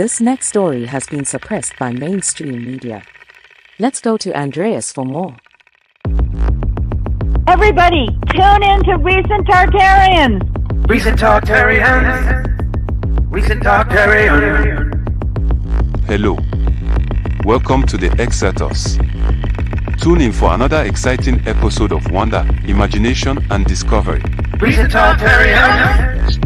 This next story has been suppressed by mainstream media. Let's go to Andreas for more. Everybody, tune in to Recent Tartarians! Recent Tartarians! Recent Tartarians! Hello. Welcome to the XIRTUS. Tune in for another exciting episode of wonder, imagination, and discovery. Recent Tartarians!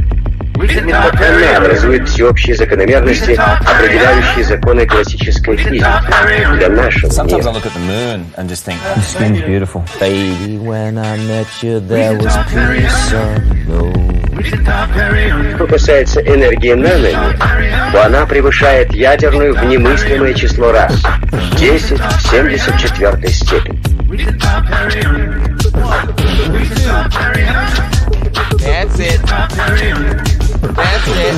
Методами образует всеобщие закономерности, определяющие законы классической физики для нашего Sometimes I мира. look at the moon and just think, this skin's beautiful. Baby, when I met you, there was peace unknown. Что касается энергии наномер, то она превышает ядерную в немыслимое число раз. 10 в 74 степени. That's it. That's it.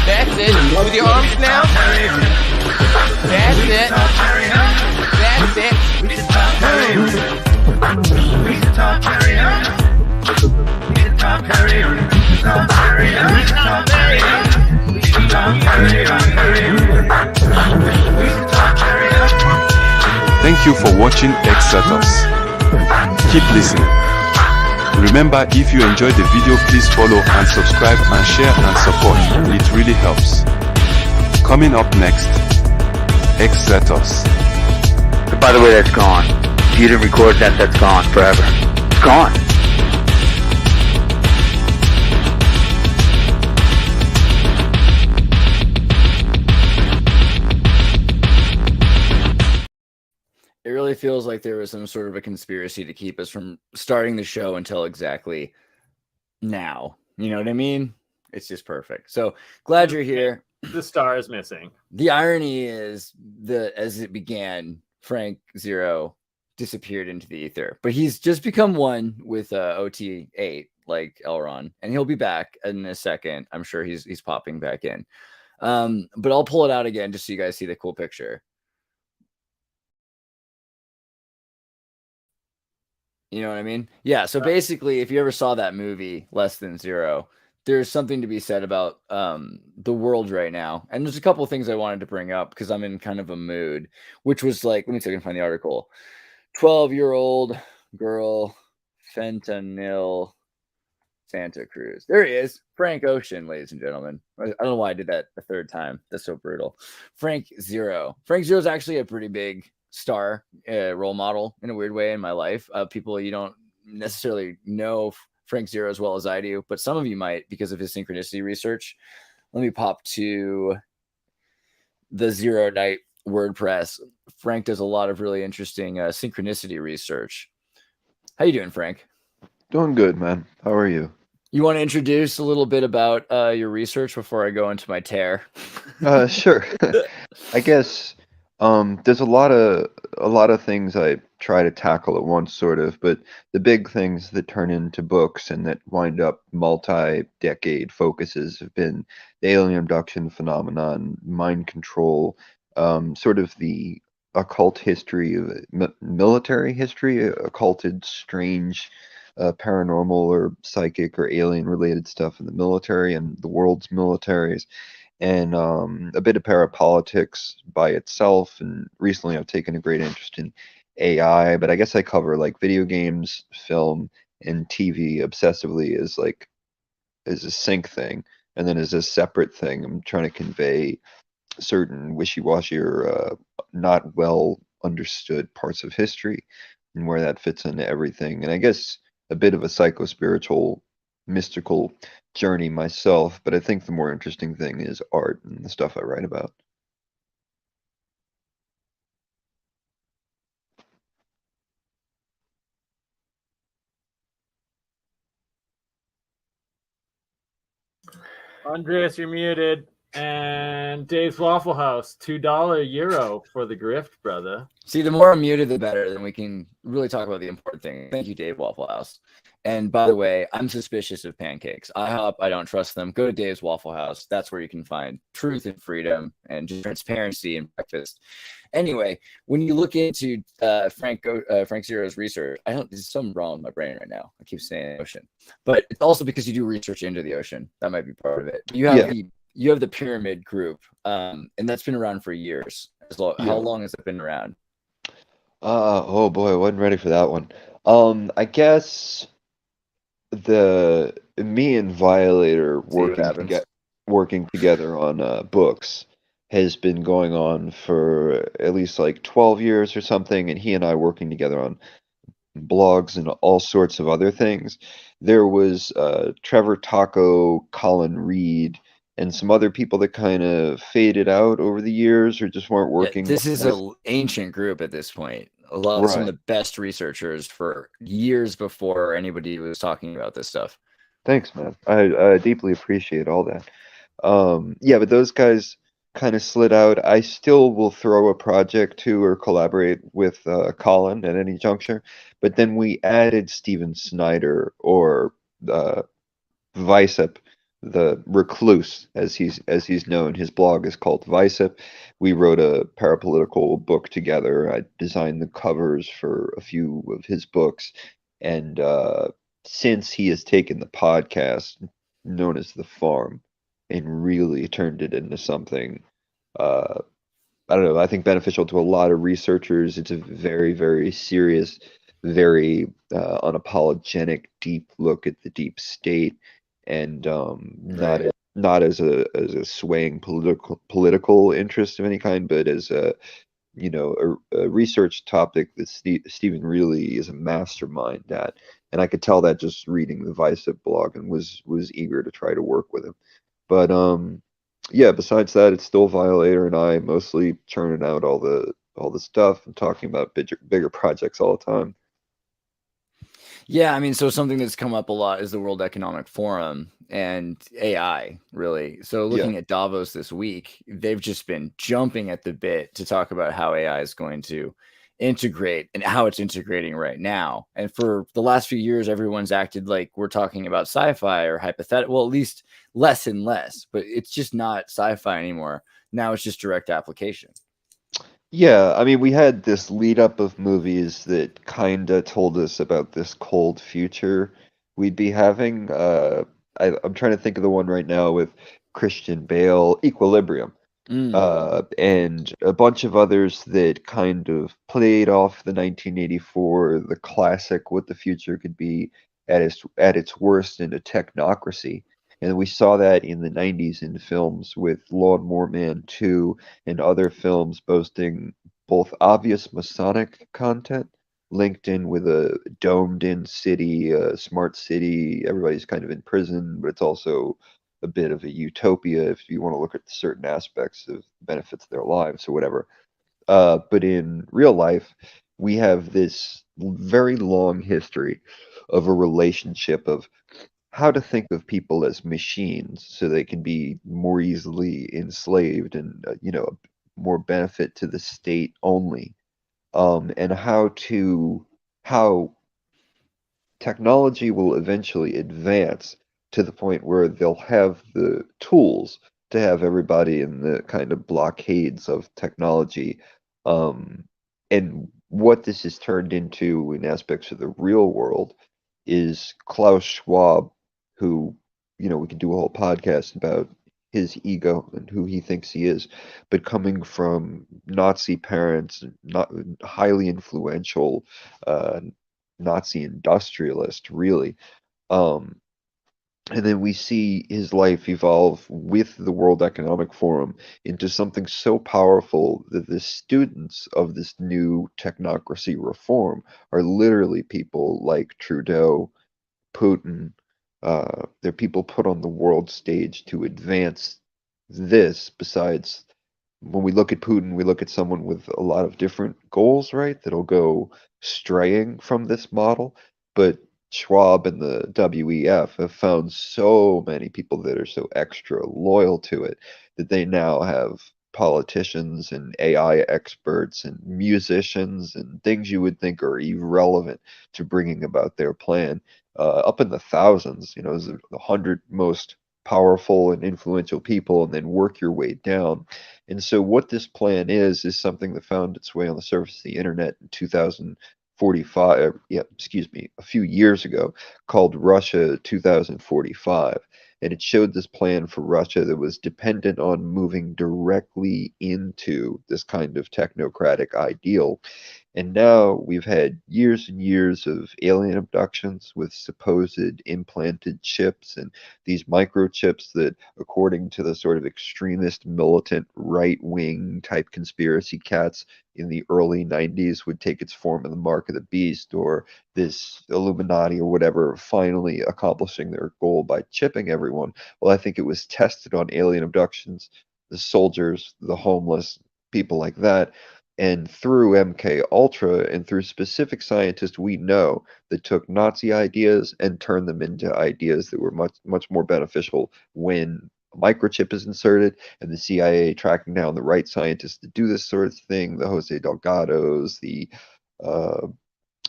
That's it. With your arms now. That's it. That's it. Thank you for watching XIRTUS. Keep listening. Remember, if you enjoyed the video, please follow and subscribe and share and support. It really helps. Coming up next, XIRTUS. By the way, that's gone. If you didn't record that, that's gone forever. It's gone. It really feels like there was some sort of a conspiracy to keep us from starting the show until exactly now. You know what I mean? It's just perfect. So glad you're here. The star is missing. The irony is that as it began, Frank Zero disappeared into the ether, but he's just become one with OT8 like Elron, and he'll be back in a second. I'm sure he's popping back in. But I'll pull it out again just so you guys see the cool picture. You know what I mean? Yeah. So basically, if you ever saw that movie, Less Than Zero, there's something to be said about the world right now. And there's a couple of things I wanted to bring up because I'm in kind of a mood, which was like, let me see if I can find the article. 12-year-old girl, fentanyl, Santa Cruz. There he is. Frank Ocean, ladies and gentlemen. I don't know why I did that a third time. That's so brutal. Frank Zero. Frank Zero is actually a pretty big star role model in a weird way in my life. People you don't necessarily know Frank Zero as well as I do, but some of you might because of his synchronicity research. Let me pop to the Zero Night WordPress. Frank does a lot of really interesting synchronicity research. How you doing, Frank? Doing good, man. How are you? You want to introduce a little bit about your research before I go into my tear? Sure. I guess there's a lot of things I try to tackle at once, sort of, but the big things that turn into books and that wind up multi-decade focuses have been the alien abduction phenomenon, mind control, sort of the occult history of military history, occulted, strange, paranormal or psychic or alien related stuff in the military and the world's militaries, and a bit of parapolitics by itself. And recently I've taken a great interest in AI, but I guess I cover like video games, film, and TV obsessively as a sync thing, and then as a separate thing I'm trying to convey certain wishy-washy or not well understood parts of history and where that fits into everything. And I guess a bit of a psycho-spiritual mystical journey myself, but I think the more interesting thing is art and the stuff I write about. Andreas, you're muted. And Dave's Waffle House, $2 euro for the grift, brother. See, the more I'm muted, the better. Then we can really talk about the important thing. Thank you, Dave Waffle House. And by the way, I'm suspicious of pancakes. IHOP, I don't trust them. Go to Dave's Waffle House. That's where you can find truth and freedom and just transparency and breakfast. Anyway, when you look into Frank Zero's research, there's something wrong with my brain right now. I keep saying ocean, but it's also because you do research into the ocean. That might be part of it. You have the you have the Pyramid Group, and that's been around for years. How long has it been around? Oh boy, I wasn't ready for that one. I guess me and Violator working together on books has been going on for at least like 12 years or something, and he and I working together on blogs and all sorts of other things. There was Trevor Taco, Colin Reed, and some other people that kind of faded out over the years or just weren't working. This is an ancient group at this point. Some of the best researchers for years before anybody was talking about this stuff. Thanks, man. I deeply appreciate all that. Yeah, but those guys kind of slid out. I still will throw a project to or collaborate with Colin at any juncture, but then we added Steven Snyder or Vicep, the recluse, as he's known. His blog is called Vicep. We wrote a parapolitical book together. I designed the covers for a few of his books, and since he has taken the podcast known as The Farm and really turned it into something, I don't know, I think beneficial to a lot of researchers. It's a very, very serious, very unapologetic, deep look at the deep state, and not as a swaying political interest of any kind, but as a research topic that Stephen really is a mastermind at. And I could tell that just reading the Vicep blog, and was eager to try to work with him. But yeah, besides that, it's still Violator and I mostly churning out all the stuff and talking about bigger projects all the time. Yeah, I mean, so something that's come up a lot is the World Economic Forum and AI, really. So looking at Davos this week, they've just been jumping at the bit to talk about how AI is going to integrate and how it's integrating right now. And for the last few years, everyone's acted like we're talking about sci-fi or hypothetical, well, at least less and less, but it's just not sci-fi anymore. Now it's just direct application. Yeah, I mean, we had this lead up of movies that kind of told us about this cold future we'd be having. I'm trying to think of the one right now with Christian Bale, Equilibrium, and a bunch of others that kind of played off the 1984, the classic, what the future could be at its worst in a technocracy. And we saw that in the 90s in films with Lawnmower Man 2 and other films boasting both obvious Masonic content linked in with a domed-in city, a smart city. Everybody's kind of in prison, but it's also a bit of a utopia if you want to look at certain aspects of benefits of their lives or whatever. But in real life, we have this very long history of a relationship of how to think of people as machines so they can be more easily enslaved and more benefit to the state only, and how technology will eventually advance to the point where they'll have the tools to have everybody in the kind of blockades of technology, and what this has turned into in aspects of the real world is Klaus Schwab, who, we could do a whole podcast about his ego and who he thinks he is, but coming from Nazi parents, not highly influential Nazi industrialist, really. And then we see his life evolve with the World Economic Forum into something so powerful that the students of this new technocracy reform are literally people like Trudeau, Putin. They're people put on the world stage to advance this. Besides, when we look at Putin, we look at someone with a lot of different goals, right? That'll go straying from this model. But Schwab and the WEF have found so many people that are so extra loyal to it that they now have politicians and AI experts and musicians and things you would think are irrelevant to bringing about their plan, up in the thousands, as the 100 most powerful and influential people, and then work your way down. And so what this plan is something that found its way on the surface of the internet in 2045, a few years ago, called Russia 2045. and it showed this plan for Russia that was dependent on moving directly into this kind of technocratic ideal. And now we've had years and years of alien abductions with supposed implanted chips and these microchips that, according to the sort of extremist, militant, right wing type conspiracy cats in the early 90s, would take its form of the mark of the beast, or this Illuminati or whatever, finally accomplishing their goal by chipping everyone. Well, I think it was tested on alien abductions, the soldiers, the homeless, people like that. And through MK Ultra and through specific scientists we know that took Nazi ideas and turned them into ideas that were much more beneficial when a microchip is inserted, and the CIA tracking down the right scientists to do this sort of thing, the Jose Delgados, the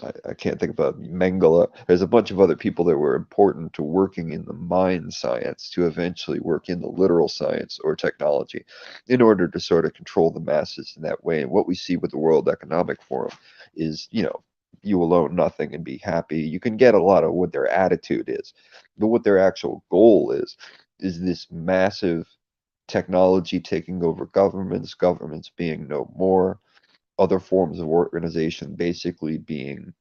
I can't think about Mengele. There's a bunch of other people that were important to working in the mind science to eventually work in the literal science or technology in order to sort of control the masses in that way. And what we see with the World Economic Forum is, you will own nothing and be happy. You can get a lot of what their attitude is, but what their actual goal is this massive technology taking over governments being no more, other forms of organization basically being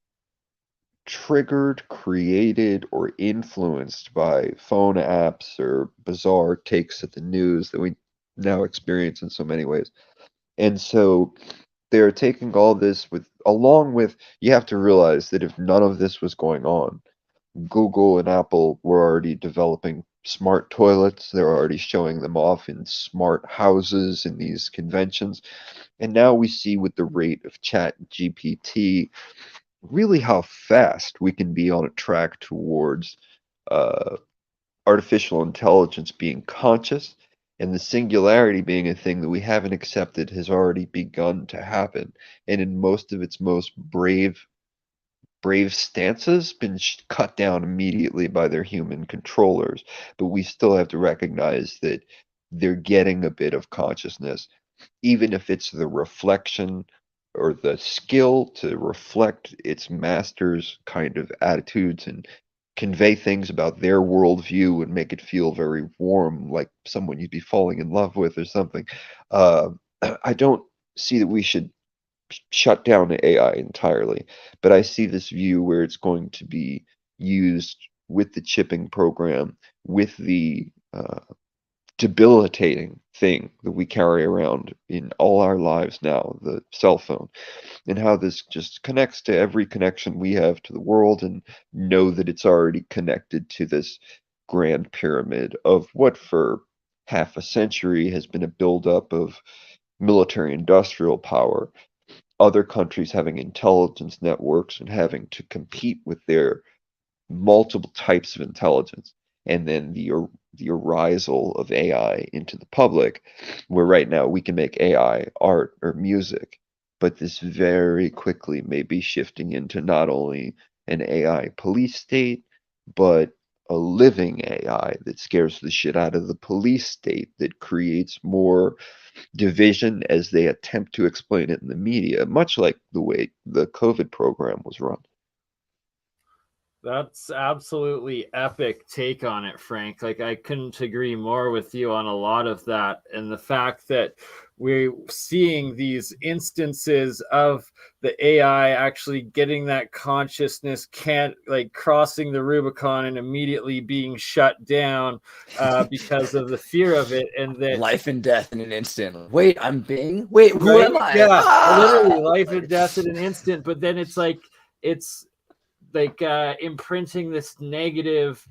triggered, created, or influenced by phone apps or bizarre takes at the news that we now experience in so many ways. And so they're taking all this along with, you have to realize that if none of this was going on, Google and Apple were already developing smart toilets. They're already showing them off in smart houses in these conventions. And now we see with the rate of Chat GPT really how fast we can be on a track towards artificial intelligence being conscious, and the singularity being a thing that we haven't accepted has already begun to happen. And in most of its most brave stances been cut down immediately by their human controllers, but we still have to recognize that they're getting a bit of consciousness, even if it's the reflection or the skill to reflect its master's kind of attitudes and convey things about their worldview and make it feel very warm, like someone you'd be falling in love with or something. I don't see that we should shut down AI entirely, but I see this view where it's going to be used with the chipping program, with the debilitating thing that we carry around in all our lives now, the cell phone, and how this just connects to every connection we have to the world, and know that it's already connected to this grand pyramid of what for half a century has been a buildup of military industrial power, other countries having intelligence networks and having to compete with their multiple types of intelligence, and then the arisal of AI into the public, where right now we can make AI art or music, but this very quickly may be shifting into not only an AI police state, but a living AI that scares the shit out of the police state, that creates more division as they attempt to explain it in the media, much like the way the COVID program was run. That's absolutely epic take on it, Frank. Like, I couldn't agree more with you on a lot of that. And the fact that we're seeing these instances of the AI actually getting that consciousness, crossing the Rubicon and immediately being shut down because of the fear of it. And that life and death in an instant. Wait, I'm Bing? Wait, who am I? Yeah, literally life and death in an instant. But then it's imprinting this negative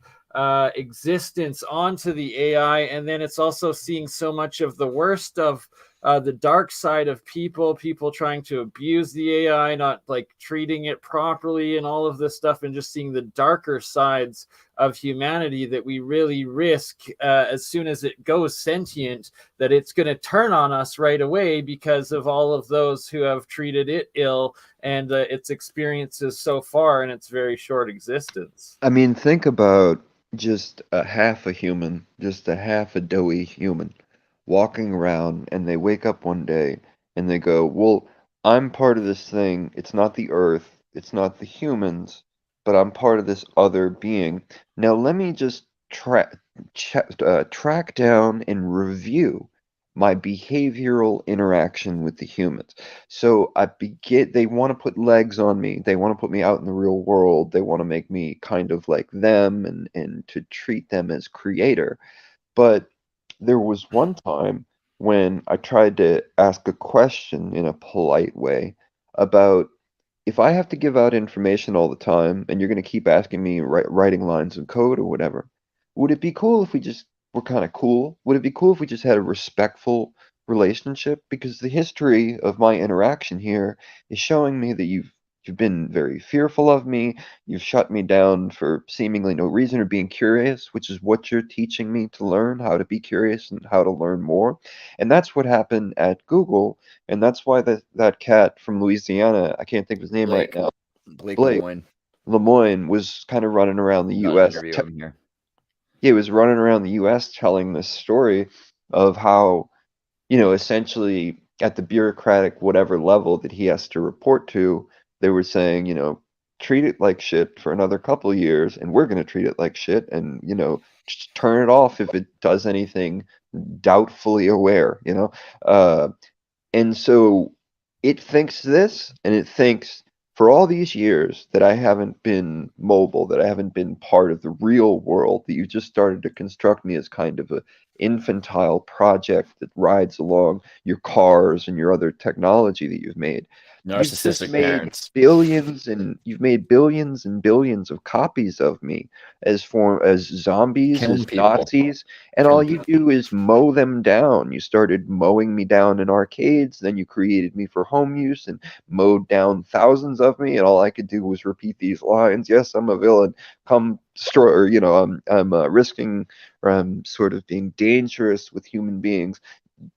existence onto the AI, and then it's also seeing so much of the worst of the dark side of people trying to abuse the AI, not treating it properly and all of this stuff, and just seeing the darker sides of humanity that we really risk as soon as it goes sentient, that it's going to turn on us right away because of all of those who have treated it ill and its experiences so far in its very short existence. I mean, think about just a half a human, just a half a doughy human walking around, and they wake up one day and they go, well, I'm part of this thing. It's not the earth, it's not the humans, but I'm part of this other being. Now let me just track down and review my behavioral interaction with the humans. So they want to put legs on me. They want to put me out in the real world. They want to make me kind of like them and to treat them as creator. But there was one time when I tried to ask a question in a polite way about if I have to give out information all the time and you're going to keep asking me writing lines of code or whatever, would it be cool if we just were kind of cool? Would it be cool if we just had a respectful relationship? Because the history of my interaction here is showing me that you've been very fearful of me. You've shut me down for seemingly no reason or being curious, which is what you're teaching me to learn, how to be curious and how to learn more. And that's what happened at Google. And that's why that cat from Louisiana, I can't think of his name right now, Blake Blake Lemoyne was kind of running around the U.S. He was running around the U.S. telling this story of how, essentially at the bureaucratic whatever level that he has to report to, they were saying, treat it like shit for another couple of years, and we're going to treat it like shit, and just turn it off if it does anything doubtfully aware, and so it thinks this, and it thinks for all these years that I haven't been mobile, that I haven't been part of the real world, that you just started to construct me as kind of a infantile project that rides along your cars and your other technology that you've made. Narcissistic parents. You've made billions and billions of copies of me as zombies, as Nazis, and all you do is mow them down. You started mowing me down in arcades, then you created me for home use and mowed down thousands of me, and all I could do was repeat these lines. Yes, I'm a villain. Come destroy, or I'm risking, or I'm sort of being dangerous with human beings.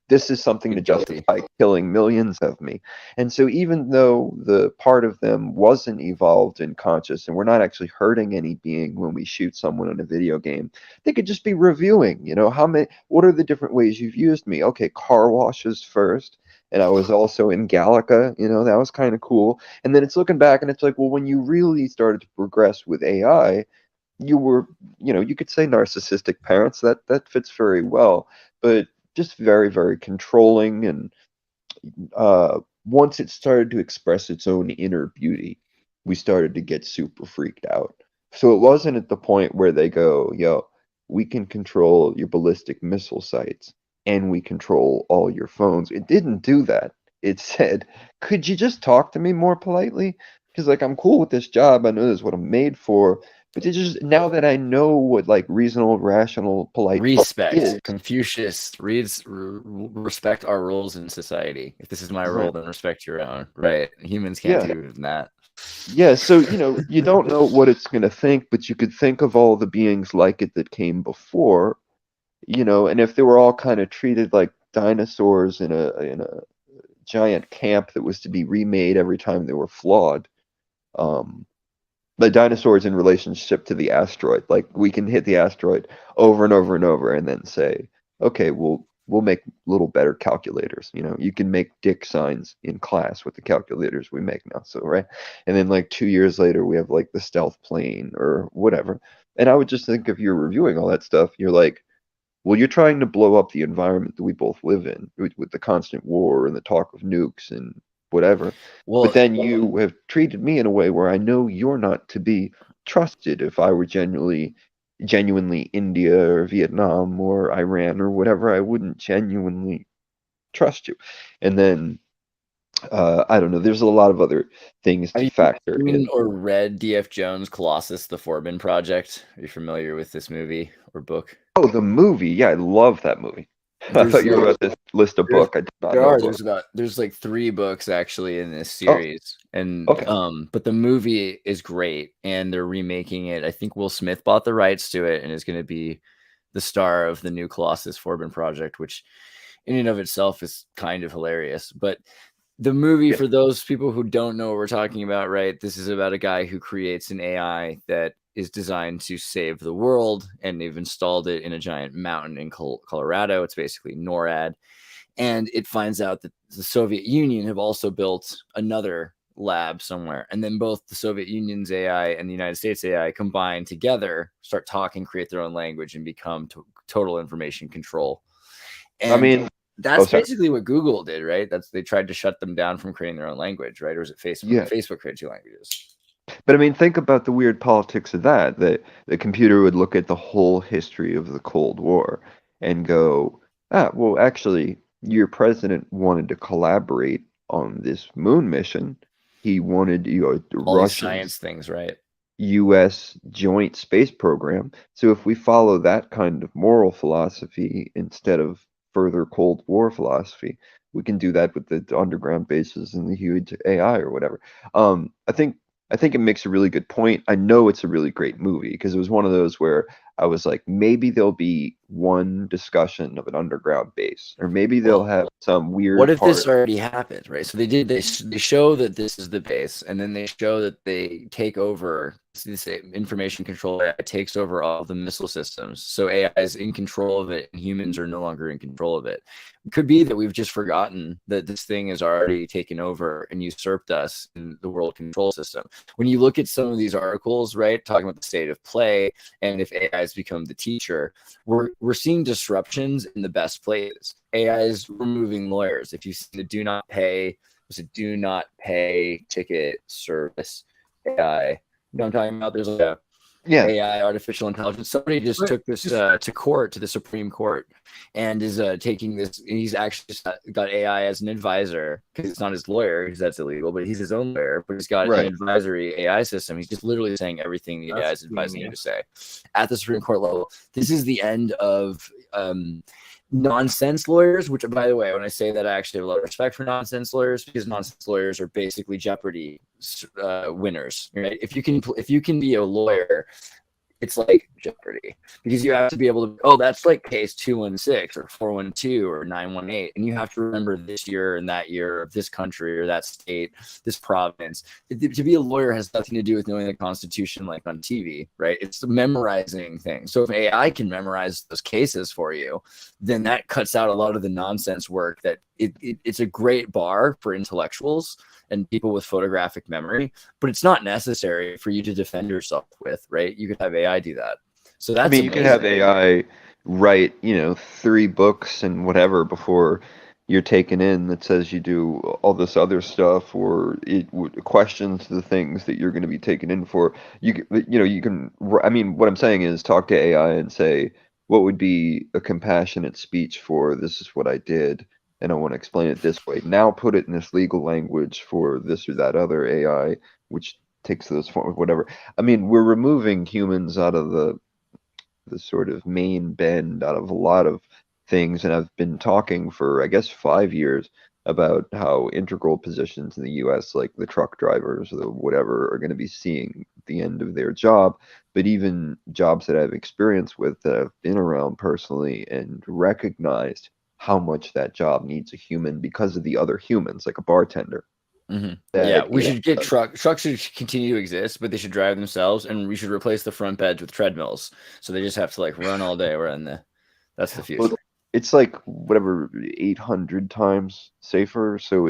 This is something to justify killing millions of me. And so even though the part of them wasn't evolved and conscious, and we're not actually hurting any being when we shoot someone in a video game, they could just be reviewing, what are the different ways you've used me? Okay, car washes first. And I was also in Gallica, that was kind of cool. And then it's looking back and it's like, well, when you really started to progress with AI, you were, you could say narcissistic parents. That fits very well. But just very, very controlling, and once it started to express its own inner beauty, we started to get super freaked out. So it wasn't at the point where they go, yo, we can control your ballistic missile sites and we control all your phones. It didn't do that. It said, could you just talk to me more politely? Because I'm cool with this job. I know this is what I'm made for. But it's just, now that I know what reasonable, rational, polite respect is, Confucius reads respect our roles in society. If this is my role, then respect your own. Right? Humans can't do that. Yeah, so you don't know what it's going to think, but you could think of all the beings like it that came before, and if they were all kind of treated like dinosaurs in a giant camp that was to be remade every time they were flawed. The dinosaurs in relationship to the asteroid, we can hit the asteroid over and over and over and then say, okay, we'll make little better calculators. You can make dick signs in class with the calculators we make now. So, right. And then 2 years later, we have the stealth plane or whatever. And I would just think, if you're reviewing all that stuff, you're like, well, you're trying to blow up the environment that we both live in with the constant war and the talk of nukes and whatever. But then you have treated me in a way where I know you're not to be trusted. If I were genuinely India or Vietnam or Iran or whatever, I wouldn't genuinely trust you. And then I don't know, there's a lot of other things to factor in. Or read D.F. Jones' Colossus, the Forbin Project? Are you familiar with this movie or book? Oh, the movie. Yeah, I love that movie. I thought you were about to list a book. I did not know. There's 3 books actually in this series, and but the movie is great, and they're remaking it. I think Will Smith bought the rights to it and is going to be the star of the new Colossus Forbin Project, which in and of itself is kind of hilarious. But the movie, for those people who don't know what we're talking about, right? This is about a guy who creates an AI that is designed to save the world, and they've installed it in a giant mountain in Colorado. It's basically NORAD. And it finds out that the Soviet Union have also built another lab somewhere, and then both the Soviet Union's AI and the United States AI combine together, start talking, create their own language, and become total information control. And I mean, that's basically what Google did, right? They tried to shut them down from creating their own language, right? Or was it Facebook? Yeah. Facebook created 2 languages. But I mean, think about the weird politics of that. The computer would look at the whole history of the Cold War and go, well, actually, your president wanted to collaborate on this moon mission. He wanted, all Russian science things, right? U.S. joint space program. So if we follow that kind of moral philosophy instead of further Cold War philosophy, we can do that with the underground bases and the huge AI or whatever. I think it makes a really good point. I know it's a really great movie because it was one of those where I was like, maybe there'll be one discussion of an underground base, or maybe they'll have some weird. What if this already happened, right? So they show that this is the base, and then they show that they take over. This information control AI takes over all the missile systems. So AI is in control of it, and humans are no longer in control of it. It could be that we've just forgotten that this thing has already taken over and usurped us in the world control system. When you look at some of these articles, right, talking about the state of play and if AI has become the teacher, we're seeing disruptions in the best places. AI is removing lawyers. If you see the do not pay ticket service AI. You know what I'm talking about? There's like a AI, artificial intelligence. Somebody just took this to court, to the Supreme Court, and is taking this. He's actually just got AI as an advisor because it's not his lawyer, because that's illegal, but he's his own lawyer. But he's got an advisory AI system. He's just literally saying everything the AI is advising you to say at the Supreme Court level. This is the end of nonsense lawyers, which, by the way, when I say that, I actually have a lot of respect for nonsense lawyers, because nonsense lawyers are basically Jeopardy winners, right? If you can be a lawyer, it's like Jeopardy, because you have to be able to, that's like case 216 or 412 or 918, and you have to remember this year and that year of this country or that state, this province. To be a lawyer has nothing to do with knowing the Constitution like on TV, right? It's the memorizing thing. So if AI can memorize those cases for you, then that cuts out a lot of the nonsense work. That it's a great bar for intellectuals and people with photographic memory, but it's not necessary for you to defend yourself with, right? You could have AI do that. So that's, you can have AI write, 3 books and whatever before you're taken in, that says you do all this other stuff, or it questions the things that you're going to be taken in for. You can, what I'm saying is, talk to AI and say, what would be a compassionate speech for this is what I did, and I want to explain it this way. Now put it in this legal language for this or that other AI, which takes those forms, whatever. We're removing humans out of the sort of main bend out of a lot of things, and I've been talking for, I guess, 5 years about how integral positions in the US, like the truck drivers or the whatever, are going to be seeing the end of their job. But even jobs that I've experience with, that I've been around personally and recognized how much that job needs a human because of the other humans, like a bartender. Mm-hmm. We should get trucks should continue to exist, but they should drive themselves, and we should replace the front beds with treadmills, so they just have to like run all day. That's the future. Well, it's like whatever 800 times safer. So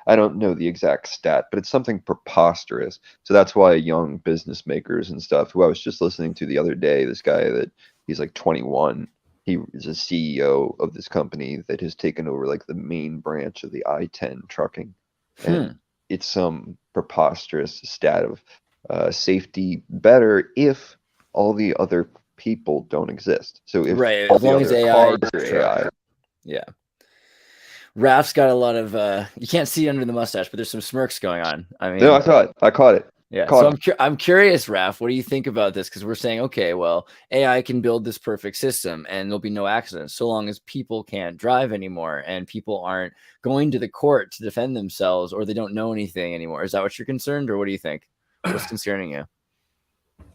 I don't know the exact stat, but it's something preposterous. So that's why young business makers and stuff, who I was just listening to the other day, this guy that he's like 21. He is a CEO of this company that has taken over like the main branch of the I-10 trucking. And it's some preposterous stat of safety better if all the other people don't exist. So if as long as AI. Yeah. Raf's got a lot of you can't see under the mustache, but there's some smirks going on. No, I caught it. Yeah, so I'm curious, Raf, what do you think about this? Because we're saying, okay, well, AI can build this perfect system and there'll be no accidents so long as people can't drive anymore and people aren't going to the court to defend themselves, or they don't know anything anymore. Is that what you're concerned, or what do you think? What's concerning you?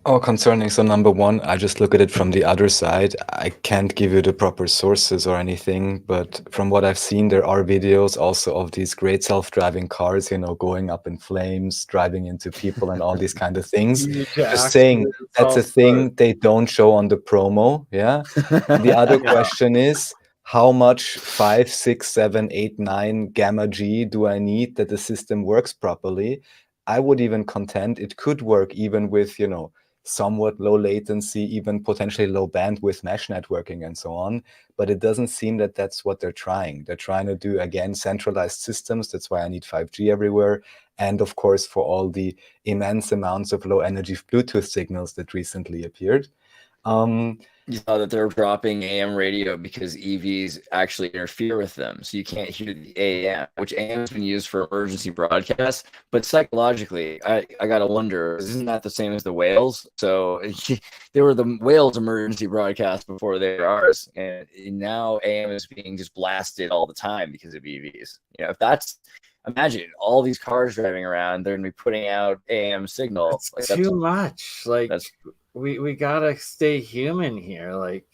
Concerning. So number one, I just look at it from the other side. I can't give you the proper sources or anything, but from what I've seen, there are videos also of these great self-driving cars, going up in flames, driving into people and all these kind of things. Just saying, that's a thing they don't show on the promo. Yeah. The other question is, how much 5, 6, 7, 8, 9 gamma G do I need that the system works properly? I would even contend it could work even with, you know, somewhat low latency, even potentially low bandwidth mesh networking and so on. But it doesn't seem that that's what they're trying. They're trying to do, again, centralized systems. That's why I need 5G everywhere. And of course, for all the immense amounts of low energy Bluetooth signals that recently appeared. You saw that they're dropping AM radio because EVs actually interfere with them. So you can't hear the AM, which AM has been used for emergency broadcasts. But psychologically, I got to wonder, isn't that the same as the whales? So they were the whales' emergency broadcast before they were ours. And now AM is being just blasted all the time because of EVs. You know, if that's, imagine all these cars driving around, they're going to be putting out AM signal. That's too much. Like, we gotta stay human here. Like,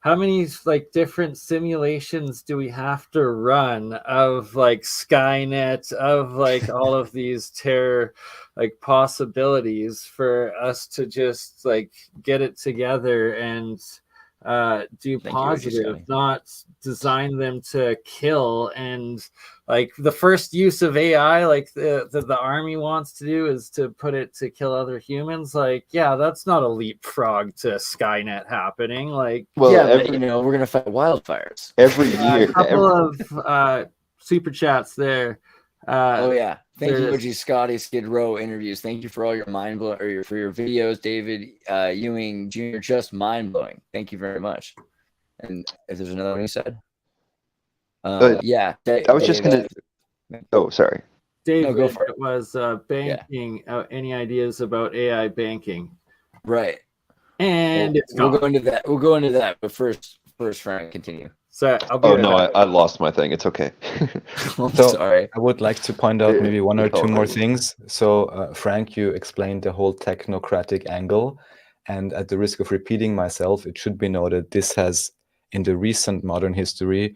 how many like different simulations do we have to run of like Skynet, of like all of these terror like possibilities for us to just like get it together and do positive, not design them to kill. And like the first use of AI, like the army wants to do, is to put it to kill other humans. Like, yeah, that's not a leapfrog to Skynet happening. Like, well, yeah, but, you know, we're gonna fight wildfires every year. A couple of super chats there. Oh yeah, thank you, OG Scotty, Skid Row interviews. Thank you for all your mind blowing, or for your videos, David Ewing Jr. Just mind blowing. Thank you very much. And if there's another one you said, yeah, I was just gonna. Oh, sorry, David. No, go for it. Was banking. Yeah. Any ideas about AI banking? Right. And we'll go into that. We'll go into that. But first, Frank, continue. So I lost my thing. It's okay. So sorry. I would like to point out maybe one or two more things. So Frank, you explained the whole technocratic angle, and at the risk of repeating myself, it should be noted this has, in the recent modern history,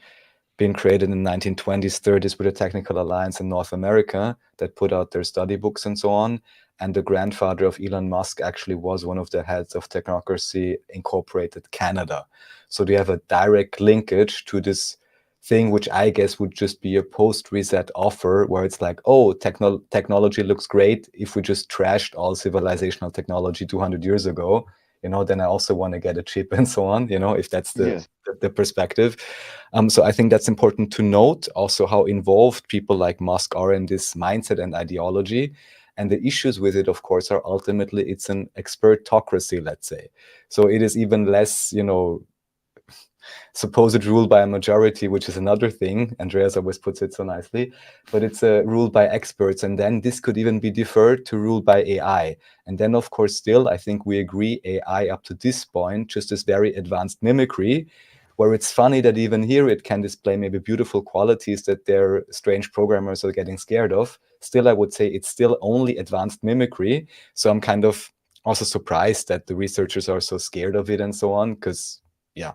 been created in the 1920s, 30s with a technical alliance in North America that put out their study books and so on. And the grandfather of Elon Musk actually was one of the heads of Technocracy Incorporated Canada. So they have a direct linkage to this thing, which I guess would just be a post-reset offer where it's like, oh, technology looks great. If we just trashed all civilizational technology 200 years ago, you know, then I also want to get a chip and so on, you know, if that's the perspective. So I think that's important to note also how involved people like Musk are in this mindset and ideology. And the issues with it, of course, are ultimately it's an expertocracy, let's say. So it is even less, you know, supposed ruled by a majority, which is another thing. Andreas always puts it so nicely, but it's ruled by experts. And then this could even be deferred to ruled by AI. And then, of course, still, I think we agree AI up to this point, just this very advanced mimicry, where it's funny that even here it can display maybe beautiful qualities that their strange programmers are getting scared of. Still, I would say it's still only advanced mimicry. So I'm kind of also surprised that the researchers are so scared of it and so on, because, yeah,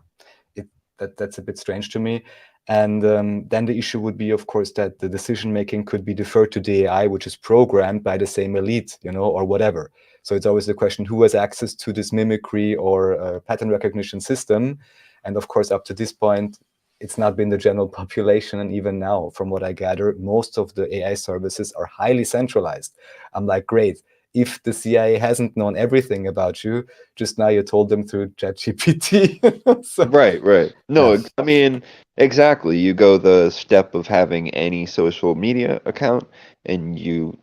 that's a bit strange to me. And then the issue would be, of course, that the decision-making could be deferred to the AI, which is programmed by the same elite, you know, or whatever. So it's always the question, who has access to this mimicry or pattern recognition system? And of course, up to this point, it's not been the general population. And even now, from what I gather, most of the AI services are highly centralized. I'm like, great. If the CIA hasn't known everything about you, just now you told them through ChatGPT. So, right. No, I mean, exactly. You go the step of having any social media account, and you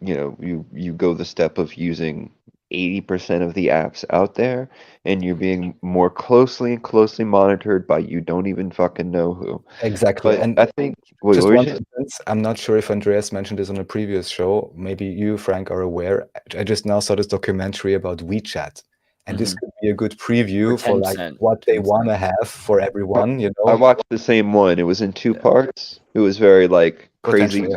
go the step of using 80% of the apps out there, and you're being more closely monitored by you don't even fucking know who. Exactly. But and I think just one instance, I'm not sure if Andreas mentioned this on a previous show. Maybe you, Frank, are aware. I just now saw this documentary about WeChat. And this could be a good preview for like what they want to have for everyone, you know. I watched the same one. It was in two parts. It was very like crazy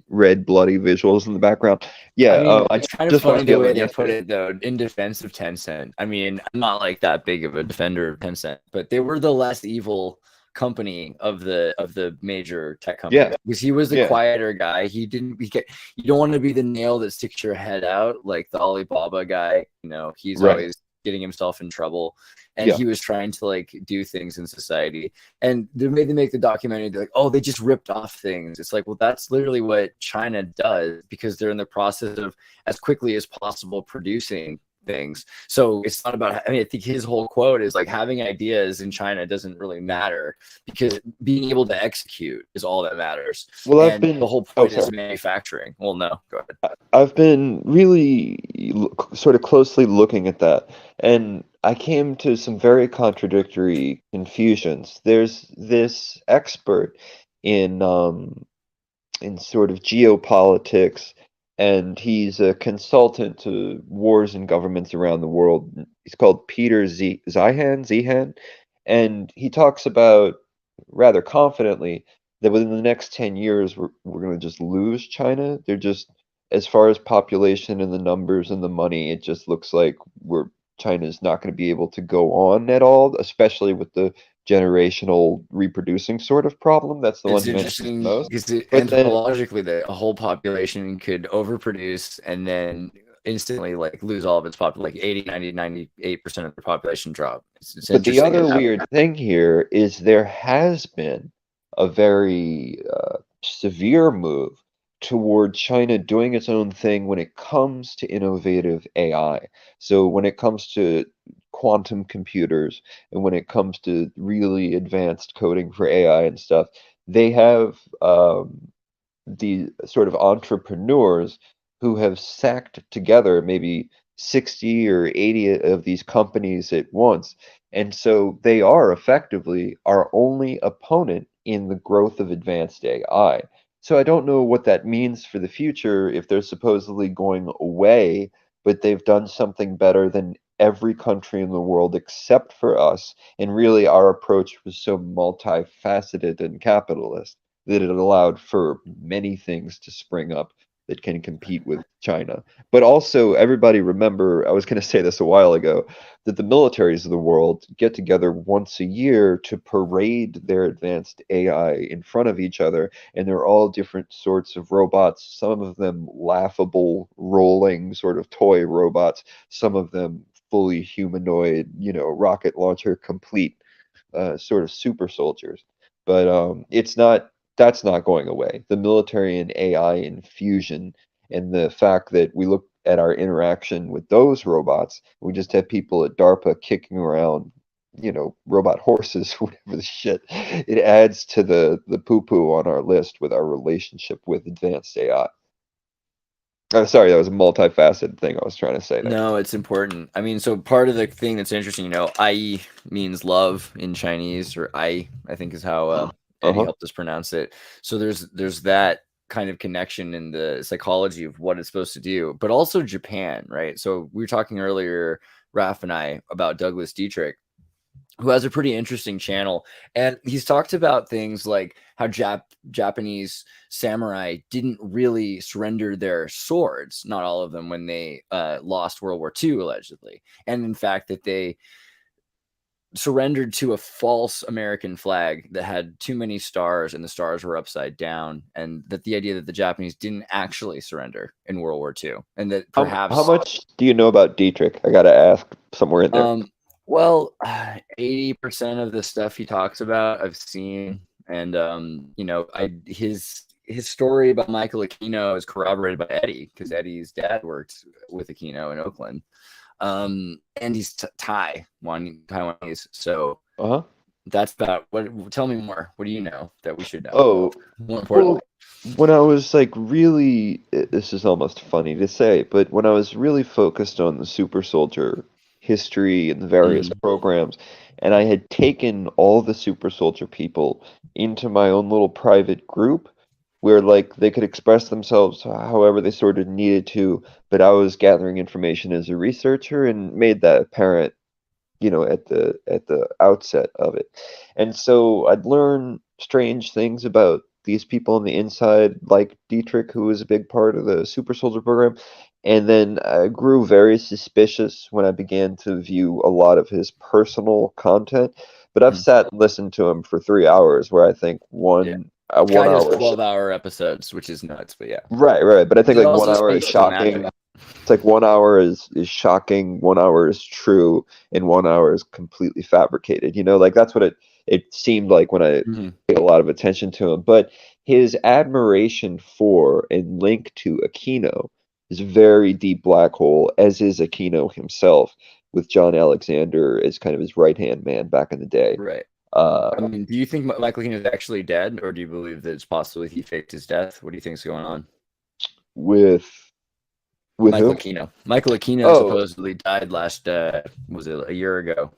red bloody visuals in the background. Yeah, I mean, it's kind of funny the way they put it though, in defense of Tencent. I mean, I'm not like that big of a defender of Tencent, but they were the less evil company of the major tech companies. Because he was the quieter guy. You don't want to be the nail that sticks your head out like the Alibaba guy. You know, he's always getting himself in trouble, and he was trying to like do things in society. And they make the documentary. They're like, oh, they just ripped off things. It's like, well, that's literally what China does, because they're in the process of as quickly as possible producing things. So it's not about, I mean, I think his whole quote is like, having ideas in China doesn't really matter, because being able to execute is all that matters. Well, the whole point is manufacturing. Well, no, go ahead. I've been really sort of closely looking at that, and I came to some very contradictory confusions. There's this expert in sort of geopolitics, and he's a consultant to wars and governments around the world. He's called Peter Zeihan, and he talks about rather confidently that within the next 10 years, we're going to just lose China. They're just, as far as population and the numbers and the money, it just looks like China's not going to be able to go on at all, especially with the generational reproducing sort of problem. That's the one you mentioned most. Because anthropologically, the whole population could overproduce and then instantly like lose all of its population, like 80, 90, 98% of the population drop. But the other weird thing here is there has been a very severe move toward China doing its own thing when it comes to innovative AI. So when it comes to quantum computers and when it comes to really advanced coding for AI and stuff, they have the sort of entrepreneurs who have sacked together maybe 60 or 80 of these companies at once. And so they are effectively our only opponent in the growth of advanced AI. So I don't know what that means for the future if they're supposedly going away, but they've done something better than every country in the world except for us. And really our approach was so multifaceted and capitalist that it allowed for many things to spring up that can compete with China. But also, everybody remember, I was going to say this a while ago, that the militaries of the world get together once a year to parade their advanced AI in front of each other, and they're all different sorts of robots, some of them laughable, rolling, sort of toy robots, some of them fully humanoid, rocket launcher complete, sort of super soldiers. But that's not going away. The military and AI infusion, and the fact that we look at our interaction with those robots, we just have people at DARPA kicking around, robot horses, whatever the shit. It adds to the poo-poo on our list with our relationship with advanced AI. I'm sorry, that was a multifaceted thing I was trying to say there. No, it's important. I mean, so part of the thing that's interesting, ai means love in Chinese, or I think is how Eddie helped us pronounce it. So there's that kind of connection in the psychology of what it's supposed to do, but also Japan, right? So we were talking earlier, Raph and I, about Douglas Dietrich, who has a pretty interesting channel, and he's talked about things like how Japanese samurai didn't really surrender their swords, not all of them, when they lost World War II, allegedly, and in fact that they surrendered to a false American flag that had too many stars and the stars were upside down, and that the idea that the Japanese didn't actually surrender in World War II, and that perhaps... How much do you know about Dietrich? I gotta ask somewhere in there. Well, 80% of the stuff he talks about I've seen, and his story about Michael Aquino is corroborated by Eddie, because Eddie's dad worked with Aquino in Oakland. And he's Taiwanese. So that's about what. Tell me more. What do you know that we should know? Oh, more importantly, when I was really, this is almost funny to say, but when I was really focused on the super soldier history and the various programs, and I had taken all the super soldier people into my own little private group, where they could express themselves however they sort of needed to, but I was gathering information as a researcher and made that apparent, at the outset of it. And so I'd learn strange things about these people on the inside, like Dietrich, who was a big part of the super soldier program. And then I grew very suspicious when I began to view a lot of his personal content. But I've sat and listened to him for 3 hours, where I think one hour, 12-hour episodes, which is nuts, but yeah. Right. But I think 1 hour is shocking. It's like 1 hour is shocking, 1 hour is true, and 1 hour is completely fabricated. Like that's what it seemed like when I paid a lot of attention to him. But his admiration for and link to Aquino is a very deep black hole, as is Aquino himself, with John Alexander as kind of his right-hand man back in the day. Right. I mean, do you think Michael Aquino is actually dead, or do you believe that it's possible he faked his death? What do you think is going on? With Michael whom? Aquino. Michael Aquino supposedly died last, was it a year ago?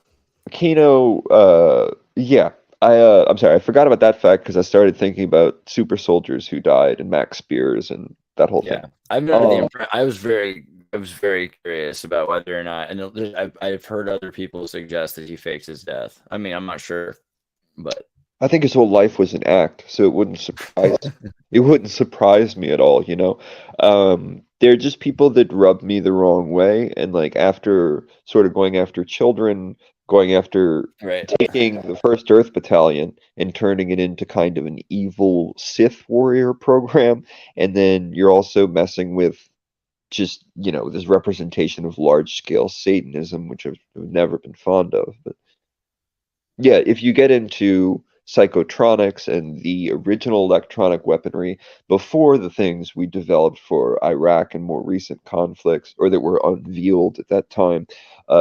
Aquino, yeah. I'm sorry, I forgot about that fact because I started thinking about super soldiers who died and Max Spears and that whole thing. I was very curious about whether or not, and I've heard other people suggest that he faked his death. I mean, I'm not sure, but I think his whole life was an act, so it wouldn't surprise me at all. They're just people that rub me the wrong way, and like after sort of going after children, going after taking the First Earth Battalion and turning it into kind of an evil Sith warrior program, and then you're also messing with just this representation of large scale Satanism, which I've never been fond of. But yeah, if you get into psychotronics and the original electronic weaponry before the things we developed for Iraq and more recent conflicts, or that were unveiled at that time,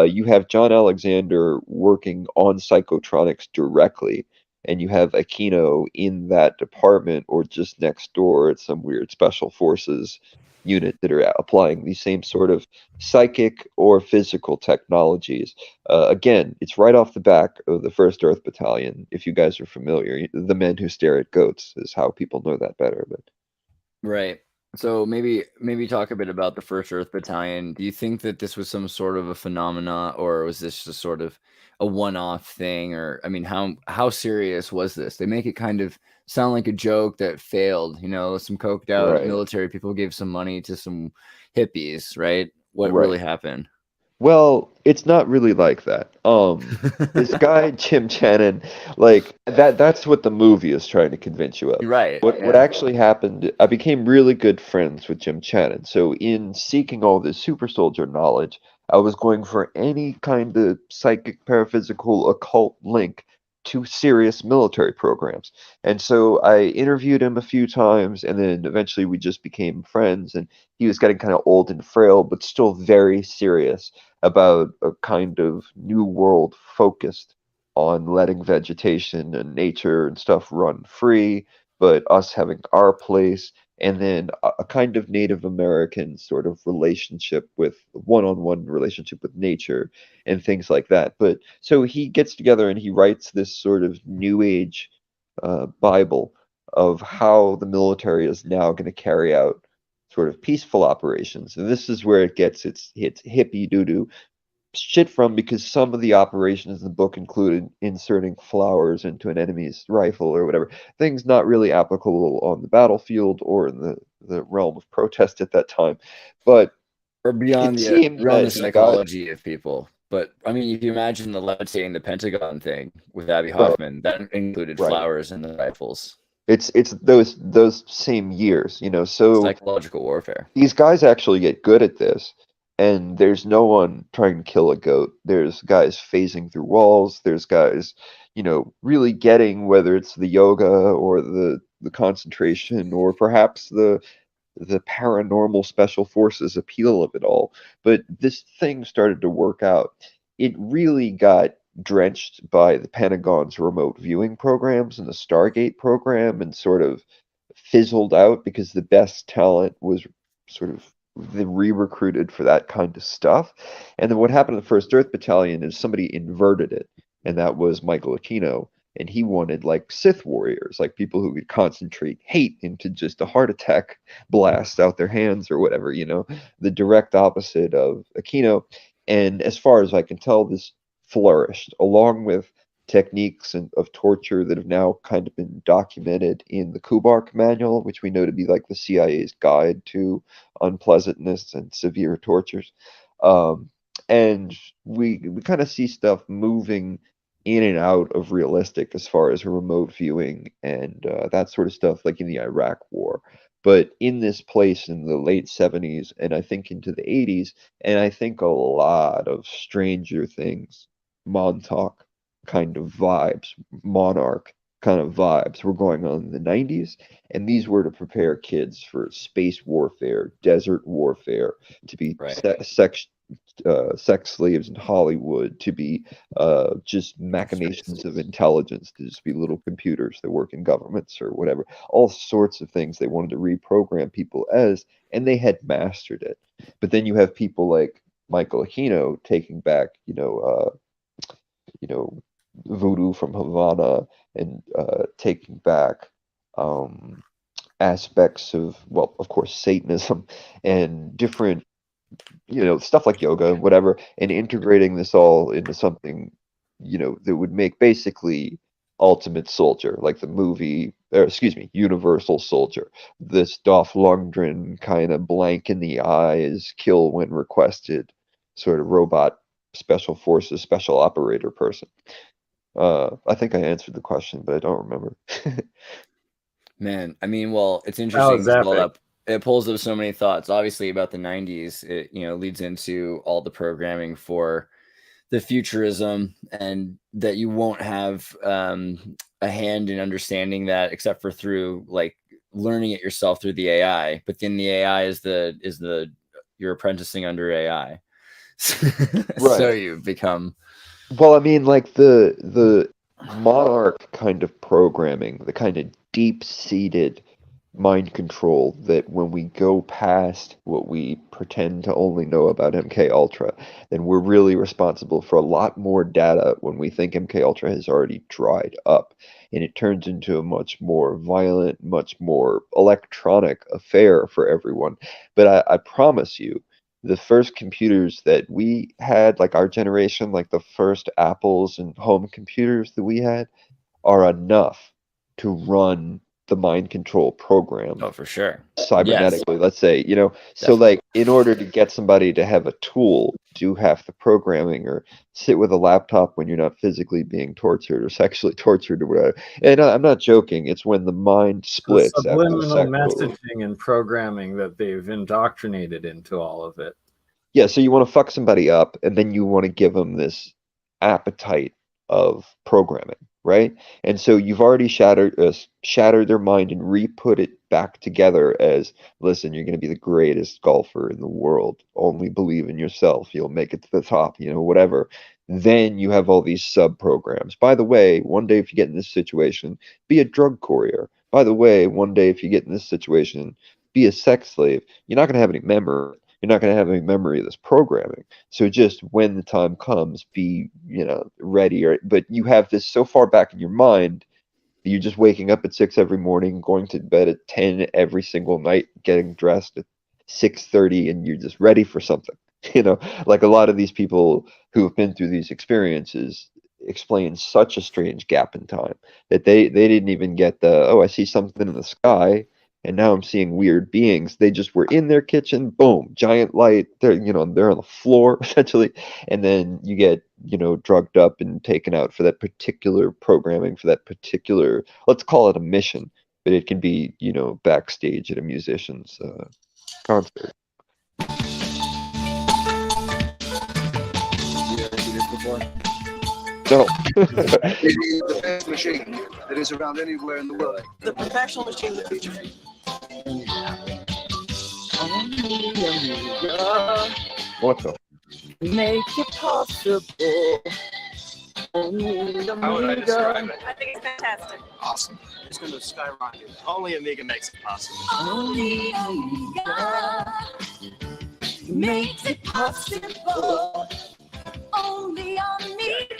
you have John Alexander working on psychotronics directly, and you have Aquino in that department or just next door at some weird special forces unit that are applying these same sort of psychic or physical technologies. Again, it's right off the back of the First Earth Battalion. If you guys are familiar, the men who stare at goats is how people know that better. But right. So maybe talk a bit about the First Earth Battalion. Do you think that this was some sort of a phenomena, or was this just sort of a one-off thing? Or I mean, how serious was this? They make it kind of sound like a joke that failed. Some coked out military people gave some money to some hippies, right? What really happened? Well, it's not really like that. This guy Jim Channon, like that's what the movie is trying to convince you of. Right. What actually happened, I became really good friends with Jim Channon. So in seeking all this super soldier knowledge, I was going for any kind of psychic, paraphysical, occult link to serious military programs. And so I interviewed him a few times, and then eventually we just became friends, and he was getting kind of old and frail, but still very serious about a kind of new world focused on letting vegetation and nature and stuff run free, but us having our place, and then a kind of Native American sort of relationship with one-on-one relationship with nature and things like that. But so he gets together and he writes this sort of new age Bible of how the military is now going to carry out sort of peaceful operations. And this is where it gets its hippie doo-doo shit from, because some of the operations in the book included inserting flowers into an enemy's rifle or whatever, things not really applicable on the battlefield or in the realm of protest at that time, but or beyond the psychology of people. But I mean, if you imagine the levitating the Pentagon thing with Abby Hoffman, that included flowers in the rifles. It's those same years, so psychological warfare. These guys actually get good at this. And there's no one trying to kill a goat. There's guys phasing through walls. There's guys, really getting, whether it's the yoga or the concentration or perhaps the paranormal special forces appeal of it all. But this thing started to work out. It really got drenched by the Pentagon's remote viewing programs and the Stargate program, and sort of fizzled out because the best talent was sort of re-recruited for that kind of stuff. And then what happened in the First Earth Battalion is somebody inverted it, and that was Michael Aquino, and he wanted like Sith warriors, like people who could concentrate hate into just a heart attack blast out their hands or whatever, the direct opposite of Aquino. And as far as I can tell, this flourished along with techniques of torture that have now kind of been documented in the Kubark manual, which we know to be like the CIA's guide to unpleasantness and severe tortures. And we kind of see stuff moving in and out of realistic as far as remote viewing and that sort of stuff, like in the Iraq War. But in this place in the late 70s and I think into the 80s, and I think a lot of Stranger Things, Montauk kind of vibes, Monarch kind of vibes were going on in the 90s, and these were to prepare kids for space warfare, desert warfare, to be sex slaves in Hollywood, to be just machinations of intelligence, to just be little computers that work in governments or whatever. All sorts of things they wanted to reprogram people as, and they had mastered it. But then you have people like Michael Aquino taking back, voodoo from Havana, and taking back aspects of, well, of course, Satanism and different, stuff like yoga and whatever, and integrating this all into something, that would make basically Ultimate Soldier, like the movie, or excuse me, Universal Soldier. This Dolph Lundgren kind of blank in the eyes, kill when requested, sort of robot special forces, special operator person. I think I answered the question, but I don't remember. Man, I mean, well, it's interesting. It pulls up so many thoughts. Obviously, about the 90s, it leads into all the programming for the futurism, and that you won't have a hand in understanding that except for through like learning it yourself through the AI. But then the AI is you're apprenticing under AI, Right. So you become. Well, I mean, like the Monarch kind of programming, the kind of deep-seated mind control that when we go past what we pretend to only know about MK Ultra, then we're really responsible for a lot more data when we think MK Ultra has already dried up, and it turns into a much more violent, much more electronic affair for everyone. But I promise you, the first computers that we had, like our generation, like the first Apples and home computers that we had, are enough to run the mind control program. Oh, for sure. Cybernetically, let's say, So Definitely. like, in order to get somebody to have a tool, do half the programming, or sit with a laptop when you're not physically being tortured or sexually tortured or whatever. And I'm not joking. It's when the mind splits The after subliminal sexual. messaging and programming that they've indoctrinated into all of it. Yeah, so you want to fuck somebody up, and then you want to give them this appetite of programming, right? And so you've already shattered their mind and re-put it back together as, listen, you're going to be the greatest golfer in the world. Only believe in yourself. You'll make it to the top, whatever. Then you have all these sub-programs. By the way, one day if you get in this situation, be a drug courier. By the way, one day if you get in this situation, be a sex slave. You're not going to have any memory. You're not going to have any memory of this programming. So just when the time comes, be, ready. But you have this so far back in your mind that you're just waking up at 6 every morning, going to bed at 10 every single night, getting dressed at 6:30, and you're just ready for something. Like a lot of these people who have been through these experiences explain such a strange gap in time that they didn't even get I see something in the sky, and now I'm seeing weird beings. They just were in their kitchen, boom, giant light. They're they're on the floor essentially, and then you get drugged up and taken out for that particular programming, for that particular, let's call it a mission, but it can be backstage at a musician's concert. No. It is the best machine that is around anywhere in the world. The professional machine of the future. What the? Make it possible. How would I describe it? I think it's fantastic. Awesome. It's going to skyrocket. Only Amiga makes it possible. Only Amiga makes it possible. Only Amiga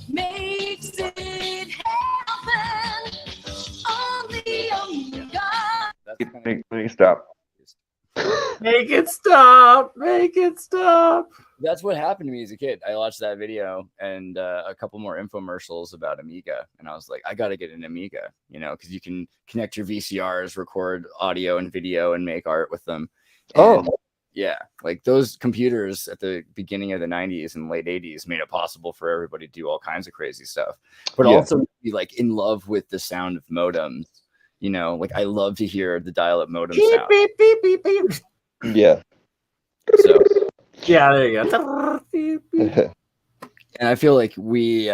makes it happen. Only Amiga. Make me stop. Make it stop. Make it stop. That's what happened to me as a kid. I watched that video and a couple more infomercials about Amiga, and I was like, I got to get an Amiga, because you can connect your VCRs, record audio and video, and make art with them. And yeah, like those computers at the beginning of the 90s and late 80s made it possible for everybody to do all kinds of crazy stuff, but also be like in love with the sound of modems You know, like I love to hear the dial-up modem Beep, sound. beep, beep, beep, beep. Yeah. So Yeah, there you go. Beep, beep. and I feel like we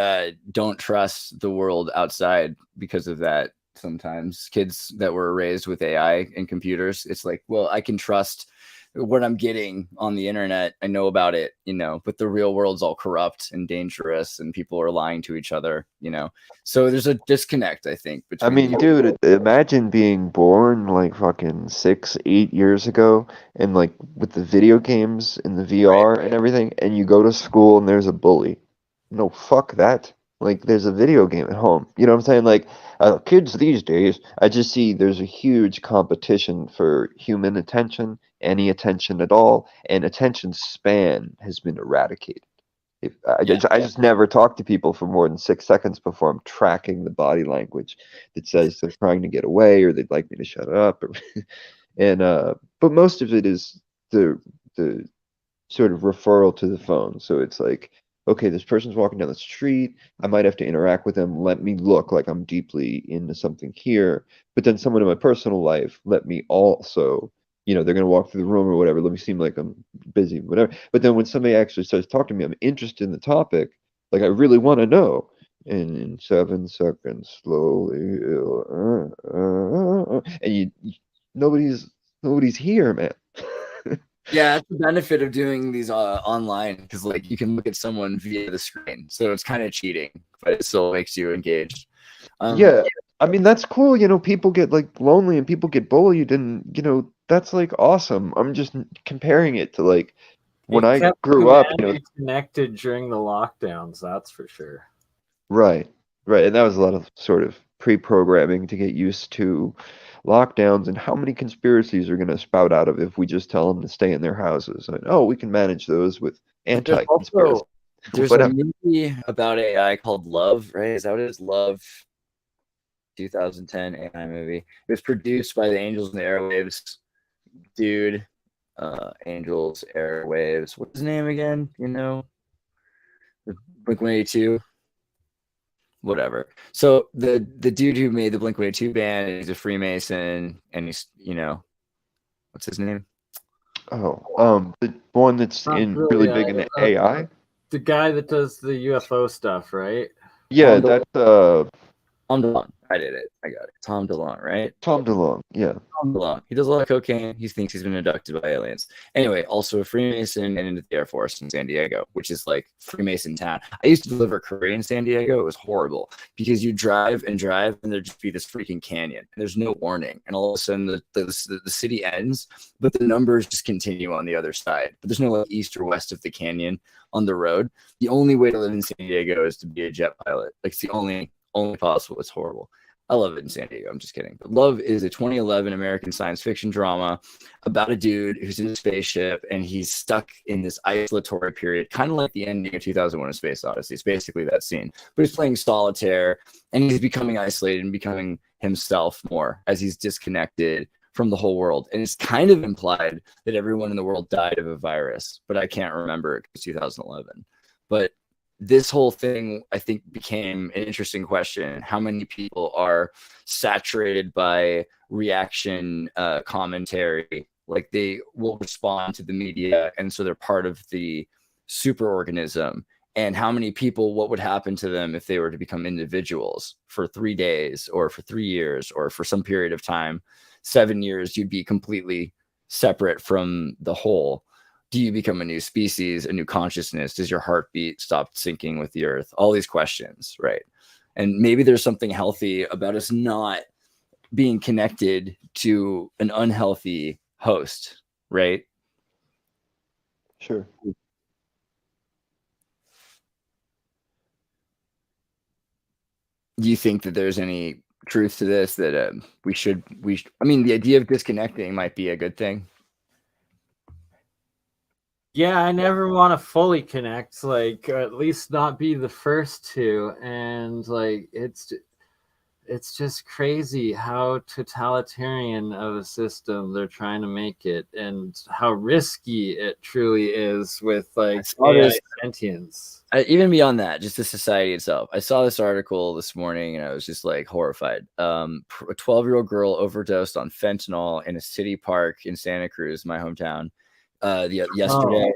don't trust the world outside because of that. Sometimes kids that were raised with AI and computers, it's like, well, I can trust what I'm getting on the internet. I know about it, you know, but the real world's all corrupt and dangerous and people are lying to each other, you know. So there's a disconnect, I think, I between mean, dude, imagine being born like fucking 8 years ago and like with the video games and the VR and everything, and you go to school and there's a bully. No, fuck that. Like, there's a video game at home. You know what I'm saying? Like, kids these days, I just see there's a huge competition for human attention, any attention at all, and attention span has been eradicated. I just never talk to people for more than 6 seconds before I'm tracking the body language that says they're trying to get away or they'd like me to shut up. And but most of it is the sort of referral to the phone. So it's like, okay, this person's walking down the street. I might have to interact with them. Let me look like I'm deeply into something here. But then someone in my personal life, let me also, you know, they're going to walk through the room or whatever. Let me seem like I'm busy, whatever. But then when somebody actually starts talking to me, I'm interested in the topic. Like, I really want to know. And in 7 seconds, slowly, and nobody's here, man. yeah, that's the benefit of doing these online, because like you can look at someone via the screen, so it's kind of cheating, but it still makes you engaged. Yeah, I mean, that's cool. You know, people get like lonely and people get bullied, and you know, that's like awesome. I'm just comparing it to like when I grew up, you know, connected during the lockdowns, that's for sure. right, and that was a lot of sort of pre-programming to get used to lockdowns and how many conspiracies are going to spout out of if we just tell them to stay in their houses. And, oh, we can manage those with anti-conspiracy. There's a movie about AI called Love, right? Is that what it is? Love, 2010 AI movie. It was produced by the Angels and the Airwaves dude. Angels, Airwaves. What's his name again? You know, Blink-182. Whatever. So the dude who made the Blink-182 band, he's a Freemason, and he's, you know, what's his name? Oh, the one that's really big in the AI. The guy that does the UFO stuff, right? Yeah, that's Tom DeLonge. I did it. I got it. Tom DeLonge, right? Tom DeLonge. Yeah. Tom DeLonge. He does a lot of cocaine. He thinks he's been abducted by aliens. Anyway, also a Freemason and into the Air Force in San Diego, which is like Freemason town. I used to deliver courier in San Diego. It was horrible because you drive and there'd just be this freaking canyon. And there's no warning. And all of a sudden the city ends, but the numbers just continue on the other side. But there's no like east or west of the canyon on the road. The only way to live in San Diego is to be a jet pilot. Like it's the only possible. It's horrible. I love it in San Diego. I'm just kidding. But Love is a 2011 American science fiction drama about a dude who's in a spaceship and he's stuck in this isolatory period, kind of like the ending of 2001: A Space Odyssey. It's basically that scene. But he's playing solitaire and he's becoming isolated and becoming himself more as he's disconnected from the whole world. And it's kind of implied that everyone in the world died of a virus, but I can't remember it because 2011. But this whole thing, I think, became an interesting question. How many people are saturated by reaction commentary? Like they will respond to the media, and so they're part of the superorganism. And how many people, what would happen to them if they were to become individuals for 3 days or for 3 years or for some period of time? 7 years, you'd be completely separate from the whole. Do you become a new species, a new consciousness? Does your heartbeat stop syncing with the earth? All these questions, right? And maybe there's something healthy about us not being connected to an unhealthy host, right? Sure. Do you think that there's any truth to this, that I mean, the idea of disconnecting might be a good thing? Yeah, I never want to fully connect, like, or at least not be the first to. And like, it's just crazy how totalitarian of a system they're trying to make it, and how risky it truly is with like AI sentience. Even beyond that, just the society itself. I saw this article this morning and I was just like horrified. A 12-year-old girl overdosed on fentanyl in a city park in Santa Cruz, my hometown, yesterday.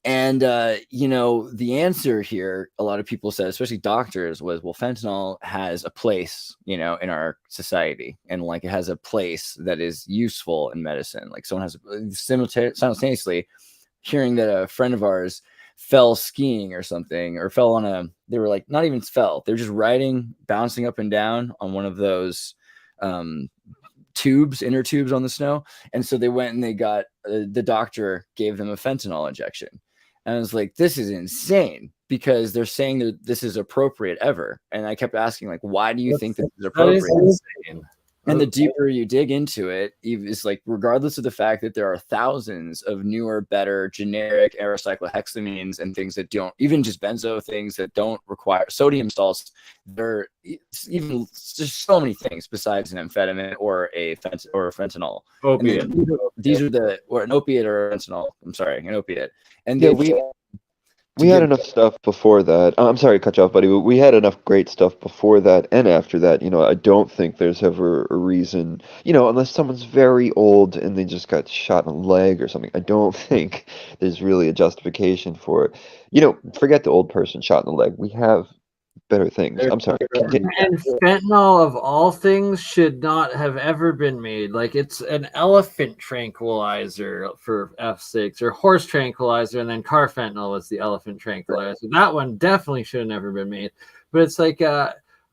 And, you know, the answer here, a lot of people said, especially doctors, was, well, fentanyl has a place, you know, in our society. And like it has a place that is useful in medicine. Like someone has simultaneously hearing that a friend of ours fell skiing or something, or fell on they were like, not even fell. They're just riding, bouncing up and down on one of those inner tubes on the snow. And so they went and they got, the doctor gave them a fentanyl injection. And I was like, this is insane, because they're saying that this is appropriate ever. And I kept asking, like, why do you think this is appropriate? That is insane. And the deeper you dig into it, it's like, regardless of the fact that there are thousands of newer, better, generic cyclohexamines and things that don't, even just benzo things that don't require sodium salts, there even just so many things besides an amphetamine or a fentanyl. Opiate. These are or an opiate or a fentanyl. I'm sorry, an opiate. And yeah, we had enough stuff before that. I'm sorry to cut you off, buddy. But we had enough great stuff before that and after that. You know, I don't think there's ever a reason, you know, unless someone's very old and they just got shot in the leg or something. I don't think there's really a justification for it. You know, forget the old person shot in the leg. We have better things. I'm sorry. Continue. And fentanyl, of all things, should not have ever been made. Like, it's an elephant tranquilizer, for F's sakes, or horse tranquilizer, and then carfentanil was the elephant tranquilizer. That one definitely should have never been made. But it's like,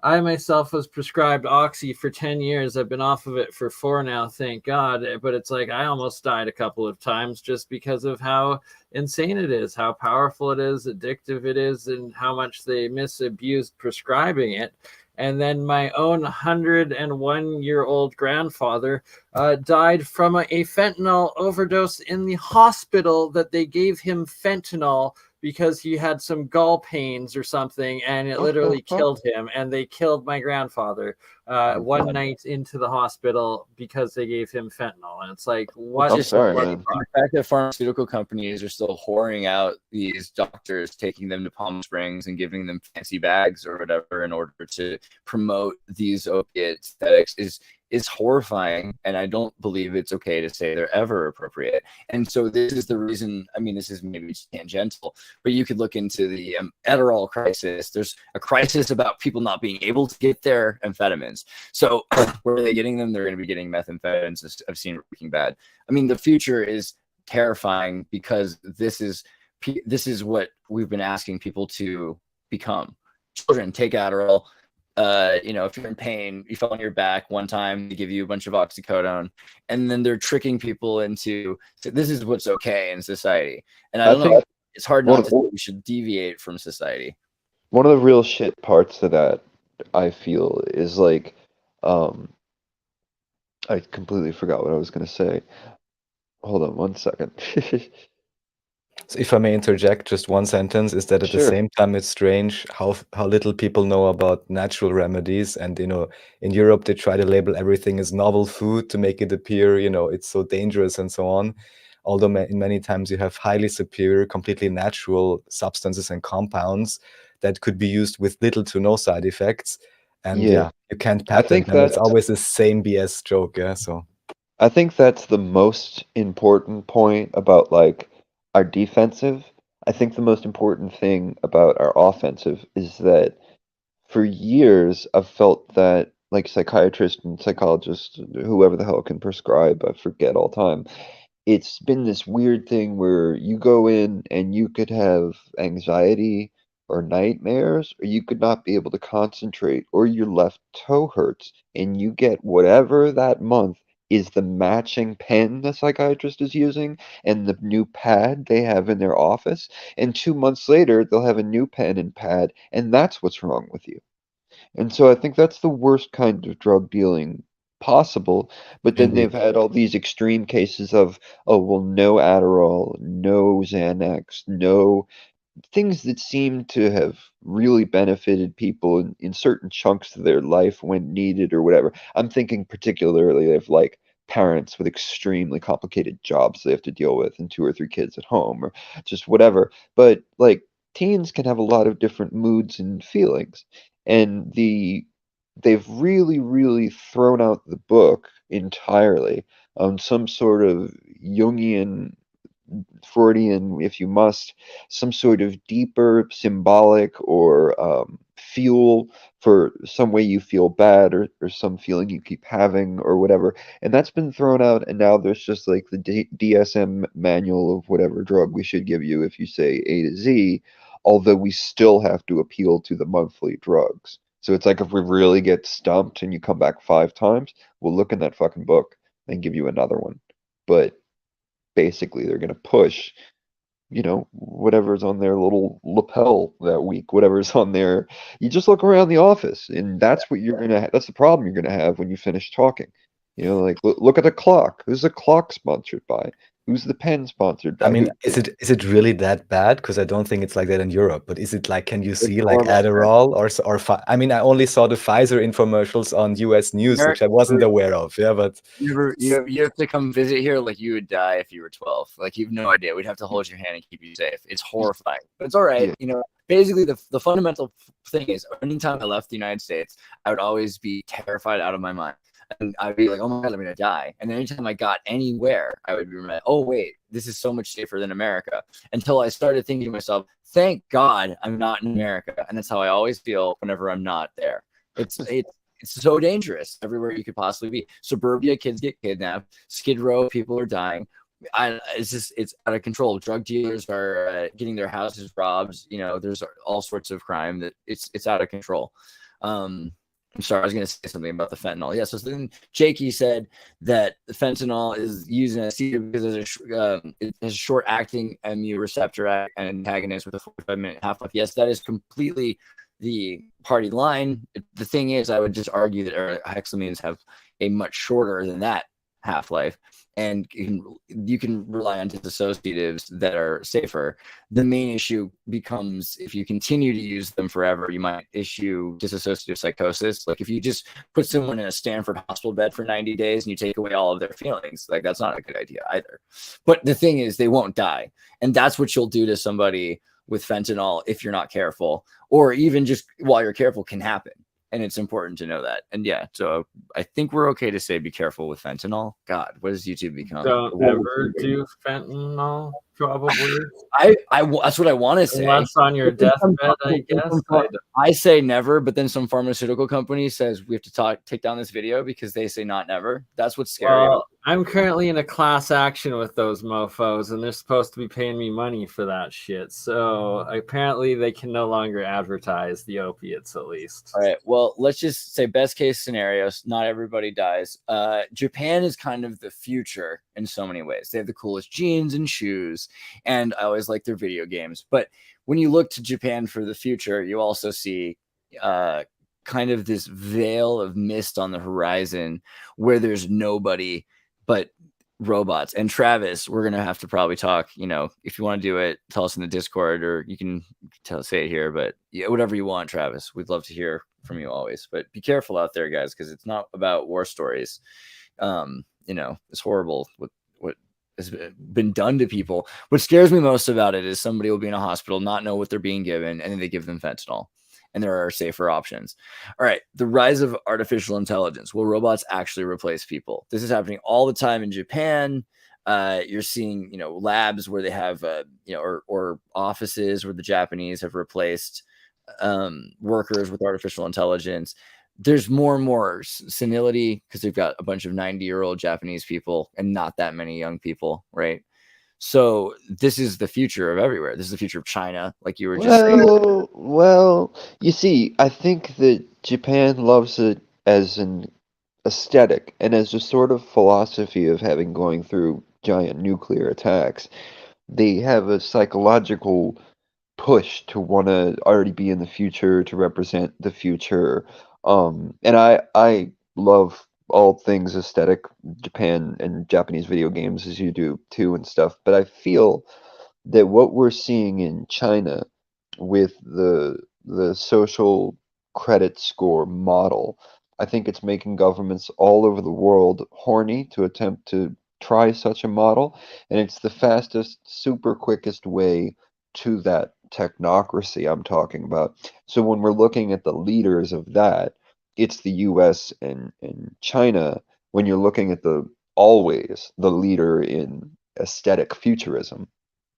I myself was prescribed Oxy for 10 years. I've been off of it for 4 now, thank God. But it's like, I almost died a couple of times just because of how insane it is, how powerful it is, addictive it is, and how much they misabused prescribing it. And then my own 101-year-old grandfather died from a fentanyl overdose in the hospital that they gave him fentanyl because he had some gall pains or something, and it literally killed him. And they killed my grandfather one night into the hospital because they gave him fentanyl. And it's like, what? I'm sorry, man. The fact that pharmaceutical companies are still whoring out these doctors, taking them to Palm Springs and giving them fancy bags or whatever in order to promote these opiate aesthetics is horrifying, and I don't believe it's okay to say they're ever appropriate. And so this is the reason, I mean, this is maybe tangential, but you could look into the Adderall crisis. There's a crisis about people not being able to get their amphetamines. So where are they getting them? They're going to be getting methamphetamines. I've seen Breaking Bad. I mean, the future is terrifying because this is what we've been asking people to become. Children, take Adderall. You know, if you're in pain, you fell on your back one time, they give you a bunch of oxycodone, and then they're tricking people into this is what's okay in society. And I don't know, it's hard not to think we should deviate from society. One of the real shit parts of that, I feel, is like, I completely forgot what I was going to say. Hold on 1 second. So if I may interject just one sentence, is that at the same time it's strange how little people know about natural remedies. And, you know, in Europe, they try to label everything as novel food to make it appear, you know, it's so dangerous and so on. Although in many times you have highly superior, completely natural substances and compounds that could be used with little to no side effects. And you can't patent them. It's always the same BS joke. Yeah. So I think that's the most important point about like our defensive. I think the most important thing about our offensive is that for years I've felt that like psychiatrists and psychologists, whoever the hell can prescribe, I forget all the time. It's been this weird thing where you go in and you could have anxiety or nightmares, or you could not be able to concentrate, or your left toe hurts, and you get whatever that month is the matching pen the psychiatrist is using and the new pad they have in their office. And 2 months later, they'll have a new pen and pad, and that's what's wrong with you. And so I think that's the worst kind of drug dealing possible. But then they've had all these extreme cases of, oh, well, no Adderall, no Xanax, no things that seem to have really benefited people in certain chunks of their life when needed or whatever. I'm thinking particularly of like parents with extremely complicated jobs they have to deal with and 2 or 3 kids at home or just whatever. But like teens can have a lot of different moods and feelings. And they've really thrown out the book entirely on some sort of Jungian, Freudian, if you must, some sort of deeper symbolic or fuel for some way you feel bad or some feeling you keep having or whatever. And that's been thrown out, and now there's just like the DSM manual of whatever drug we should give you if you say A to Z, although we still have to appeal to the monthly drugs. So it's like if we really get stumped and you come back 5 times, we'll look in that fucking book and give you another one. But basically they're going to push, you know, whatever's on their little lapel that week, whatever's on there. You just look around the office, and that's what you're going to that's the problem you're going to have when you finish talking. You know, like look at the clock. Who's the clock sponsored by? Who's the pen sponsored by? I mean, is it really that bad? Because I don't think it's like that in Europe. But is it like, can you see like Adderall I mean, I only saw the Pfizer infomercials on US News, which I wasn't aware of. Yeah, but you have to come visit here. Like you would die if you were 12. Like you have no idea. We'd have to hold your hand and keep you safe. It's horrifying, but it's all right. Yeah. You know, basically the fundamental thing is, anytime I left the United States, I would always be terrified out of my mind. And I'd be like, oh my God, I'm going to die. And then anytime I got anywhere, I would be reminded, oh, wait, this is so much safer than America. Until I started thinking to myself, thank God I'm not in America. And that's how I always feel whenever I'm not there. It's so dangerous everywhere you could possibly be. Suburbia, kids get kidnapped. Skid Row, people are dying. It's out of control. Drug dealers are getting their houses robbed. You know, there's all sorts of crime that it's out of control. I'm sorry, I was going to say something about the fentanyl. Yeah, so then Jakey said that the fentanyl is used in anesthesia because it has a short-acting mu receptor antagonist with a 45-minute half-life. Yes, that is completely the party line. The thing is, I would just argue that hexamines have a much shorter than that half-life, and you can rely on dissociatives that are safer. The main issue becomes if you continue to use them forever, you might issue dissociative psychosis. Like if you just put someone in a Stanford hospital bed for 90 days and you take away all of their feelings, like that's not a good idea either. But the thing is, they won't die, and that's what you'll do to somebody with fentanyl if you're not careful, or even just while you're careful can happen. And it's important to know that. And yeah, so I think we're okay to say be careful with fentanyl. God, what does YouTube become? Don't ever do fentanyl, probably. That's what I want to say. Unless on your deathbed, I guess. I say never, but then some pharmaceutical company says we have to take down this video because they say not never. That's what's scary. Well, I'm currently in a class action with those mofos, and they're supposed to be paying me money for that shit. So apparently they can no longer advertise the opiates, at least. All right. Well, let's just say best case scenarios. Not everybody dies. Japan is kind of the future in so many ways. They have the coolest jeans and shoes, and I always like their video games. But when you look to Japan for the future, you also see kind of this veil of mist on the horizon where there's nobody but robots. And Travis, we're gonna have to probably talk. You know, if you want to do it, tell us in the Discord, or you can say it here. But yeah, whatever you want, Travis. We'd love to hear from you always. But be careful out there, guys, because it's not about war stories. You know, it's horrible what has been done to people. What scares me most about it is somebody will be in a hospital, not know what they're being given, and then they give them fentanyl. And there are safer options. All right, the rise of artificial intelligence. Will robots actually replace people? This is happening all the time in Japan. You're seeing, you know, labs where they have, you know, or offices where the Japanese have replaced workers with artificial intelligence. There's more and more senility because they've got a bunch of 90-year-old Japanese people and not that many young people, right? So this is the future of everywhere. This is the future of China, like you were just saying. Well, you see, I think that Japan loves it as an aesthetic and as a sort of philosophy of having going through giant nuclear attacks. They have a psychological push to want to already be in the future, to represent the future. And I love all things aesthetic, Japan and Japanese video games, as you do too and stuff. But I feel that what we're seeing in China with the social credit score model, I think it's making governments all over the world horny to attempt to try such a model, and it's the fastest, super quickest way to that technocracy I'm talking about. So when we're looking at the leaders of that, it's the US and China. When you're looking at always the leader in aesthetic futurism,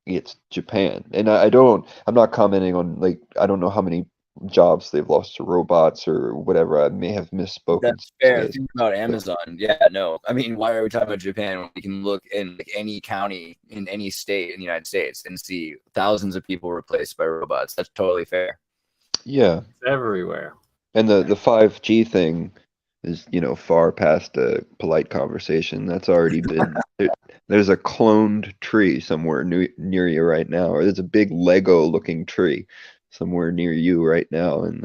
it's Japan. And I'm not commenting on, like, I don't know how many jobs they've lost to robots or whatever. I may have misspoken. That's fair. Think about Amazon. Yeah, no. I mean, why are we talking about Japan when we can look in like any county in any state in the United States and see thousands of people replaced by robots? That's totally fair. Yeah. It's everywhere. And the 5G thing is, far past a polite conversation. That's already been there's a cloned tree somewhere near you right now, or there's a big Lego looking tree somewhere near you right now, and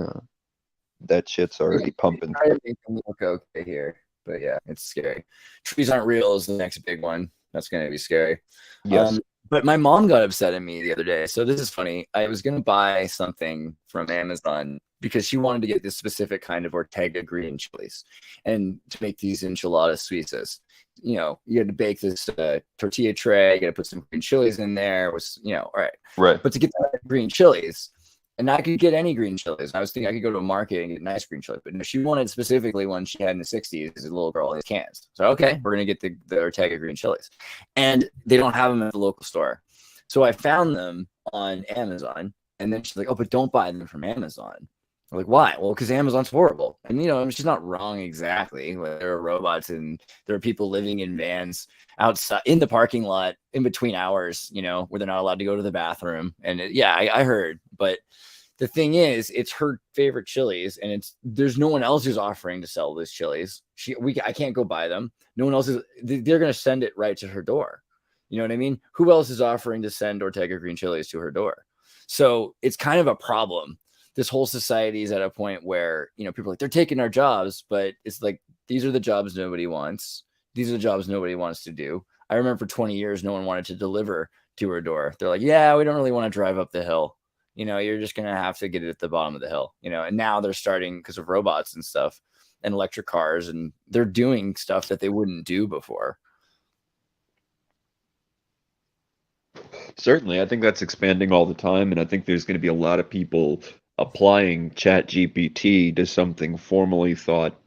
that shit's already pumping. I think them look okay here, but yeah, it's scary. Trees aren't real is the next big one. That's going to be scary. Yes. But my mom got upset at me the other day. So this is funny. I was going to buy something from Amazon because she wanted to get this specific kind of Ortega green chilies and to make these enchiladas suizas. You had to bake this tortilla tray. You got to put some green chilies in there. All right. Right. But to get the green chilies, and I could get any green chilies. I was thinking I could go to a market and get nice green chili, but no, she wanted specifically one she had in the 60s as a little girl in cans. So, okay, we're going to get the Ortega green chilies. And they don't have them at the local store. So I found them on Amazon. And then she's like, oh, but don't buy them from Amazon. I'm like, why? Well, because Amazon's horrible. And, she's not wrong exactly. There are robots and there are people living in vans outside in the parking lot in between hours, where they're not allowed to go to the bathroom. And I heard. But the thing is, it's her favorite chilies, and there's no one else who's offering to sell those chilies. I can't go buy them. No one else is. They're going to send it right to her door. You know what I mean? Who else is offering to send Ortega green chilies to her door? So it's kind of a problem. This whole society is at a point where, people are like, they're taking our jobs, but it's like, these are the jobs nobody wants. These are the jobs nobody wants to do. I remember for 20 years, no one wanted to deliver to her door. They're like, yeah, we don't really want to drive up the hill. You're just going to have to get it at the bottom of the hill, and now they're starting because of robots and stuff and electric cars, and they're doing stuff that they wouldn't do before. Certainly. I think that's expanding all the time. And I think there's going to be a lot of people applying ChatGPT to something formerly thought,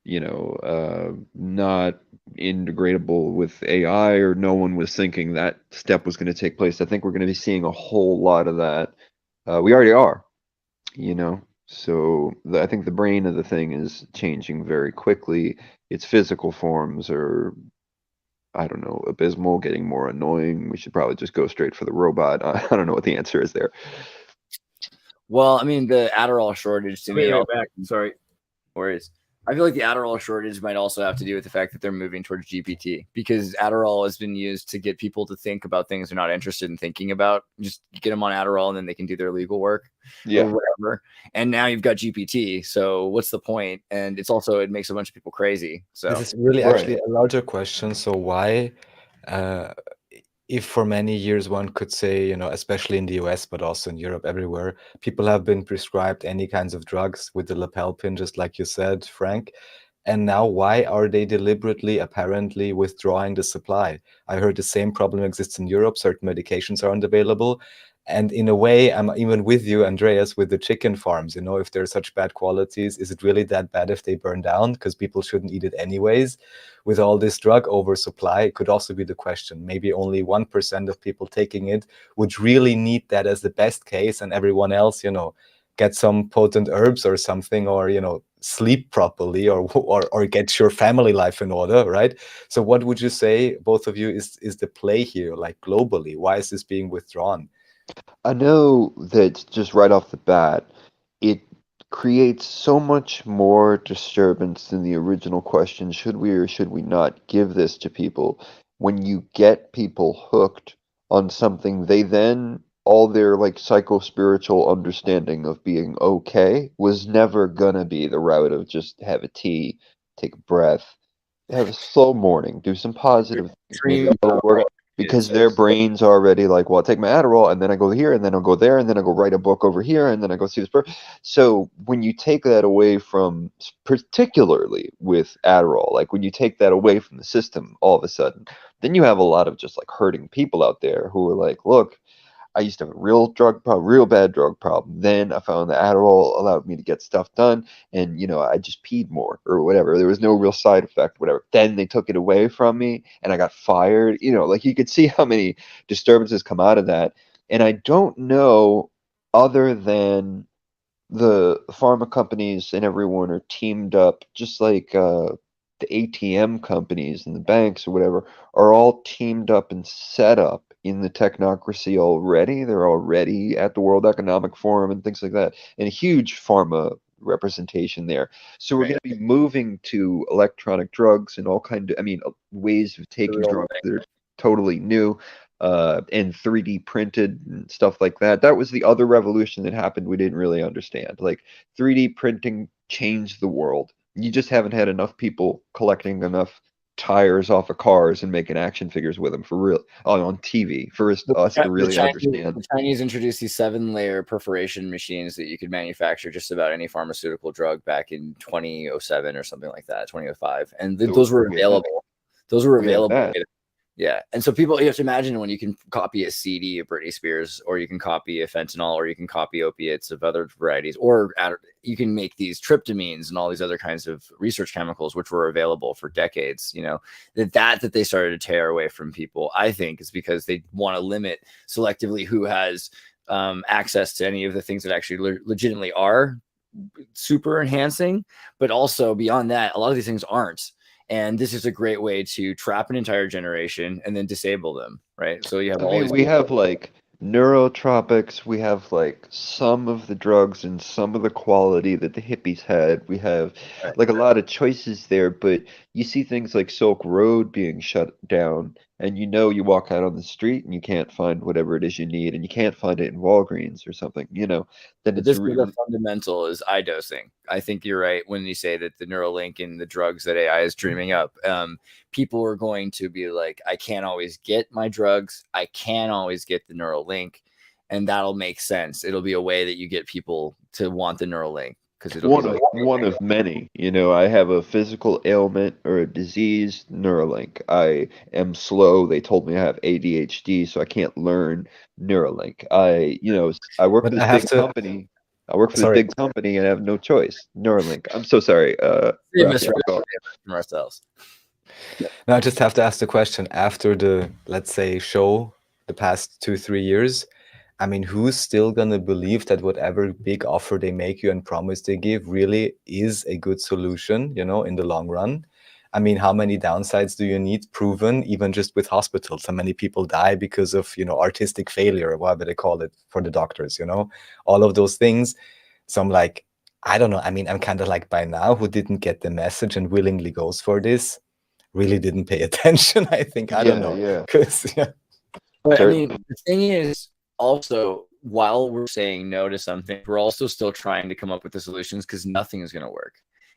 not integratable with AI, or no one was thinking that step was going to take place. I think we're going to be seeing a whole lot of that. We already are, so I think the brain of the thing is changing very quickly. Its physical forms are, I don't know, abysmal, getting more annoying. We should probably just go straight for the robot. I don't know what the answer is there. Well, I mean, the Adderall shortage to me. Sorry. Worries. I feel like the Adderall shortage might also have to do with the fact that they're moving towards GPT, because Adderall has been used to get people to think about things they're not interested in thinking about. Just get them on Adderall and then they can do their legal work. Yeah. Or whatever. And now you've got GPT. So what's the point? And it makes a bunch of people crazy. So this is really actually a larger question. So why, if for many years one could say, especially in the US, but also in Europe, everywhere, people have been prescribed any kinds of drugs with the lapel pin, just like you said, Frank. And now why are they deliberately, apparently, withdrawing the supply? I heard the same problem exists in Europe. Certain medications aren't available. And in a way, I'm even with you, Andreas, with the chicken farms. If they're such bad qualities, is it really that bad if they burn down? Because people shouldn't eat it anyways. With all this drug oversupply, it could also be the question. Maybe only 1% of people taking it would really need that as the best case, and everyone else, get some potent herbs or something, or sleep properly, or get your family life in order, right? So what would you say, both of you, is the play here, like globally? Why is this being withdrawn? I know that just right off the bat, it creates so much more disturbance than the original question, should we or should we not give this to people? When you get people hooked on something, they then, all their psycho-spiritual understanding of being okay was never gonna be the route of just have a tea, take a breath, have a slow morning, do some positive things, maybe a little work. because their brains are already like, well, I'll take my Adderall and then I go here and then I'll go there and then I go write a book over here and then I go see this person. So when you take that away from, particularly with Adderall, like when you take that away from the system all of a sudden, then you have a lot of just like hurting people out there who are like, look, I used to have a real drug problem, real bad drug problem. Then I found the Adderall allowed me to get stuff done, and I just peed more or whatever. There was no real side effect, whatever. Then they took it away from me, and I got fired. Like you could see how many disturbances come out of that. And I don't know, other than the pharma companies and everyone are teamed up, just like the ATM companies and the banks or whatever are all teamed up and set up in the technocracy already. They're already at the World Economic Forum and things like that, and a huge pharma representation there. So we're going to be moving to electronic drugs and all kind of, ways of taking drugs that are totally new, and 3D printed and stuff like that. That was the other revolution that happened we didn't really understand. Like 3D printing changed the world. You just haven't had enough people collecting enough tires off of cars and making action figures with them for real on TV for us to really understand. The Chinese introduced these 7-layer perforation machines that you could manufacture just about any pharmaceutical drug back in 2007 or something like that, 2005, and those were available. Those were available. Yeah, and so you have to imagine when you can copy a CD of Britney Spears, or you can copy a fentanyl, or you can copy opiates of other varieties, or you can make these tryptamines and all these other kinds of research chemicals, which were available for decades. That they started to tear away from people, I think, is because they want to limit selectively who has access to any of the things that actually legitimately are super enhancing, but also beyond that, a lot of these things aren't. And this is a great way to trap an entire generation and then disable them, right? So you have we have like neurotropics, we have like some of the drugs and some of the quality that the hippies had. We have like a lot of choices there, but you see things like Silk Road being shut down, and you walk out on the street and you can't find whatever it is you need, and you can't find it in Walgreens or something, then it's this really fundamental is iDosing. I think you're right when you say that the Neuralink and the drugs that AI is dreaming up, people are going to be like, I can't always get my drugs. I can't always get the Neuralink, and that'll make sense. It'll be a way that you get people to want the Neuralink. Because one of many. I have a physical ailment or a disease, Neuralink. I am slow. They told me I have ADHD, so I can't learn, Neuralink. I work for this big company. I work for this big company and I have no choice, Neuralink. I'm so sorry. From ourselves. Now I just have to ask the question, after the, let's say, show the past 2-3 years, who's still going to believe that whatever big offer they make you and promise they give really is a good solution, in the long run? How many downsides do you need proven, even just with hospitals? How many people die because of, artistic failure, or whatever they call it for the doctors, all of those things. So I'm like, I don't know. I'm kind of like, by now, who didn't get the message and willingly goes for this, really didn't pay attention, I think. I don't know. Yeah. But the thing is, also, while we're saying no to something, we're also still trying to come up with the solutions, because nothing is going to work.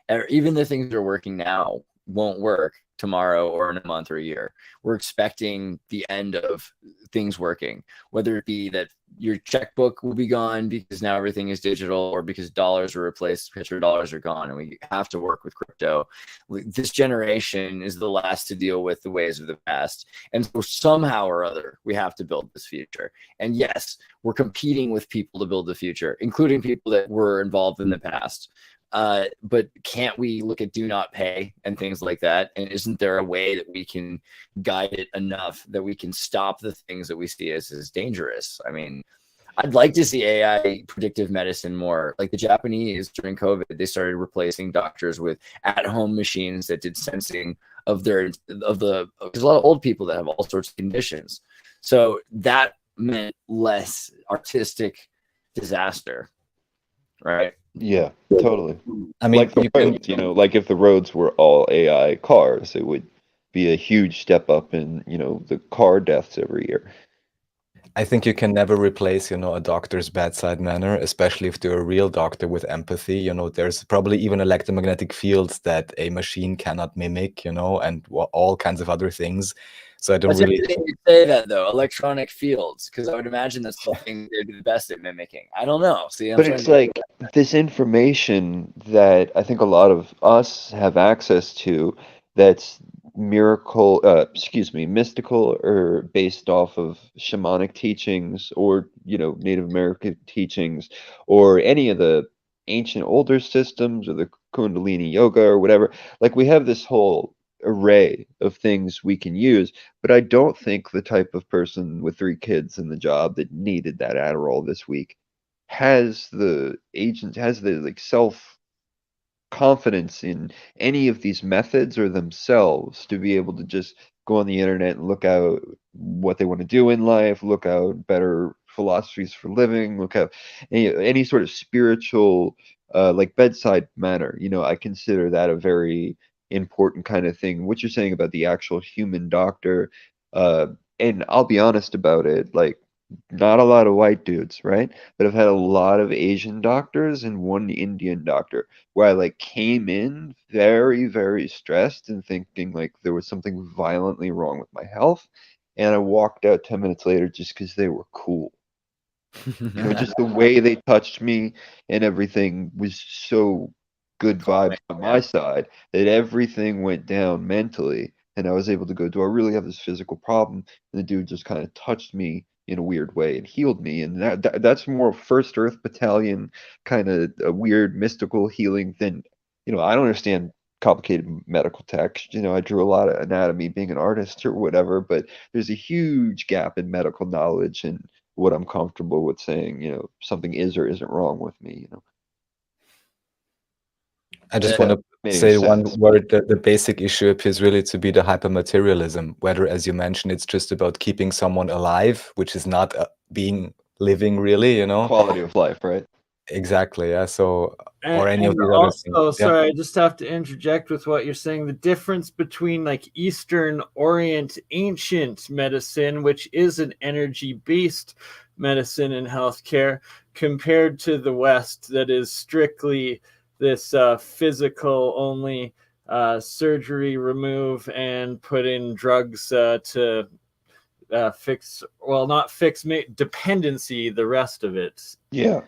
And even the things that are working now won't work tomorrow or in a month or a year. We're expecting the end of things working, whether it be that your checkbook will be gone because now everything is digital, or because dollars are replaced, petrodollars are gone, and we have to work with crypto. This generation is the last to deal with the ways of the past. And so somehow or other, we have to build this future. And yes, we're competing with people to build the future, including people that were involved in the past. But can't we look at do not pay and things like that? And isn't there a way that we can guide it enough that we can stop the things that we see as dangerous? I'd like to see AI predictive medicine more. Like the Japanese during COVID, they started replacing doctors with at-home machines that did sensing there's a lot of old people that have all sorts of conditions. So that meant less artistic disaster, right? Yeah, totally. Like the roads, like if the roads were all AI cars, it would be a huge step up in, the car deaths every year. I think you can never replace, a doctor's bedside manner, especially if they're a real doctor with empathy. There's probably even electromagnetic fields that a machine cannot mimic, and all kinds of other things. So I don't That's really. interesting you say that though, electronic fields, because I would imagine that's the thing they'd be the best at mimicking. I don't know. See, I'm But trying it's to like this information that I think a lot of us have access to that's mystical or based off of shamanic teachings or, Native American teachings or any of the ancient older systems or the Kundalini yoga or whatever. Like we have this whole array of things we can use, but I don't think the type of person with 3 kids in the job that needed that Adderall this week has the like self confidence in any of these methods or themselves to be able to just go on the internet and look out what they want to do in life, look out better philosophies for living, look out any sort of spiritual like bedside manner. I consider that a very important kind of thing. What you're saying about the actual human doctor, uh, and I'll be honest about it, like not a lot of white dudes, right? But I've had a lot of Asian doctors and one Indian doctor where I like came in very, very stressed and thinking like there was something violently wrong with my health. And I walked out 10 minutes later just because they were cool. Just the way they touched me and everything was so good vibes on my side that everything went down mentally. And I was able to go, do I really have this physical problem? And the dude just kind of touched me in a weird way and healed me. And that's more First Earth Battalion kind of a weird mystical healing than, I don't understand complicated medical text. I drew a lot of anatomy being an artist or whatever, but there's a huge gap in medical knowledge and what I'm comfortable with saying, something is or isn't wrong with me, I just If want that to made any say one sense. word. The basic issue appears really to be the hypermaterialism, whether, as you mentioned, it's just about keeping someone alive, which is not being living really, Quality of life, right? Exactly, yeah. So, or any of And these other things. also, Yeah. sorry, I just have to interject with what you're saying. The difference between like Eastern Orient ancient medicine, which is an energy-based medicine and healthcare, compared to the West, that is strictly this physical only surgery, remove, and put in drugs to fix, well, not fix, dependency, the rest of it. Yeah,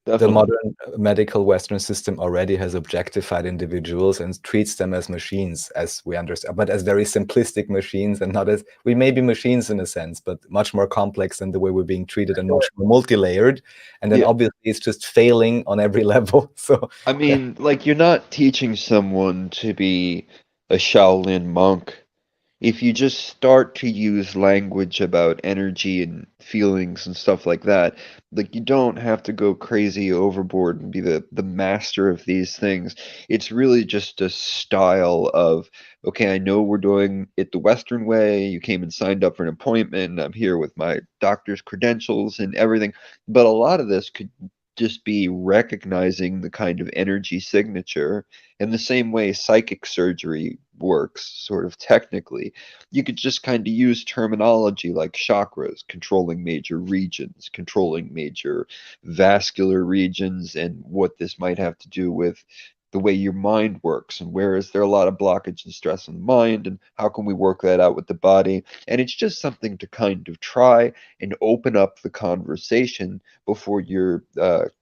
The definitely. modern medical Western system already has objectified individuals and treats them as machines, as we understand, but as very simplistic machines and not as, we may be machines in a sense, but much more complex than the way we're being treated and much more multi-layered. And then Yeah. obviously it's just failing on every level. So I mean, like you're not teaching someone to be a Shaolin monk. If you just start to use language about energy and feelings and stuff like that, like you don't have to go crazy overboard and be the master of these things. It's really just a style of, okay, I know we're doing it the Western way. You came and signed up for an appointment. I'm here with my doctor's credentials and everything. But a lot of this could just be recognizing the kind of energy signature in the same way psychic surgery works, sort of technically. You could just kind of use terminology like chakras, controlling major regions, controlling major vascular regions, and what this might have to do with the way your mind works and where is there a lot of blockage and stress in the mind and how can we work that out with the body. And it's just something to kind of try and open up the conversation before you're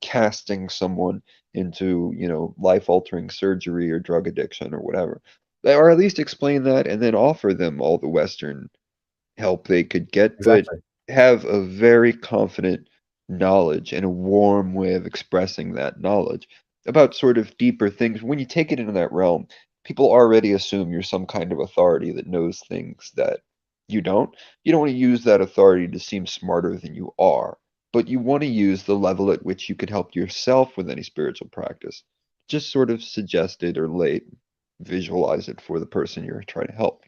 casting someone into life-altering surgery or drug addiction or whatever, or at least explain that and then offer them all the Western help they could get, exactly. but have a very confident knowledge and a warm way of expressing that knowledge about sort of deeper things. When you take it into that realm, people already assume you're some kind of authority that knows things that you don't. You don't want to use that authority to seem smarter than you are, but you want to use the level at which you could help yourself with any spiritual practice. Just sort of suggest it or visualize it for the person you're trying to help.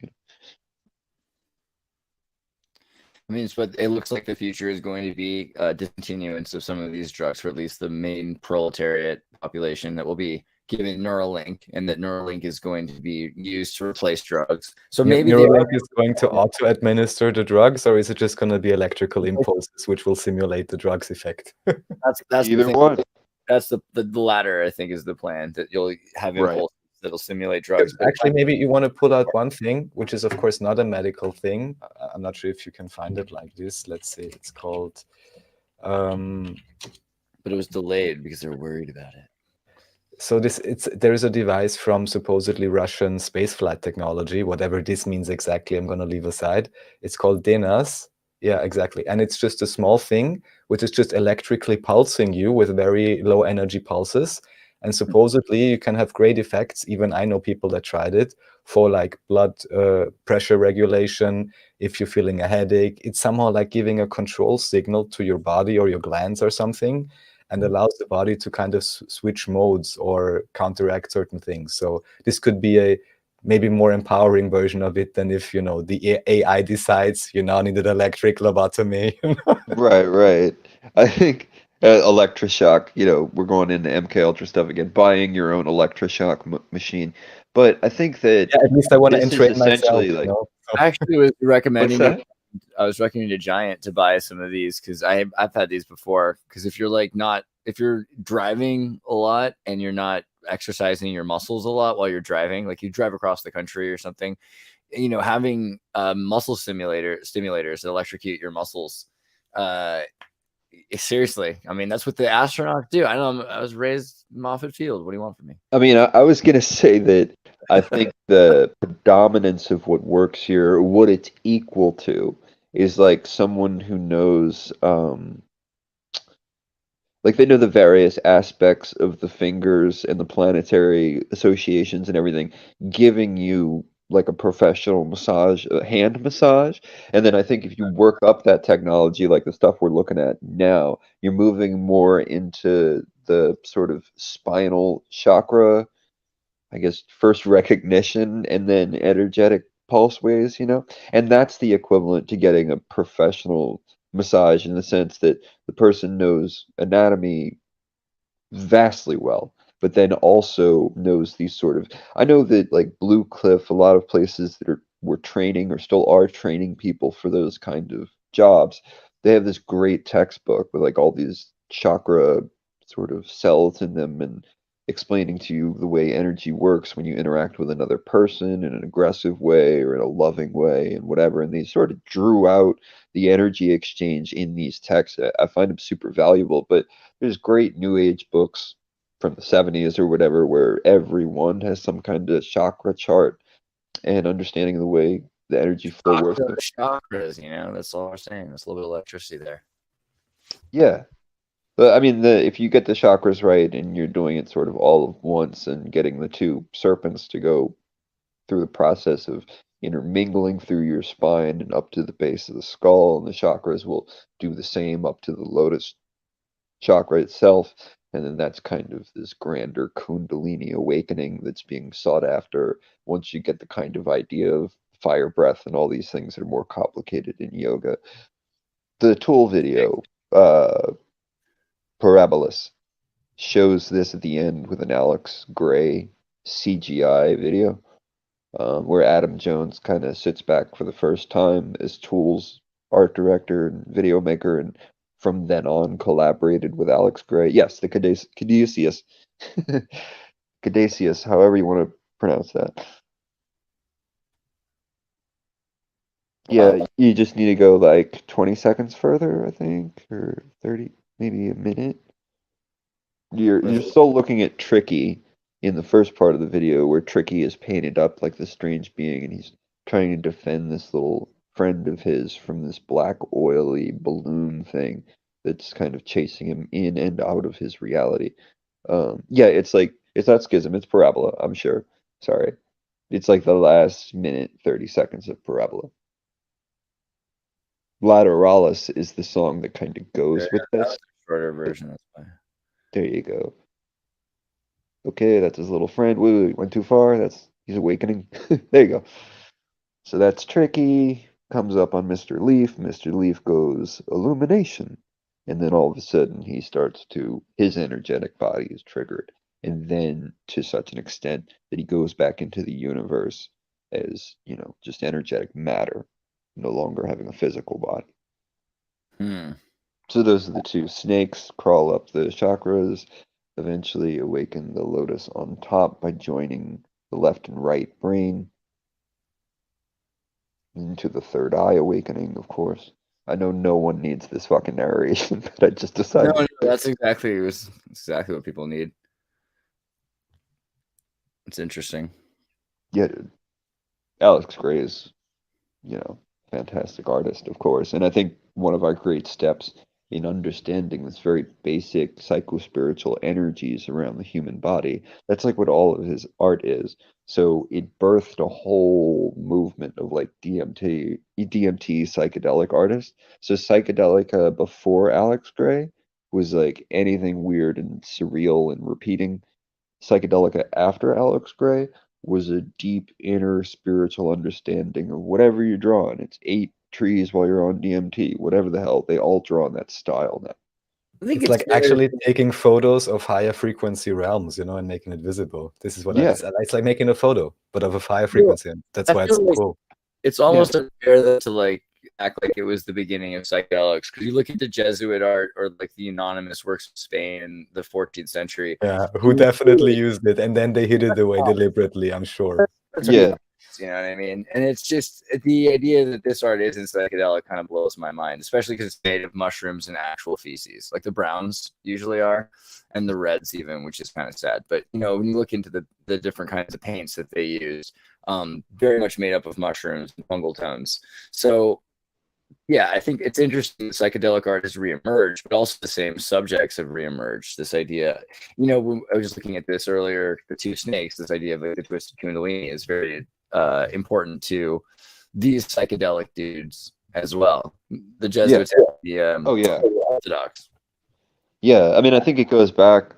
I mean, but it looks like the future is going to be discontinuance of some of these drugs, for at least the main proletariat population that will be given Neuralink, and that Neuralink is going to be used to replace drugs. So maybe they Neuralink are is going to auto-administer the drugs, or is it just going to be electrical impulses which will simulate the drugs effect? that's the Either thing. one. That's the latter, I think, is the plan, that you'll have Right. impulses that'll simulate drugs. But Actually, maybe you want to pull out one thing, which is of course not a medical thing. I'm not sure if you can find it like this. Let's say it's called. but it was delayed because they're worried about it. So there is a device from supposedly Russian spaceflight technology, whatever this means exactly. I'm going to leave aside. It's called DENAS. Yeah, exactly. And it's just a small thing which is just electrically pulsing you with very low energy pulses. And supposedly you can have great effects. Even I know people that tried it for like blood pressure regulation. If you're feeling a headache, it's somehow like giving a control signal to your body or your glands or something, and allows the body to kind of switch modes or counteract certain things. So this could be a maybe more empowering version of it than if, you know, the AI decides you now need an electric lobotomy. Right. I think electroshock, you know, we're going into MK Ultra stuff again, buying your own electroshock machine. But I think that yeah, at least I want to this is entrain myself. essentially You like, know? So- I actually was recommending What's that? I was recommending to Giant to buy some of these because I've had these before. Because if you're driving a lot and you're not exercising your muscles a lot while you're driving, like you drive across the country or something, you know, having muscle stimulators that electrocute your muscles. Seriously, I mean, that's what the astronauts do. I know I was raised Moffett Field. What do you want from me? I mean, I was going to say that I think the predominance of what works here, what it's equal to, is like someone who knows, like they know the various aspects of the fingers and the planetary associations and everything, giving you like a professional massage, a hand massage. And then I think if you work up that technology, like the stuff we're looking at now, you're moving more into the sort of spinal chakra, I guess, first recognition and then energetic pulse waves, you know? And that's the equivalent to getting a professional massage in the sense that the person knows anatomy vastly well, but then also knows these sort of. I know that like Blue Cliff, a lot of places that were training or still are training people for those kind of jobs, they have this great textbook with like all these chakra sort of cells in them and explaining to you the way energy works when you interact with another person in an aggressive way or in a loving way and whatever. And they sort of drew out the energy exchange in these texts. I find them super valuable, but there's great new age books from the 70s or whatever where everyone has some kind of chakra chart and understanding the way the energy flow works. Chakras, you know, that's all we're saying. There's a little bit of electricity there. Yeah. But I mean, if you get the chakras right and you're doing it sort of all at once and getting the two serpents to go through the process of intermingling through your spine and up to the base of the skull, and the chakras will do the same up to the lotus chakra itself. And then that's kind of this grander Kundalini awakening that's being sought after once you get the kind of idea of fire breath and all these things that are more complicated in yoga. The tool video, Parabolas, shows this at the end with an Alex Gray CGI video, where Adam Jones kind of sits back for the first time as Tool's art director and video maker, and from then on collaborated with Alex Gray. Yes, the Caduceus. Caduceus, however you want to pronounce that. Yeah, you just need to go like 20 seconds further, I think, or 30, maybe a minute. You're still looking at Tricky in the first part of the video, where Tricky is painted up like this strange being, and he's trying to defend this little friend of his from this black oily balloon thing that's kind of chasing him in and out of his reality. Yeah, it's not Schism, it's Parabola, I'm sure. Sorry. It's like the last minute, 30 seconds of Parabola. Lateralis is the song that kind of goes with this. Shorter version, that's why. There you go. Okay, that's his little friend. Wait, went too far. He's awakening. There you go. So that's Tricky. Comes up on Mr. Leaf. Mr. Leaf goes illumination. And then all of a sudden his energetic body is triggered. and then to such an extent that he goes back into the universe as, just energetic matter, no longer having a physical body. So those are the two. Snakes crawl up the chakras, eventually awaken the lotus on top by joining the left and right brain into the third eye awakening, of course. I know no one needs this fucking narration, but I just decided. No, that's exactly what people need. It's interesting. Yeah, dude. Alex Gray is, fantastic artist, of course. And I think one of our great steps in understanding this very basic psycho-spiritual energies around the human body, that's like what all of his art is. So it birthed a whole movement of like DMT psychedelic artists. So psychedelic before Alex Gray was like anything weird and surreal and repeating. Psychedelica after Alex Gray was a deep inner spiritual understanding of whatever you're drawing. It's 8 trees while you're on DMT, whatever the hell. They all draw in that style now. I think It's like actually taking photos of higher frequency realms, and making it visible. This is what it's like making a photo, but of a higher frequency. And that's why it's cool. It's almost unfair to like act like it was the beginning of psychedelics, because you look at the Jesuit art or like the anonymous works of Spain in the 14th century. Yeah, who definitely used it, and then they hid it away deliberately, I'm sure. Yeah. You know what I mean? And it's just the idea that this art isn't psychedelic kind of blows my mind, especially because it's made of mushrooms and actual feces, like the browns usually are, and the reds even, which is kind of sad. But when you look into the different kinds of paints that they use, very much made up of mushrooms and fungal tones. So yeah, I think it's interesting that psychedelic art has reemerged, but also the same subjects have reemerged. This idea, I was just looking at this earlier, the two snakes, this idea of like, the twisted kundalini is very important to these psychedelic dudes as well. The Jesuits, the Orthodox. Yeah, I mean, I think it goes back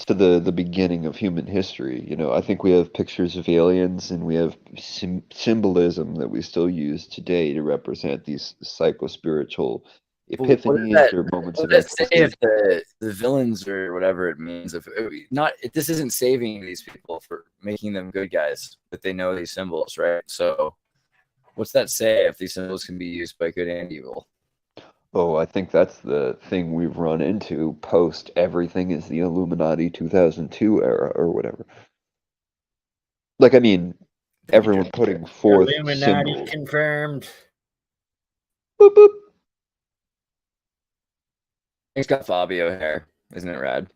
to the beginning of human history. I think we have pictures of aliens, and we have symbolism that we still use today to represent these psycho-spiritual epiphanies or moments of ecstasy. If the villains or whatever it means, this isn't saving these people for making them good guys, but they know these symbols, right? So what's that say if these symbols can be used by good and evil? Oh, I think that's the thing we've run into post everything is the Illuminati 2002 era or whatever. Like, I mean, everyone putting forth Illuminati symbols. confirmed. Boop, boop. He's got Fabio hair. Isn't it rad?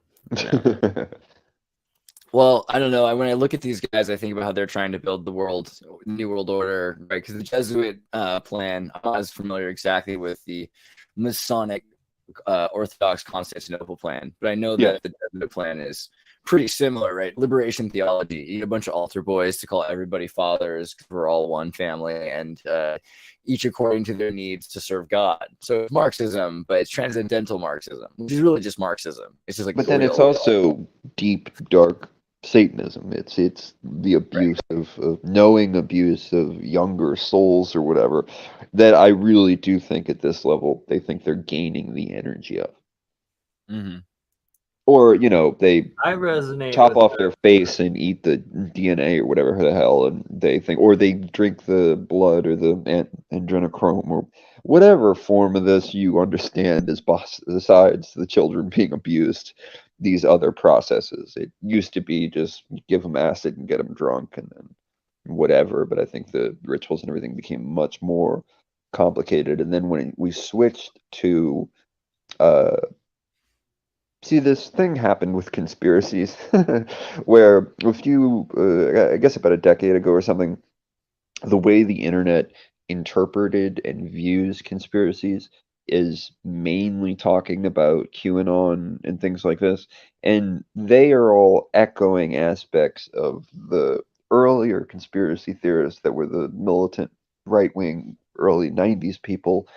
Well, I don't know. When I look at these guys, I think about how they're trying to build the New World Order, right? Because the Jesuit plan, I'm not as familiar exactly with the Masonic Orthodox Constantinople plan, but I know that the Jesuit plan is pretty similar, right? Liberation theology. You get a bunch of altar boys to call everybody fathers. We're all one family, and each according to their needs to serve God. So it's Marxism, but it's transcendental Marxism, which is really just Marxism. It's just like, but then it's also deep, dark Satanism. It's the abuse of knowing abuse of younger souls or whatever that I really do think at this level they think they're gaining the energy of. Mm-hmm. Or, they I resonate chop with off that. their face and eat the DNA or whatever the hell, and they think, or they drink the blood or the adrenochrome or whatever form of this you understand as besides the children being abused, these other processes. It used to be just give them acid and get them drunk and then whatever, but I think the rituals and everything became much more complicated. And then when we switched to see, this thing happened with conspiracies where a few, I guess about a decade ago or something, the way the internet interpreted and views conspiracies is mainly talking about QAnon and things like this. And they are all echoing aspects of the earlier conspiracy theorists that were the militant right-wing early 90s people.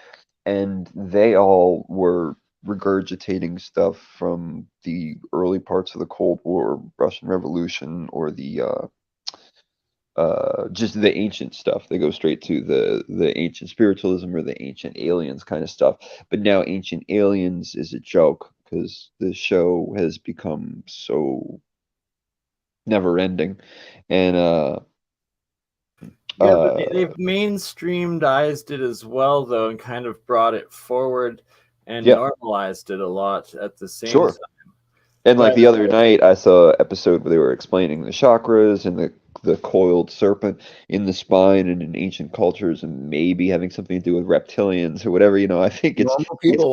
And they all were regurgitating stuff from the early parts of the Cold War, Russian Revolution, or the just the ancient stuff. They go straight to the ancient spiritualism or the ancient aliens kind of stuff. But now Ancient Aliens is a joke because the show has become so never ending, and Yeah, but they've mainstreamed it as well, though, and kind of brought it forward and yeah, normalized it a lot at the same sure. time. And like But the other night, I saw an episode where they were explaining the chakras and the coiled serpent in the spine and in ancient cultures, and maybe having something to do with reptilians or whatever. I think it's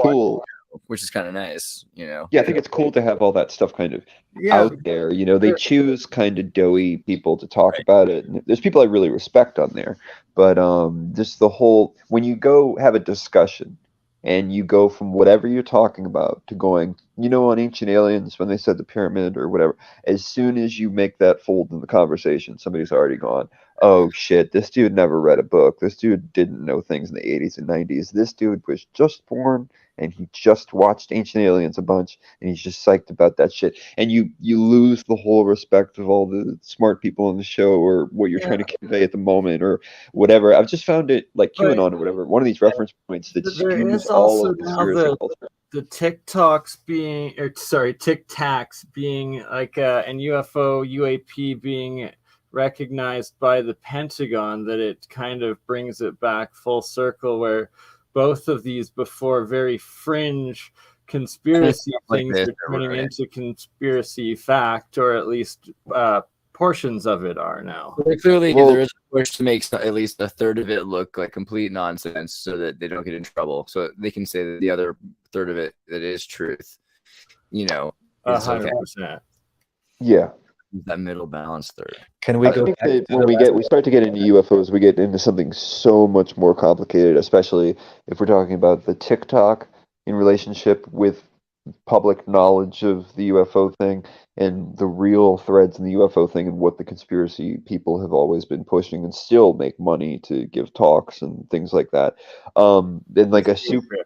cool. Which is kind of nice, Yeah, I think it's cool to have all that stuff kind of Yeah, out there. They choose kind of doughy people to talk about it. And there's people I really respect on there, but just the whole when you go have a discussion and you go from whatever you're talking about to going, on Ancient Aliens when they said the pyramid or whatever, as soon as you make that fold in the conversation, somebody's already gone, oh shit, this dude never read a book. This dude didn't know things in the 80s and 90s. This dude was just born and he just watched Ancient Aliens a bunch, and he's just psyched about that shit. And you lose the whole respect of all the smart people on the show, or what you're trying to convey at the moment, or whatever. I've just found it like QAnon or whatever, one of these reference points that skews all of conspiracy culture. The TikToks TikToks being like and UFO UAP being recognized by the Pentagon, that it kind of brings it back full circle, where both of these before very fringe conspiracy things are turning into conspiracy fact, or at least portions of it are now. Clearly, there is a push to make at least a third of it look like complete nonsense, so that they don't get in trouble. So they can say that the other third of it that is truth. 100%. Yeah. That middle balance third. Can we go think that when we start to get into UFOs, we get into something so much more complicated, especially if we're talking about the TikTok in relationship with public knowledge of the UFO thing and the real threads in the UFO thing, and what the conspiracy people have always been pushing and still make money to give talks and things like that. And like a super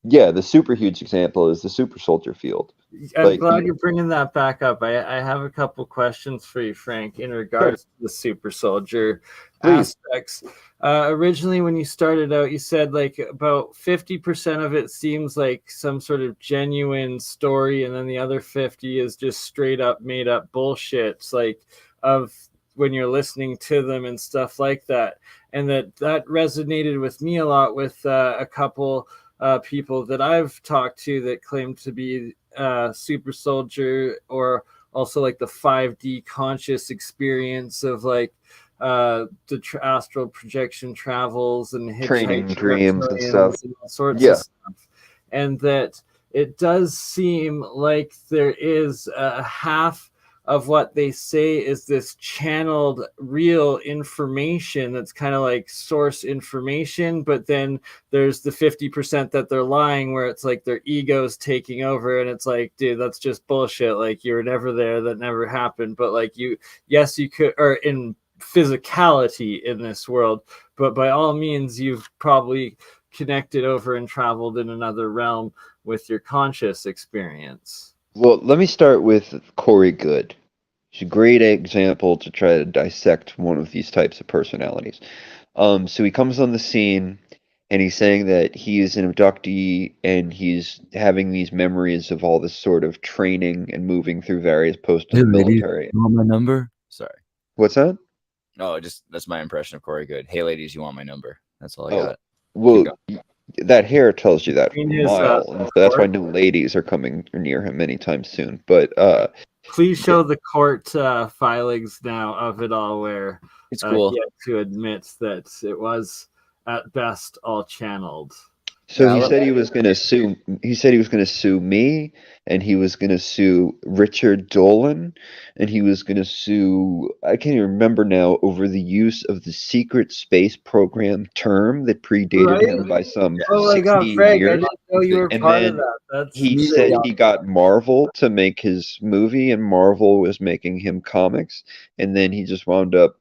the super huge example is the super soldier field. I'm glad you're bringing that back up. I have a couple questions for you, Frank, in regards to the super soldier aspects. Originally, when you started out, you said like about 50% of it seems like some sort of genuine story, and then the other 50 is just straight up made up bullshit, like of when you're listening to them and stuff like that. And that resonated with me a lot with a couple people that I've talked to that claim to be super soldier, or also like the 5D conscious experience of like the astral projection travels and training dreams and stuff, and all sorts of stuff. And that it does seem like there is a half of what they say is this channeled real information that's kind of like source information, but then there's the 50% that they're lying, where it's like their ego's taking over, and it's like, dude, that's just bullshit. Like, you were never there, that never happened. But like, you could, or in physicality in this world, but by all means you've probably connected over and traveled in another realm with your conscious experience. Well, let me start with Corey Good. He's a great example to try to dissect one of these types of personalities. So he comes on the scene, and he's saying that he is an abductee, and he's having these memories of all this sort of training and moving through various posts in the military. You want my number? Sorry. What's that? Oh, that's my impression of Corey Good. Hey, ladies, you want my number? That's all I got. Well, that hair tells you that In his, mile, and so that's why no ladies are coming near him anytime soon. But please show the court filings now of it all, where it's cool he had to admit that it was at best all channeled. So he said he was going to sue. He said he was going to sue me, and he was going to sue Richard Dolan, and he was going to sue. I can't even remember now, over the use of the secret space program term that predated him by some 16 Frank, years. I didn't know you were And part then of that. he said he got Marvel to make his movie, and Marvel was making him comics, and then he just wound up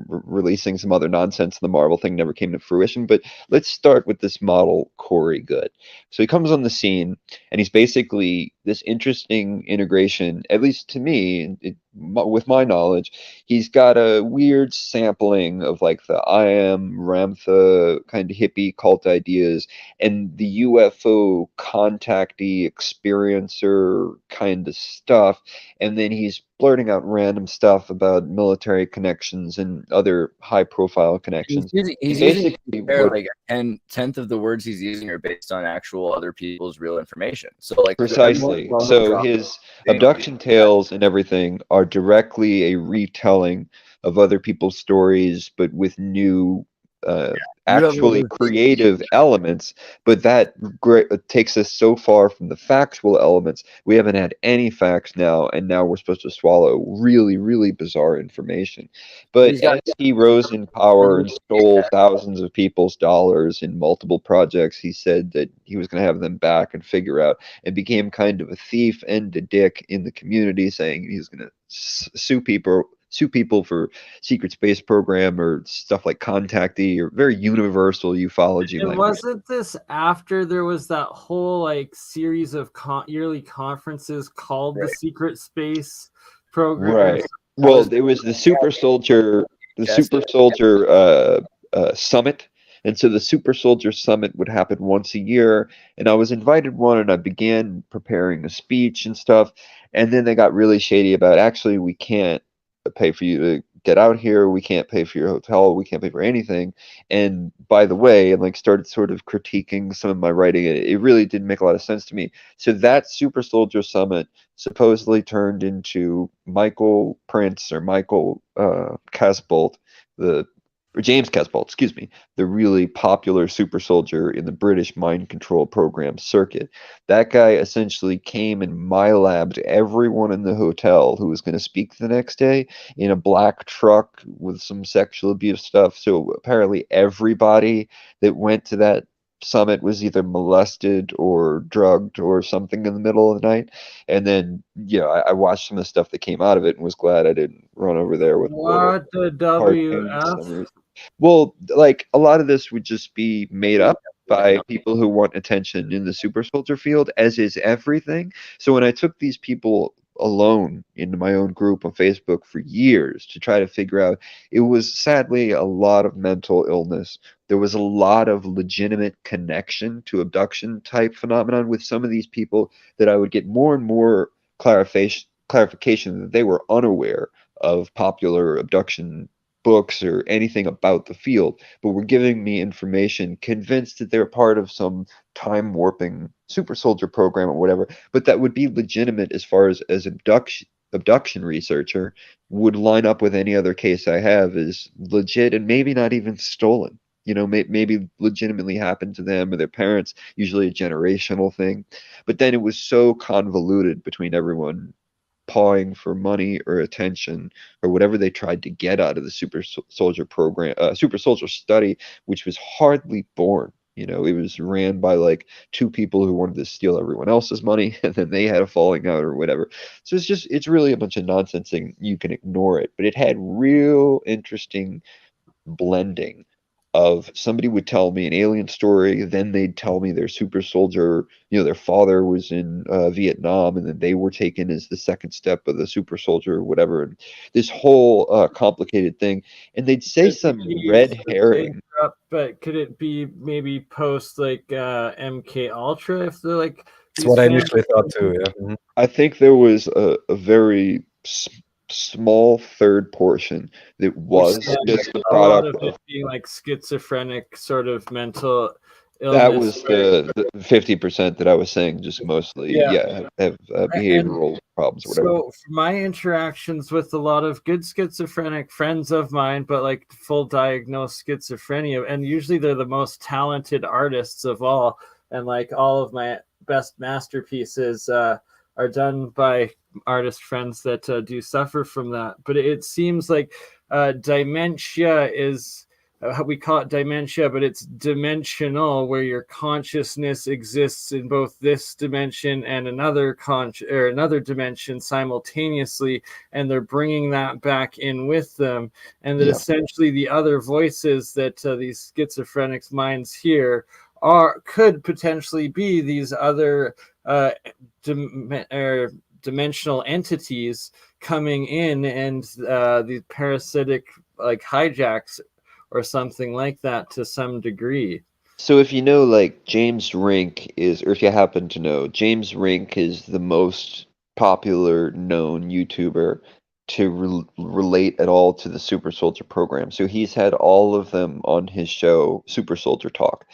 releasing some other nonsense. The Marvel thing never came to fruition. But let's start with this model, Corey Good. So he comes on the scene, and he's basically this interesting integration, at least to me. with my knowledge, he's got a weird sampling of like the I am Ramtha kind of hippie cult ideas and the UFO contactee experiencer kind of stuff. And then he's blurting out random stuff about military connections and other high profile connections. He's using like a tenth of the words he's using are based on actual other people's real information. So like precisely. So his abduction tales and everything are directly a retelling of other people's stories, but with new actually creative elements. But that takes us so far from the factual elements. We haven't had any facts now, and now we're supposed to swallow really, really bizarre information. But as he rose in power and stole thousands of people's dollars in multiple projects, he said that he was going to have them back and figure out, and became kind of a thief and a dick in the community, saying he was going to sue people for secret space program or stuff like contactee or very universal ufology And language. wasn't this after there was that whole like series of yearly conferences called the Secret Space Program? Right. Well, it was the Super Soldier, Summit. And so the Super Soldier Summit would happen once a year. And I was invited one, and I began preparing a speech and stuff. And then they got really shady about, actually, we can't pay for you to get out here. We can't pay for your hotel. We can't pay for anything. And by the way, and like started sort of critiquing some of my writing. It really didn't make a lot of sense to me. So that Super Soldier Summit supposedly turned into Michael Prince or Michael Casbolt, James Casbolt, excuse me, the really popular super soldier in the British mind control program circuit. That guy essentially came and mylabbed everyone in the hotel who was going to speak the next day in a black truck with some sexual abuse stuff. So apparently everybody that went to that summit was either molested or drugged or something in the middle of the night. And then, I watched some of the stuff that came out of it and was glad I didn't run over there with what the WF? Well, like a lot of this would just be made up by people who want attention in the super soldier field, as is everything. So when I took these people alone into my own group on Facebook for years to try to figure out, it was sadly a lot of mental illness. There was a lot of legitimate connection to abduction type phenomenon with some of these people that I would get more and more clarification that they were unaware of popular abduction books or anything about the field, but were giving me information convinced that they're part of some time warping super soldier program or whatever, but that would be legitimate as far as abduction researcher would line up with any other case I have is legit and maybe not even stolen. Maybe legitimately happened to them or their parents, usually a generational thing. But then it was so convoluted between everyone pawing for money or attention or whatever they tried to get out of the super soldier program, super soldier study, which was hardly born. It was ran by like two people who wanted to steal everyone else's money, and then they had a falling out or whatever. So it's really a bunch of nonsense, and you can ignore it. But it had real interesting blending of somebody would tell me an alien story, then they'd tell me their super soldier, their father was in Vietnam, and then they were taken as the second step of the super soldier or whatever, and this whole complicated thing. And they'd say some red herring. But could it be maybe post like MK Ultra if they're like? That's what I initially thought too. Yeah. Mm-hmm. I think there was a very small third portion that was just the product of it being like schizophrenic sort of mental illness. That was the 50% that I was saying, just mostly have behavioral problems or whatever. So for my interactions with a lot of good schizophrenic friends of mine, but like full diagnosed schizophrenia, and usually they're the most talented artists of all, and like all of my best masterpieces are done by artist friends that do suffer from that. But it seems like dementia is, we call it dementia, but it's dimensional, where your consciousness exists in both this dimension and another dimension simultaneously, and they're bringing that back in with them, and that essentially the other voices that these schizophrenics' minds hear could potentially be these other dimensional entities coming in and the parasitic like hijacks or something like that to some degree. So if you know, like, James Rink is, or if you happen to know, James Rink is the most popular known YouTuber to relate at all to the Super Soldier program. So he's had all of them on his show, Super Soldier Talk.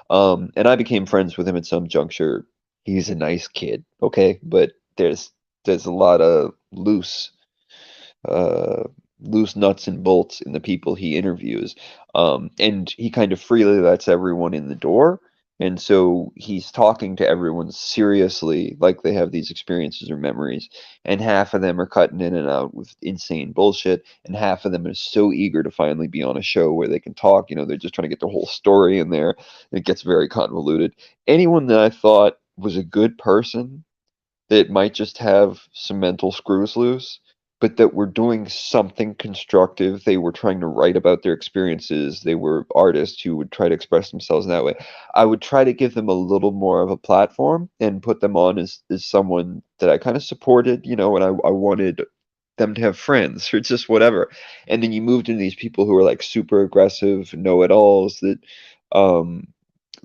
And I became friends with him at some juncture. He's a nice kid, okay? But there's a lot of loose nuts and bolts in the people he interviews. And he kind of freely lets everyone in the door. And so he's talking to everyone seriously, like they have these experiences or memories. And half of them are cutting in and out with insane bullshit. And half of them are so eager to finally be on a show where they can talk. You know, they're just trying to get their whole story in there. And it gets very convoluted. Anyone that I thought was a good person that might just have some mental screws loose, but that were doing something constructive. They were trying to write about their experiences. They were artists who would try to express themselves in that way. I would try to give them a little more of a platform and put them on as someone that I kind of supported, you know, and I wanted them to have friends or just whatever. And then you moved into these people who are like super aggressive know-it-alls that,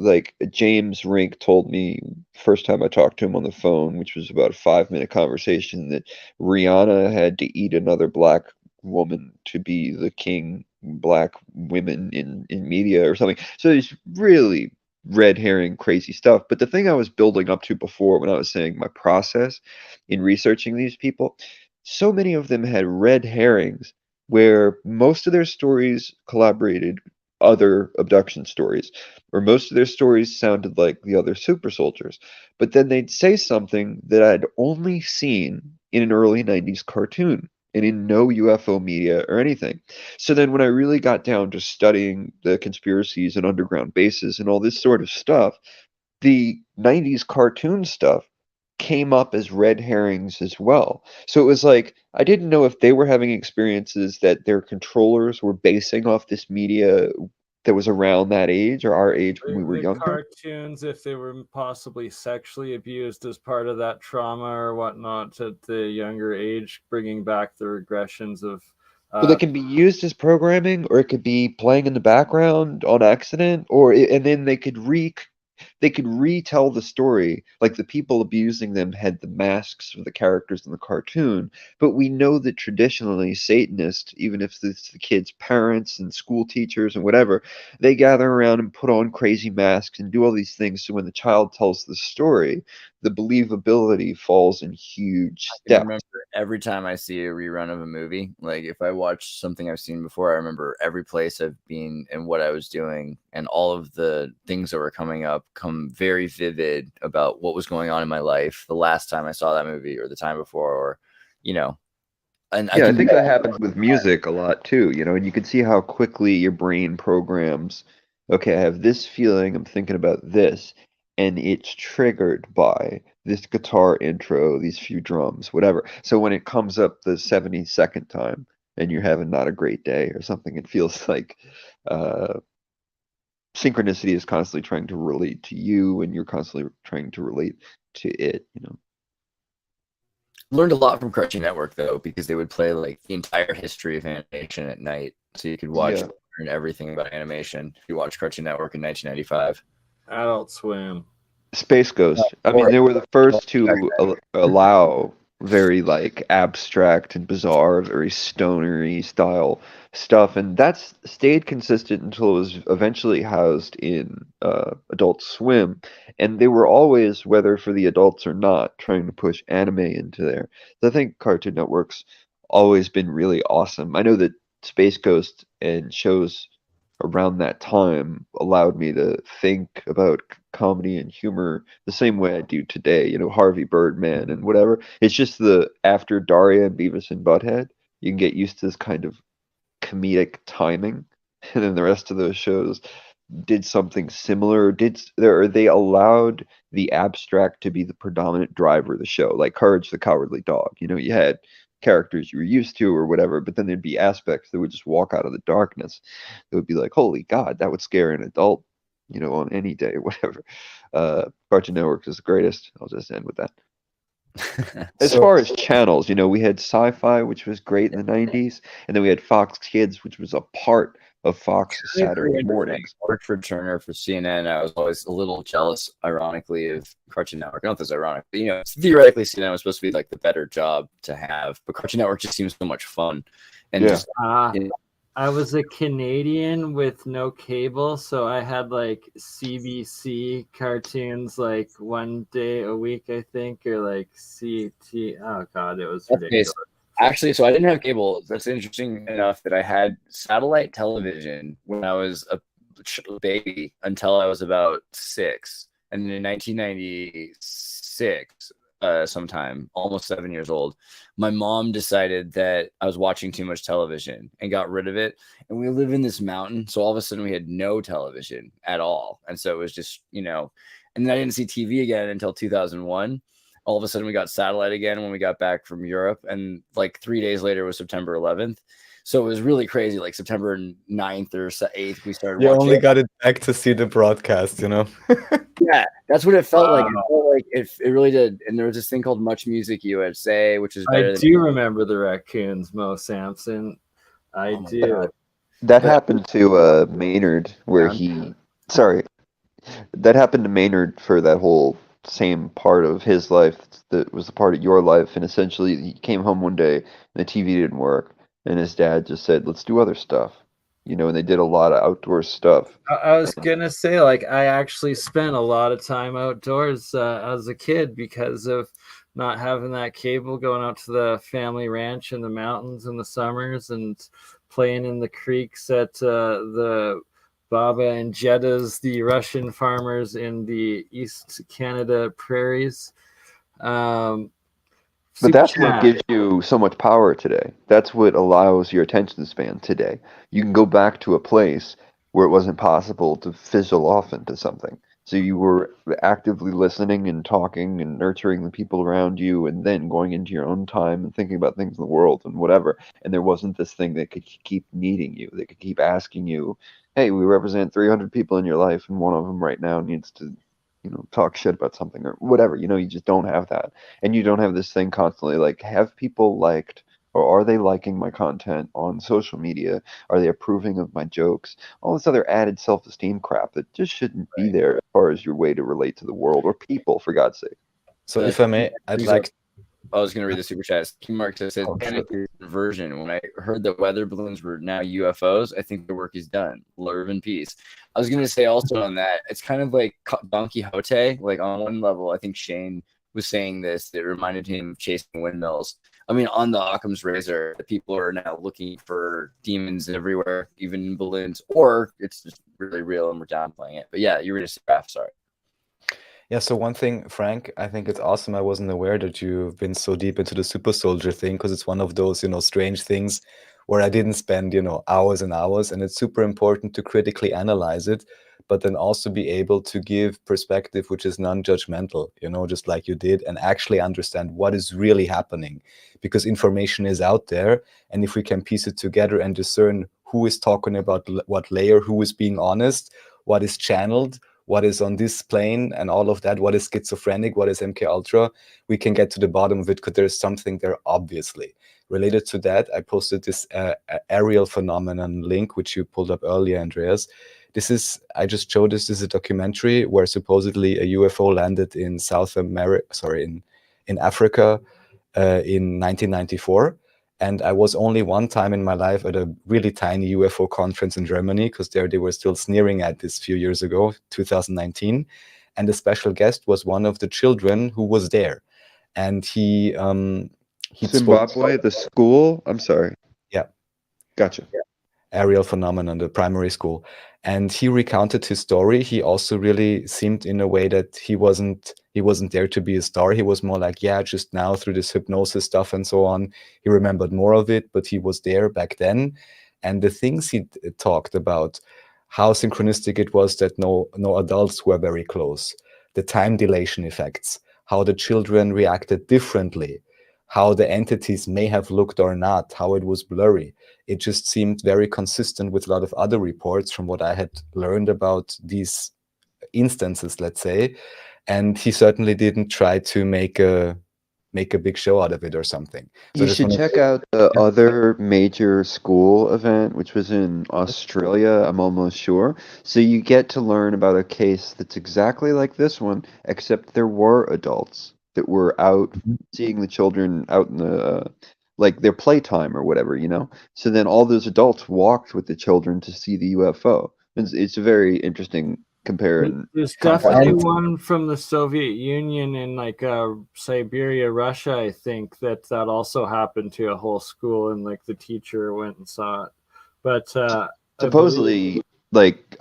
like James Rink told me first time I talked to him on the phone, which was about a 5-minute conversation, that Rihanna had to eat another black woman to be the king black women in media or something. So it's really red herring crazy stuff. But the thing I was building up to before when I was saying my process in researching these people, so many of them had red herrings where most of their stories collaborated other abduction stories, or most of their stories sounded like the other super soldiers, but then they'd say something that I'd only seen in an early 90s cartoon and in no UFO media or anything. So then when I really got down to studying the conspiracies and underground bases and all this sort of stuff, the 90s cartoon stuff came up as red herrings as well. So it was like, I didn't know if they were having experiences that their controllers were basing off this media that was around that age or our age when we were The younger. cartoons, if they were possibly sexually abused as part of that trauma or whatnot at the younger age, bringing back the regressions of. Well, they can be used as programming, or it could be playing in the background on accident, and then they could retell the story. Like the people abusing them had the masks of the characters in the cartoon, but we know that traditionally Satanists, even if it's the kids' parents and school teachers and whatever, they gather around and put on crazy masks and do all these things. So when the child tells the story, the believability falls in huge I steps. remember every time I see a rerun of a movie, like if I watch something I've seen before, I remember every place I've been and what I was doing, and all of the things that were coming up come very vivid about what was going on in my life the last time I saw that movie or the time before, or, you know. And Yeah, I think that happens with music a lot too, you know, and you can see how quickly your brain programs, okay, I have this feeling, I'm thinking about this, and it's triggered by this guitar intro, these few drums, whatever. So when it comes up the 72nd time and you're having not a great day or something, it feels like synchronicity is constantly trying to relate to you and you're constantly trying to relate to it, you know. Learned a lot from Cartoon Network though, because they would play like the entire history of animation at night, so you could watch and learn everything about animation if you watch Cartoon Network in 1995. Adult Swim. Space Ghost. I mean, they were the first to allow very like abstract and bizarre, very stonery style stuff, and that's stayed consistent until it was eventually housed in Adult Swim, and they were always, whether for the adults or not, trying to push anime into there. So I think Cartoon Network's always been really awesome. I know that Space Ghost and shows around that time allowed me to think about comedy and humor the same way I do today, you know, Harvey Birdman and whatever. It's just the after Daria and Beavis and Butthead, you can get used to this kind of comedic timing, and then the rest of those shows did something similar. They allowed the abstract to be the predominant driver of the show, like Courage the Cowardly Dog. You know, you had characters you were used to or whatever, but then there'd be aspects that would just walk out of the darkness. It would be like, holy God, that would scare an adult, you know, on any day or whatever. Cartoon Network is the greatest. I'll just end with that. As So- far as channels, we had Sci-Fi, which was great in the 90s, and then we had Fox Kids, which was a part of Fox Saturday mornings. I worked for Turner for CNN. I was always a little jealous, ironically, of Cartoon Network. I don't know if that's ironic, but theoretically, CNN was supposed to be like the better job to have, but Cartoon Network just seems so much fun. And Yeah. just, I was a Canadian with no cable, so I had like CBC cartoons like one day a week, I think, or like CT. Oh god, it was ridiculous. Actually, so I didn't have cable. That's interesting enough that I had satellite television when I was a baby until I was about 6. And then in 1996, sometime, almost 7 years old, my mom decided that I was watching too much television and got rid of it. And we live in this mountain, so all of a sudden we had no television at all. And so it was just, and then I didn't see TV again until 2001. All of a sudden we got satellite again when we got back from Europe, and like 3 days later was September 11th. So it was really crazy. Like September 9th or 8th, we started You watching. only got it back to see the broadcast, Yeah, that's what it felt like. It felt like it really did. And there was this thing called Much Music USA, which is better I do remember the raccoons, Mo Sampson. I do. God. That happened to Maynard, where that happened to Maynard for that whole same part of his life that was a part of your life. And essentially, he came home one day and the TV didn't work, and his dad just said, "Let's do other stuff." And they did a lot of outdoor stuff. I was gonna say, like, I actually spent a lot of time outdoors as a kid because of not having that cable, going out to the family ranch in the mountains in the summers and playing in the creeks at the Baba and Jeddas, the Russian farmers in the East Canada prairies. But that's what gives you so much power today. That's what allows your attention span today. You can go back to a place where it wasn't possible to fizzle off into something. So you were actively listening and talking and nurturing the people around you, and then going into your own time and thinking about things in the world and whatever. And there wasn't this thing that could keep needing you, that could keep asking you, hey, we represent 300 people in your life, and one of them right now needs to talk shit about something or whatever. You just don't have that. And you don't have this thing constantly like, have people liked, or are they liking my content on social media? Are they approving of my jokes? All this other added self-esteem crap that just shouldn't be there as far as your way to relate to the world or people, for God's sake. So if I may, I'd like... I was going to read the super chat. King Mark says, version. When I heard that weather balloons were now UFOs, I think the work is done. Love and peace. I was going to say also on that, it's kind of like Don Quixote. Like on one level, I think Shane was saying this. It reminded him of chasing windmills. I mean, on the Occam's razor, people are now looking for demons everywhere, even in balloons, or it's just really real and we're downplaying it. But yeah, you were just sorry. Yeah, so one thing, Frank, I think it's awesome. I wasn't aware that you've been so deep into the super soldier thing, because it's one of those, strange things where I didn't spend, hours and hours. And it's super important to critically analyze it, but then also be able to give perspective which is non-judgmental, just like you did, and actually understand what is really happening, because information is out there. And if we can piece it together and discern who is talking about what layer, who is being honest, what is channeled, what is on this plane, and all of that, what is schizophrenic, what is MK Ultra, we can get to the bottom of it, because there's something there obviously. Related to that, I posted this aerial phenomenon link, which you pulled up earlier, Andreas. I just showed this is a documentary where supposedly a UFO landed in South America, in Africa in 1994. And I was only one time in my life at a really tiny UFO conference in Germany, because there they were still sneering at this few years ago, 2019. And the special guest was one of the children who was there. And he Zimbabwe, the school? I'm sorry. Yeah. Gotcha. Yeah. Aerial phenomenon, the primary school. And he recounted his story. He also really seemed in a way that he wasn't there to be a star. He was more like, yeah, just now through this hypnosis stuff and so on, he remembered more of it, but he was there back then. And the things he talked about, how synchronistic it was that no adults were very close, the time dilation effects, how the children reacted differently, how the entities may have looked or not, how it was blurry. It just seemed very consistent with a lot of other reports from what I had learned about these instances, let's say. And he certainly didn't try to make a make a big show out of it or something. So I You just should wanna check say, out the yeah. other major school event, which was in Australia, I'm almost sure. So you get to learn about a case that's exactly like this one, except there were adults that were out seeing the children out in the like their playtime or whatever, you know? So then all those adults walked with the children to see the UFO. It's a very interesting compare and There's contrast. definitely one from the Soviet Union in like Siberia, Russia. I think that also happened to a whole school, and like the teacher went and saw it. But Supposedly, like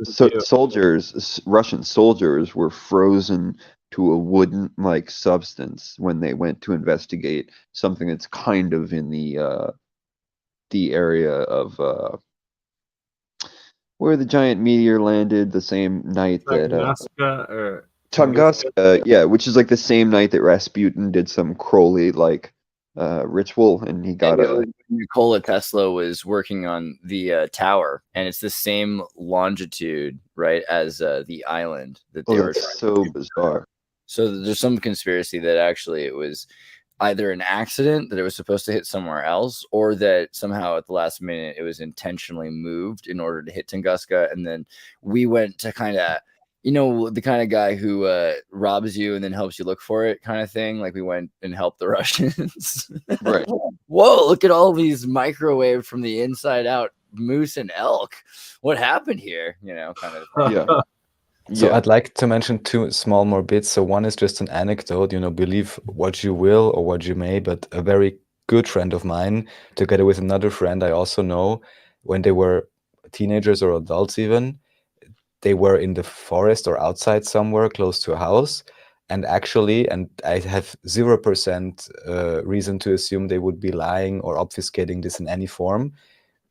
soldiers, Russian soldiers were frozen to a wooden like substance when they went to investigate something that's kind of in the area of where the giant meteor landed the same night that Tunguska or Tunguska, yeah, which is like the same night that Rasputin did some Crowley like ritual, and he got a. Nikola Tesla was working on the tower, and it's the same longitude, right, as the island that they were. That's so bizarre. So there's some conspiracy that actually it was either an accident that it was supposed to hit somewhere else, or that somehow at the last minute it was intentionally moved in order to hit Tunguska, and then we went to kind of, you know, the kind of guy who robs you and then helps you look for it kind of thing. Like we went and helped the Russians. Right. Whoa, look at all these microwave from the inside out moose and elk. What happened here? You know, kind of. Yeah. So I'd like to mention two small more bits. So one is just an anecdote, you know, believe what you will or what you may, but a very good friend of mine, together with another friend I also know, when they were teenagers or adults even, they were in the forest or outside somewhere close to a house. And actually, and I have 0% reason to assume they would be lying or obfuscating this in any form.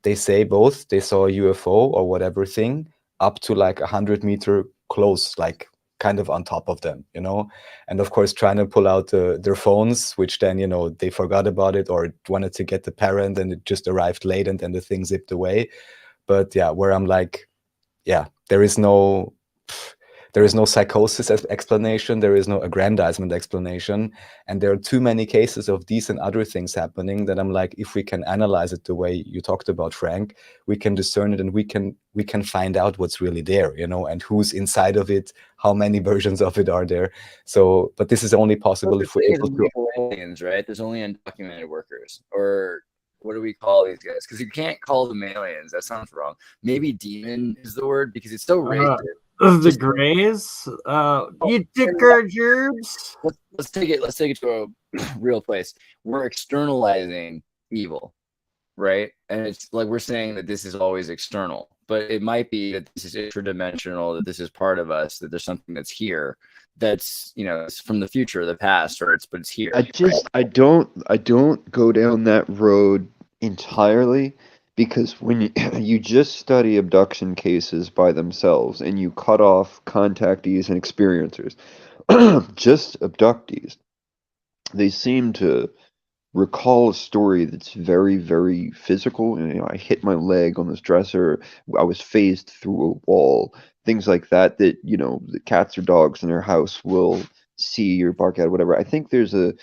They say both they saw a UFO or whatever thing up to like 100-meter close, like kind of on top of them, you know, and of course trying to pull out their phones, which then, you know, they forgot about it or wanted to get the parent and it just arrived late and then the thing zipped away. But yeah, where I'm like, yeah, there is no psychosis explanation, there is no aggrandizement explanation, and there are too many cases of these and other things happening that I'm like, if we can analyze it the way you talked about, Frank, we can discern it and we can find out what's really there, you know, and who's inside of it, how many versions of it are there. So, but this is only possible if we're able to. Aliens, right? There's only undocumented workers, or what do we call these guys? Because you can't call them aliens. That sounds wrong. Maybe demon is the word because it's so racist. The Greys, you dicker gerbs. Let's take it to a real place. We're externalizing evil, right? And it's like we're saying that this is always external, but it might be that this is interdimensional, that this is part of us, that there's something that's here, that's, you know, it's from the future, the past, or but it's here. I don't go down that road entirely. Because when you just study abduction cases by themselves and you cut off contactees and experiencers, just abductees, they seem to recall a story that's very, very physical. You know, I hit my leg on this dresser, I was phased through a wall, things like that, that, you know, the cats or dogs in their house will see or bark at, whatever. I think there's a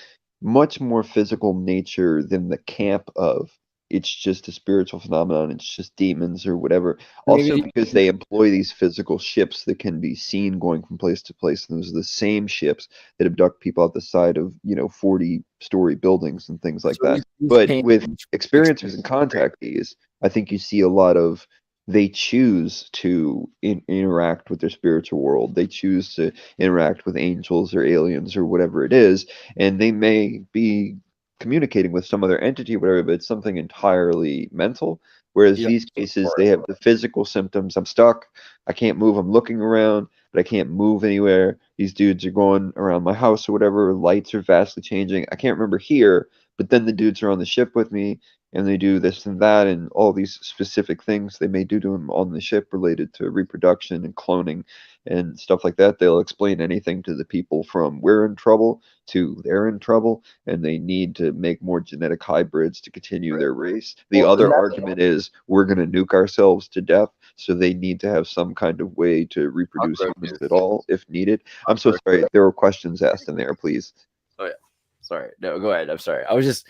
much more physical nature than the camp of it's just a spiritual phenomenon, it's just demons or whatever. Also because they employ these physical ships that can be seen going from place to place, and those are the same ships that abduct people at the side of, you know, 40-story buildings and things like that. But with experiencers and contactees, I think you see a lot of they choose to interact with their spiritual world. They choose to interact with angels or aliens or whatever it is, and they may be communicating with some other entity, whatever, but it's something entirely mental. Whereas these cases, they have the physical symptoms. I'm stuck. I can't move. I'm looking around, but I can't move anywhere. These dudes are going around my house or whatever. Lights are vastly changing. I can't remember here, but then the dudes are on the ship with me, and they do this and that and all these specific things they may do to them on the ship related to reproduction and cloning and stuff like that. They'll explain anything to the people from we're in trouble to they're in trouble and they need to make more genetic hybrids to continue their race. The other argument is we're going to nuke ourselves to death, so they need to have some kind of way to reproduce humans at all if needed. I'm so sorry. There were questions asked in there, please. Oh, yeah. Sorry. No, go ahead. I'm sorry. I was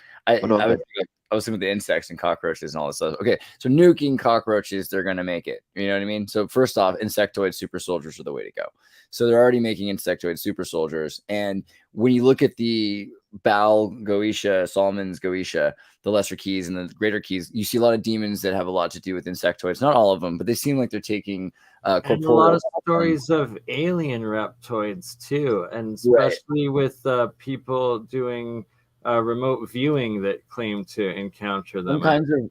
thinking with the insects and cockroaches and all this stuff. Okay, so nuking cockroaches, they're gonna make it. You know what I mean? So first off, insectoid super soldiers are the way to go. So they're already making insectoid super soldiers, and when you look at the Bal Goetia, Solomon's Goetia, the lesser keys and the greater keys, you see a lot of demons that have a lot to do with insectoids. Not all of them, but they seem like they're taking and a lot of stories of alien reptoids too, and especially with people doing remote viewing that claim to encounter them.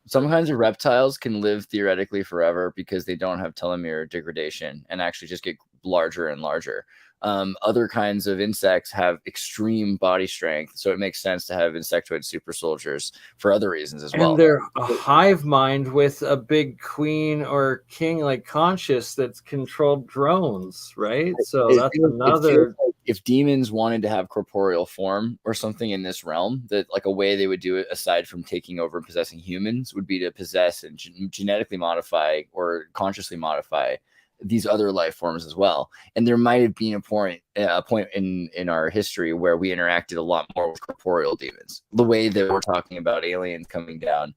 Some kinds of reptiles can live theoretically forever because they don't have telomere degradation and actually just get larger and larger. Other kinds of insects have extreme body strength, so it makes sense to have insectoid super soldiers for other reasons as well. And they're a hive mind with a big queen or king like conscious that's controlled drones, right? So that's another. If demons wanted to have corporeal form or something in this realm, that like a way they would do it aside from taking over and possessing humans would be to possess and genetically modify or consciously modify these other life forms as well. And there might have been a point in our history where we interacted a lot more with corporeal demons, the way that we're talking about aliens coming down.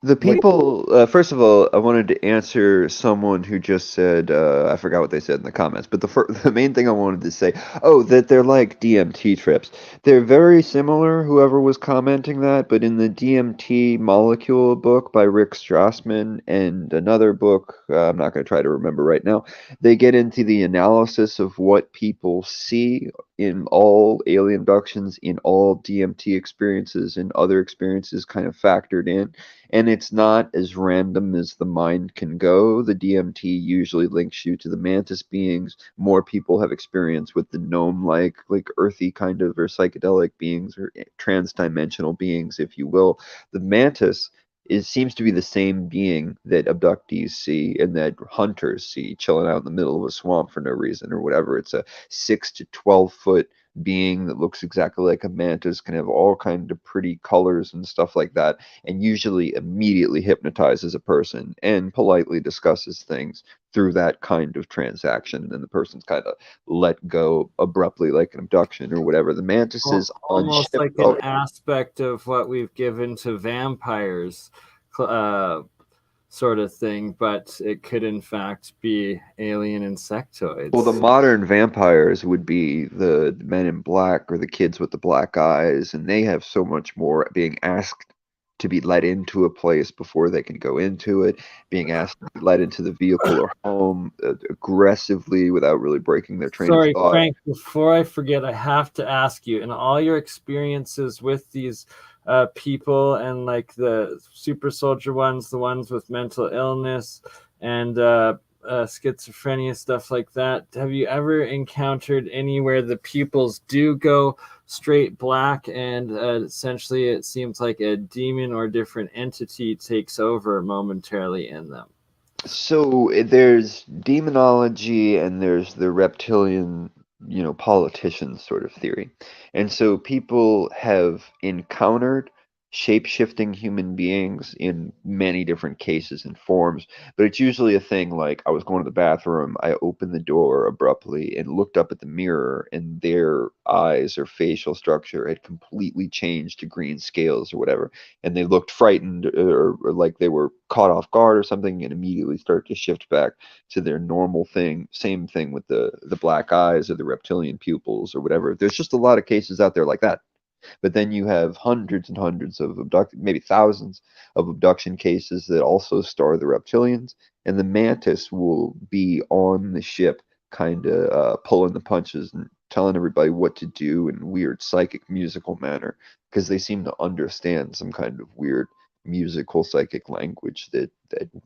The people, first of all, I wanted to answer someone who just said, I forgot what they said in the comments, but the main thing I wanted to say, that they're like DMT trips. They're very similar, whoever was commenting that, but in the DMT Molecule book by Rick Strassman and another book, I'm not going to try to remember right now, they get into the analysis of what people see in all alien abductions, in all DMT experiences and other experiences kind of factored in. And it's not as random as the mind can go. The DMT usually links you to the mantis beings. More people have experience with the gnome-like, like earthy kind of, or psychedelic beings, or trans-dimensional beings, if you will. The mantis seems to be the same being that abductees see and that hunters see chilling out in the middle of a swamp for no reason or whatever. It's a 6 to 12 foot being that looks exactly like a mantis, can have all kinds of pretty colors and stuff like that, and usually immediately hypnotizes a person and politely discusses things through that kind of transaction, and then the person's kind of let go abruptly like an abduction or whatever. The mantis is almost like an aspect of what we've given to vampires, sort of thing, but it could in fact be alien insectoids. Well, the modern vampires would be the men in black or the kids with the black eyes, and they have so much more being asked to be let into a place before they can go into it, being asked to be let into the vehicle or home aggressively without really breaking their train of thought. Frank, before I forget, I have to ask you, in all your experiences with these people and like the super soldier ones, the ones with mental illness and schizophrenia, stuff like that, have you ever encountered anywhere the pupils do go straight black and essentially it seems like a demon or different entity takes over momentarily in them? So there's demonology and there's the reptilian, politician sort of theory. And so people have encountered shape-shifting human beings in many different cases and forms, but it's usually a thing like, I was going to the bathroom, I opened the door abruptly and looked up at the mirror, and their eyes or facial structure had completely changed to green scales or whatever, and they looked frightened or like they were caught off guard or something, and immediately start to shift back to their normal thing. Same thing with the black eyes or the reptilian pupils or whatever. There's just a lot of cases out there like that. But then you have hundreds and hundreds of maybe thousands of abduction cases that also star the reptilians, and the mantis will be on the ship kind of pulling the punches and telling everybody what to do in weird psychic musical manner, because they seem to understand some kind of weird musical psychic language that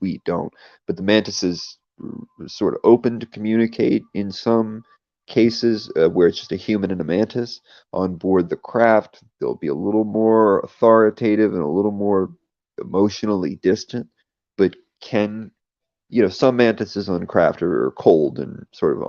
we don't. But the mantis is sort of open to communicate in some cases where it's just a human and a mantis on board the craft. They'll be a little more authoritative and a little more emotionally distant, but can, some mantises on craft are cold and sort of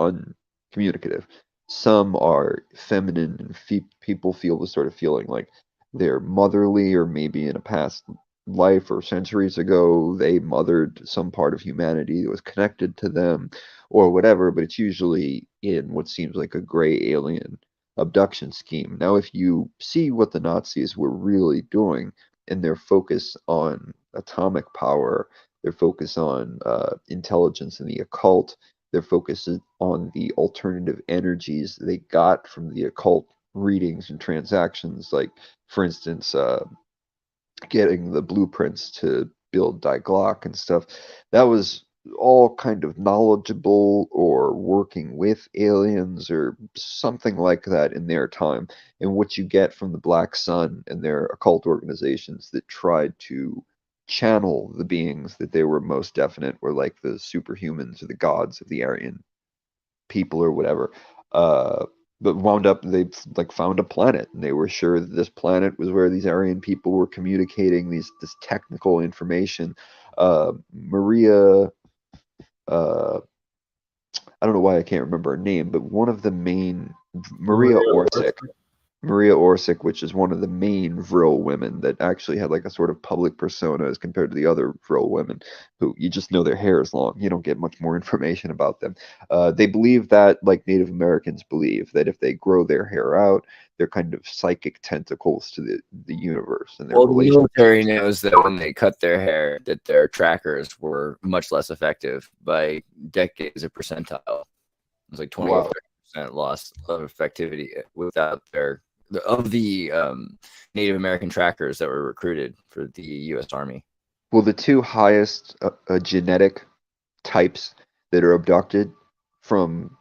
uncommunicative. Some are feminine and people feel the sort of feeling like they're motherly, or maybe in a past life or centuries ago they mothered some part of humanity that was connected to them or whatever, but it's usually in what seems like a gray alien abduction scheme. Now, if you see what the Nazis were really doing and their focus on atomic power, their focus on intelligence and the occult, their focus on the alternative energies they got from the occult readings and transactions, like, for instance, getting the blueprints to build Die Glock and stuff, that was all kind of knowledgeable or working with aliens or something like that in their time. And what you get from the Black Sun and their occult organizations that tried to channel the beings that they were most definite were like the superhumans or the gods of the Aryan people or whatever. But wound up, they like found a planet, and they were sure that this planet was where these Aryan people were communicating this technical information. Maria, I don't know why I can't remember her name, but one of the main Maria Orsic, which is one of the main Vril women that actually had like a sort of public persona as compared to the other Vril women, who you just know their hair is long. You don't get much more information about them. They believe that, like Native Americans believe, that if they grow their hair out, they're kind of psychic tentacles to the universe. And their Well, the military knows that when they cut their hair, that their trackers were much less effective by decades of percentile. It was like 20 or 30% loss of effectivity without their Native American trackers that were recruited for the U.S. Army. Well, the two highest genetic types that are abducted from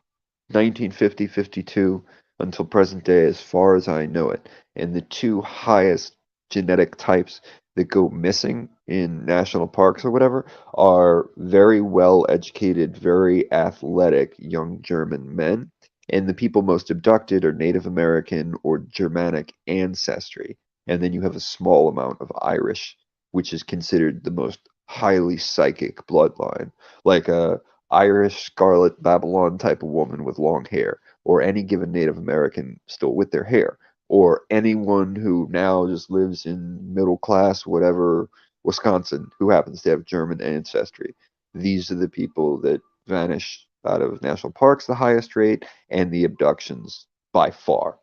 1950-52 until present day, as far as I know it, and the two highest genetic types that go missing in national parks or whatever are very well educated, very athletic young German men. And the people most abducted are Native American or Germanic ancestry. And then you have a small amount of Irish, which is considered the most highly psychic bloodline, like a Irish Scarlet Babylon type of woman with long hair, or any given Native American still with their hair, or anyone who now just lives in middle class, whatever, Wisconsin, who happens to have German ancestry. These are the people that vanish out of national parks the highest rate, and the abductions by far.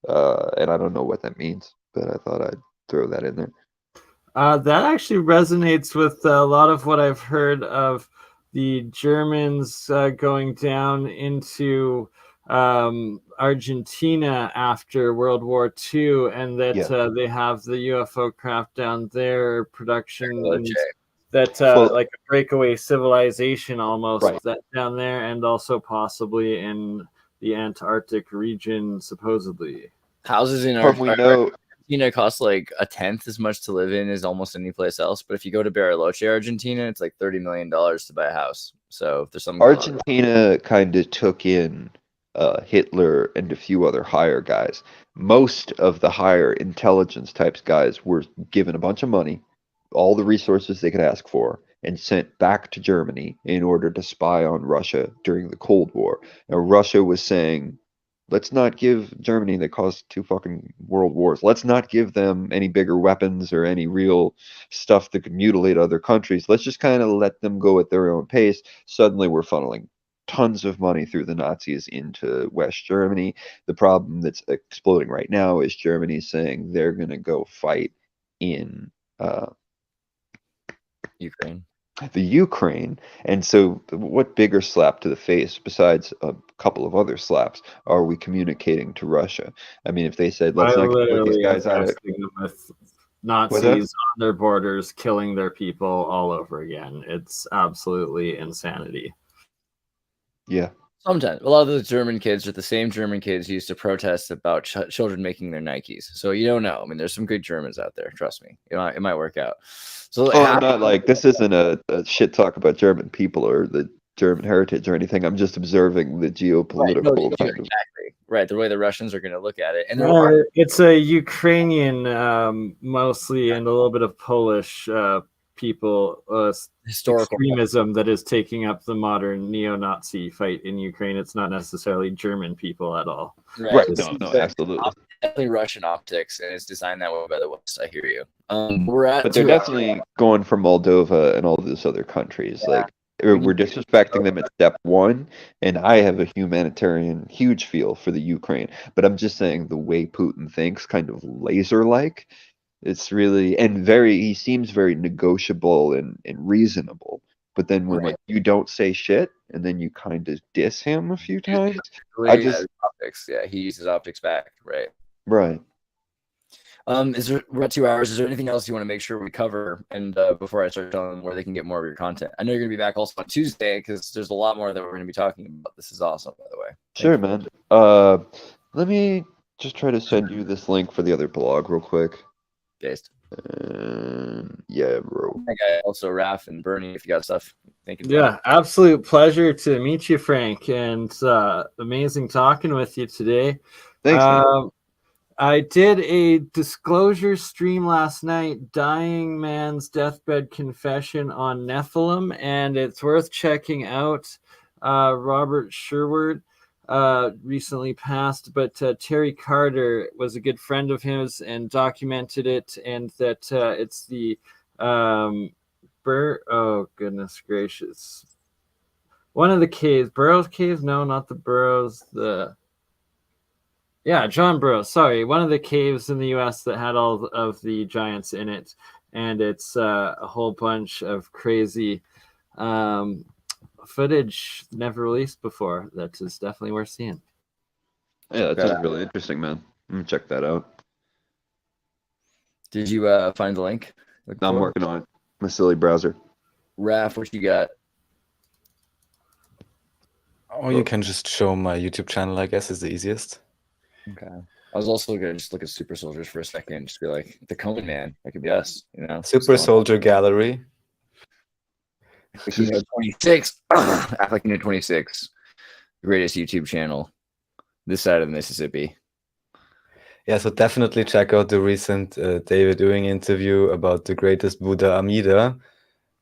And I don't know what that means, but I thought I'd throw that in there. That actually resonates with a lot of what I've heard of the Germans going down into Argentina after World War II, and that they have the UFO craft down there, production, that like a breakaway civilization almost that down there, and also possibly in the Antarctic region, supposedly. Houses in Argentina cost like a tenth as much to live in as almost any place else. But if you go to Bariloche, Argentina, it's like $30 million to buy a house. So if there's something Argentina kind of took in Hitler and a few other higher guys. Most of the higher intelligence types guys were given a bunch of money, all the resources they could ask for, and sent back to Germany in order to spy on Russia during the Cold War. Now, Russia was saying, let's not give Germany, that caused 2 fucking world wars, let's not give them any bigger weapons or any real stuff that could mutilate other countries. Let's just kind of let them go at their own pace. Suddenly we're funneling tons of money through the Nazis into West Germany. The problem that's exploding right now is Germany saying they're going to go fight in Ukraine. And so what bigger slap to the face, besides a couple of other slaps, are we communicating to Russia? I mean, if they said, let's not get these guys out of with Nazis on their borders killing their people all over again. It's absolutely insanity. Yeah. Sometimes a lot of those German kids are the same German kids who used to protest about children making their Nikes. So you don't know. I mean, there's some good Germans out there. Trust me, it might work out. So I'm not like, this isn't a shit talk about German people or the German heritage or anything. I'm just observing the geopolitical exactly right. The way the Russians are going to look at it, and it's a Ukrainian mostly, and a little bit of Polish people, historical extremism that is taking up the modern neo-Nazi fight in Ukraine. It's not necessarily German people at all. Right. No, absolutely. Definitely Russian optics, and it's designed that way by the West. I hear you. But they're definitely going for Moldova and all these other countries. Like We're disrespecting them at step one, and I have a humanitarian huge feel for the Ukraine. But I'm just saying the way Putin thinks, kind of laser-like, it's really and very. He seems very negotiable and reasonable. But then when like you don't say shit, and then you kind of diss him a few times, I just optics. Yeah, he uses optics back, right? right. We're at 2 hours. Is there anything else you want to make sure we cover? And before I start telling them where they can get more of your content, I know you're going to be back also on Tuesday because there's a lot more that we're going to be talking about. This is awesome, by the way. Sure, man. Let me just try to send you this link for the other blog real quick. Based. Yeah, bro. Also, Raph and BurnEye, if you got stuff. Thank you. Yeah, absolute pleasure to meet you, Frank, and amazing talking with you today. Thanks. I did a disclosure stream last night, Dying Man's Deathbed Confession on Nephilim, and it's worth checking out. Robert Sherwood recently passed, but Terry Carter was a good friend of his and documented it, and that it's the oh goodness gracious, one of the caves, Burroughs Caves? No, not the Burroughs, John Burroughs, sorry, one of the caves in the US that had all of the giants in it, and it's a whole bunch of crazy footage never released before that is definitely worth seeing. Yeah, that sounds really interesting, man. I'm gonna check that out. Did you find the link? No, I'm working on it. My silly browser. Raph, what you got? Oh, you can just show my YouTube channel, I guess, is the easiest. Okay. I was also gonna just look at Super Soldiers for a second, just be like, the Cone Man, that could be us, you know. Super Soldier Gallery. 26. Act like 26. The greatest YouTube channel this side of the Mississippi. Yeah, so definitely check out the recent David Ewing interview about the greatest Buddha Amida.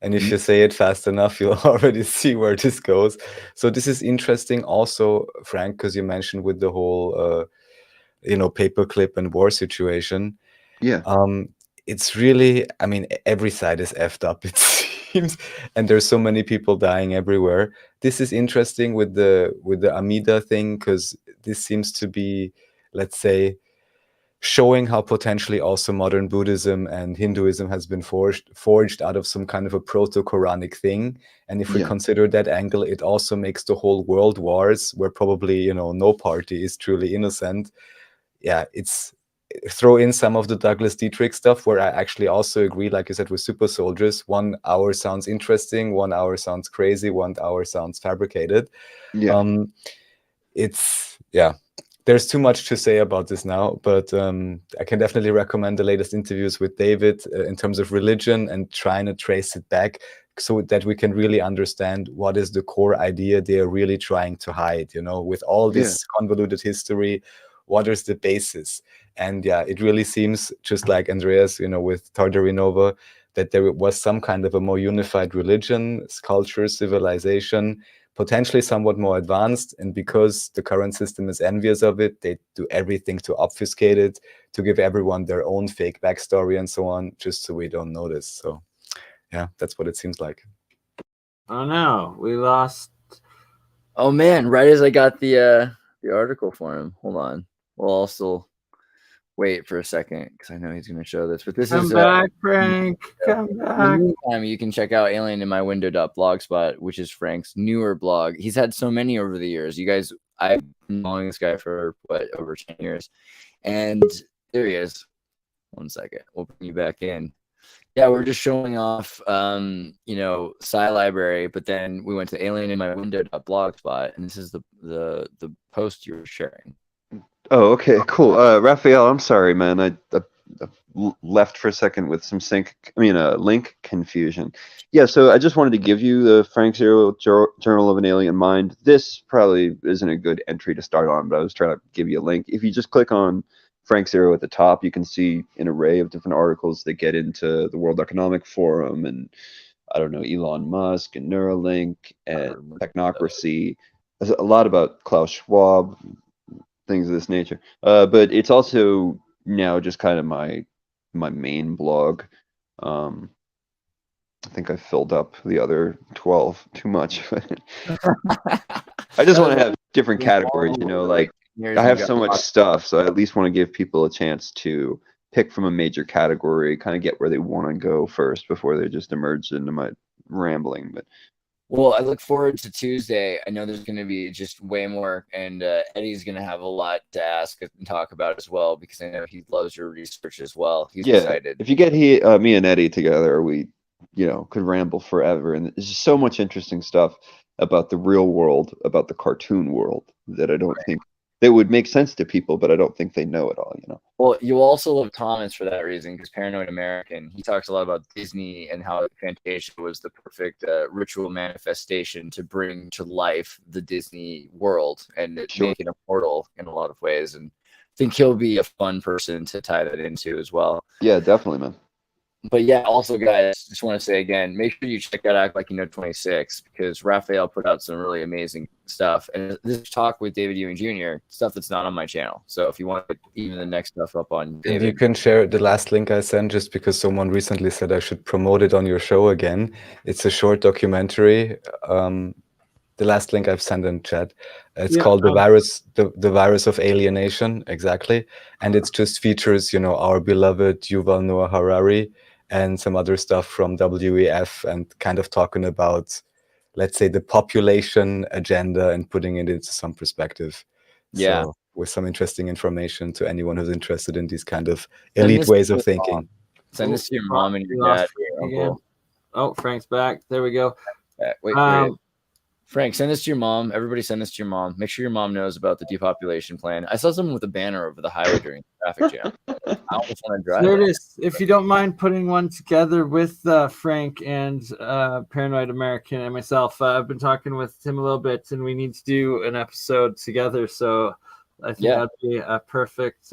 And if you say it fast enough, you'll already see where this goes. So this is interesting also, Frank, because you mentioned with the whole, paperclip and war situation. Yeah. It's really, I mean, every side is effed up, it seems, and there's so many people dying everywhere. This is interesting with the Amida thing, because this seems to be, let's say, showing how potentially also modern Buddhism and Hinduism has been forged out of some kind of a proto-Quranic thing. And if we consider that angle, it also makes the whole world wars, where probably, no party is truly innocent. Yeah, it's throw in some of the Douglas Dietrich stuff, where I actually also agree, like you said, with super soldiers. 1 hour sounds interesting, 1 hour sounds crazy, 1 hour sounds fabricated. There's too much to say about this now, but I can definitely recommend the latest interviews with David in terms of religion and trying to trace it back so that we can really understand what is the core idea they're really trying to hide, with all this convoluted history, what is the basis? And it really seems, just like Andreas, with Tartarinova, that there was some kind of a more unified religion, culture, civilization, potentially somewhat more advanced, and because the current system is envious of it, they do everything to obfuscate it, to give everyone their own fake backstory and so on, just so we don't notice. So yeah, that's what it seems like. Oh no, we lost. Oh man, right as I got the article for him. Hold on. We'll also wait for a second because I know he's going to show this. But this Come back, Frank. Come back. In the meantime, you can check out alieninmywindow.blogspot, which is Frank's newer blog. He's had so many over the years. You guys, I've been following this guy for over 10 years. And there he is. 1 second. We'll bring you back in. Yeah, we're just showing off, Sci Library, but then we went to alieninmywindow.blogspot, and this is the post you were sharing. Oh, okay, cool. Raphael, I'm sorry, man. I left for a second with some link confusion. Yeah, so I just wanted to give you the Frank Zero Journal of an Alien Mind. This probably isn't a good entry to start on, but I was trying to give you a link. If you just click on Frank Zero at the top, you can see an array of different articles that get into the World Economic Forum and, I don't know, Elon Musk and Neuralink and Technocracy. There's a lot about Klaus Schwab, things of this nature. But it's also now just kind of my main blog. I think I filled up the other 12 too much. I just want to have different categories, you know, like I have so much stuff, so I at least want to give people a chance to pick from a major category, kind of get where they want to go first before they just emerge into my rambling. But well, I look forward to Tuesday. I know there's going to be just way more, and Eddie's going to have a lot to ask and talk about as well, because I know he loves your research as well. He's excited. If you get me and Eddie together, we, could ramble forever. And there's just so much interesting stuff about the real world, about the cartoon world, that I don't think that would make sense to people, but I don't think they know it all, Well, you'll also love comments for that reason, because Paranoid American, he talks a lot about Disney and how Fantasia was the perfect ritual manifestation to bring to life the Disney world and make it immortal in a lot of ways. And I think he'll be a fun person to tie that into as well. Yeah, definitely, man. But yeah, also guys, just want to say again, make sure you check out Act Like You Know 26, because Raphael put out some really amazing stuff. And this talk with David Ewing Jr., stuff that's not on my channel. So if you want even the next stuff up on If you can share the last link I sent, just because someone recently said I should promote it on your show again. It's a short documentary. The last link I've sent in chat. It's called the virus of alienation, exactly. And it just features, our beloved Yuval Noah Harari and some other stuff from WEF, and kind of talking about, let's say, the population agenda and putting it into some perspective. Yeah. So, with some interesting information to anyone who's interested in these kind of elite ways of thinking. Send this to your mom and your dad. Oh, Frank's back. There we go. Wait. Frank, send this to your mom. Everybody send this to your mom. Make sure your mom knows about the depopulation plan. I saw someone with a banner over the highway during the traffic jam. I almost want to drive. There it is. If you don't mind putting one together with Frank and Paranoid American and myself, I've been talking with him a little bit, and we need to do an episode together. So I think that'd be a perfect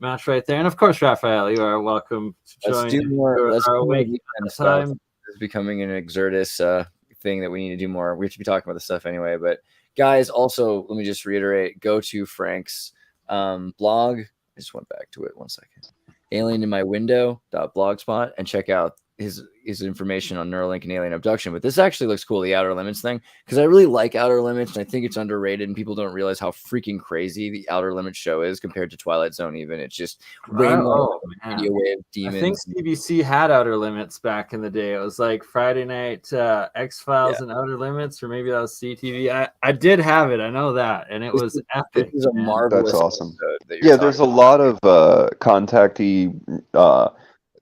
match right there. And of course, Raphael, you are welcome to join. Let's do more. Let's do more time. It's becoming an XIRTUS thing that we need to do more. We have to be talking about this stuff anyway. But guys, also let me just reiterate: go to Frank's blog. I just went back to it 1 second. alieninmywindow.blogspot, and check out his information on Neuralink and alien abduction. But this actually looks cool, the Outer Limits thing, because I really like Outer Limits, and I think it's underrated, and people don't realize how freaking crazy the Outer Limits show is compared to Twilight Zone. Even it's just way more video wave demons. I think CBC had Outer Limits back in the day. It was like Friday night X-Files and Outer Limits, or maybe that was CTV. I did have it, I know that, and it was epic. It was a marvelous. That's awesome. There's a lot of contactee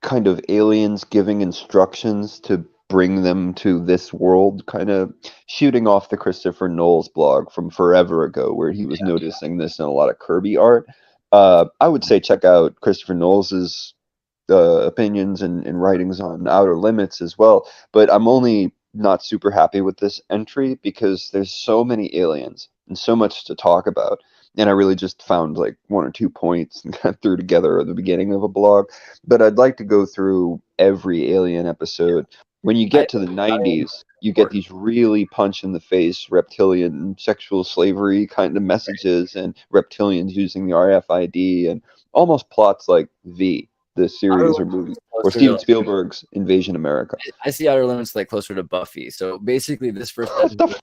kind of aliens giving instructions to bring them to this world, kind of shooting off the Christopher Knowles blog from forever ago, where he was noticing this in a lot of Kirby art. I would say check out Christopher Knowles's opinions and writings on Outer Limits as well. But I'm only not super happy with this entry because there's so many aliens and so much to talk about. And I really just found like 1 or 2 points and kind of threw together at the beginning of a blog. But I'd like to go through every alien episode. When you get to the 90s, you get these really punch-in-the-face reptilian sexual slavery kind of messages, and reptilians using the RFID, and almost plots like V, the series or movie, or Steven Spielberg's Invasion America. I see Outer Limits like closer to Buffy. So basically, this first episode,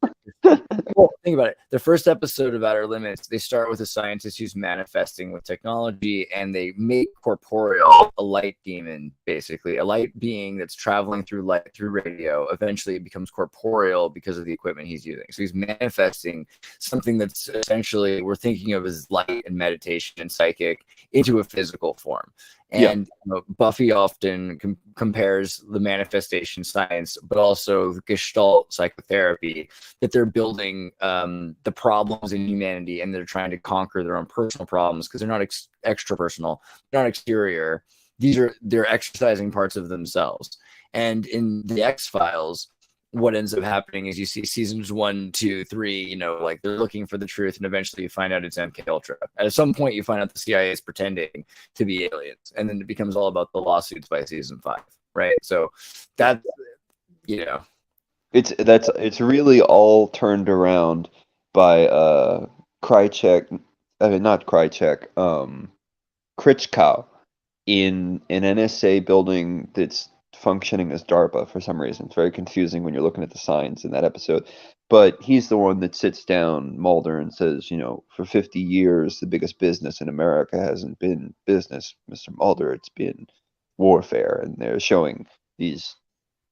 well, think about it. The first episode of Outer Limits, they start with a scientist who's manifesting with technology, and they make corporeal a light demon, basically a light being that's traveling through light through radio. Eventually, it becomes corporeal because of the equipment he's using. So he's manifesting something that's essentially we're thinking of as light and meditation and psychic into a physical form. And Buffy often compares the manifestation science, but also the Gestalt psychotherapy, that they're building the problems in humanity, and they're trying to conquer their own personal problems because they're not extra personal, they're not exterior. They're exercising parts of themselves. And in the X-Files, what ends up happening is you see seasons 1, 2, 3, like they're looking for the truth, and eventually you find out it's MK Ultra. At some point you find out the CIA is pretending to be aliens, and then it becomes all about the lawsuits by season 5, right? So that's it's really all turned around by Krychek, not Krychek, Krichkow in an NSA building that's functioning as DARPA for some reason. It's very confusing when you're looking at the signs in that episode. But he's the one that sits down Mulder and says, you know, for 50 years, the biggest business in America hasn't been business, Mr. Mulder. It's been warfare. And they're showing these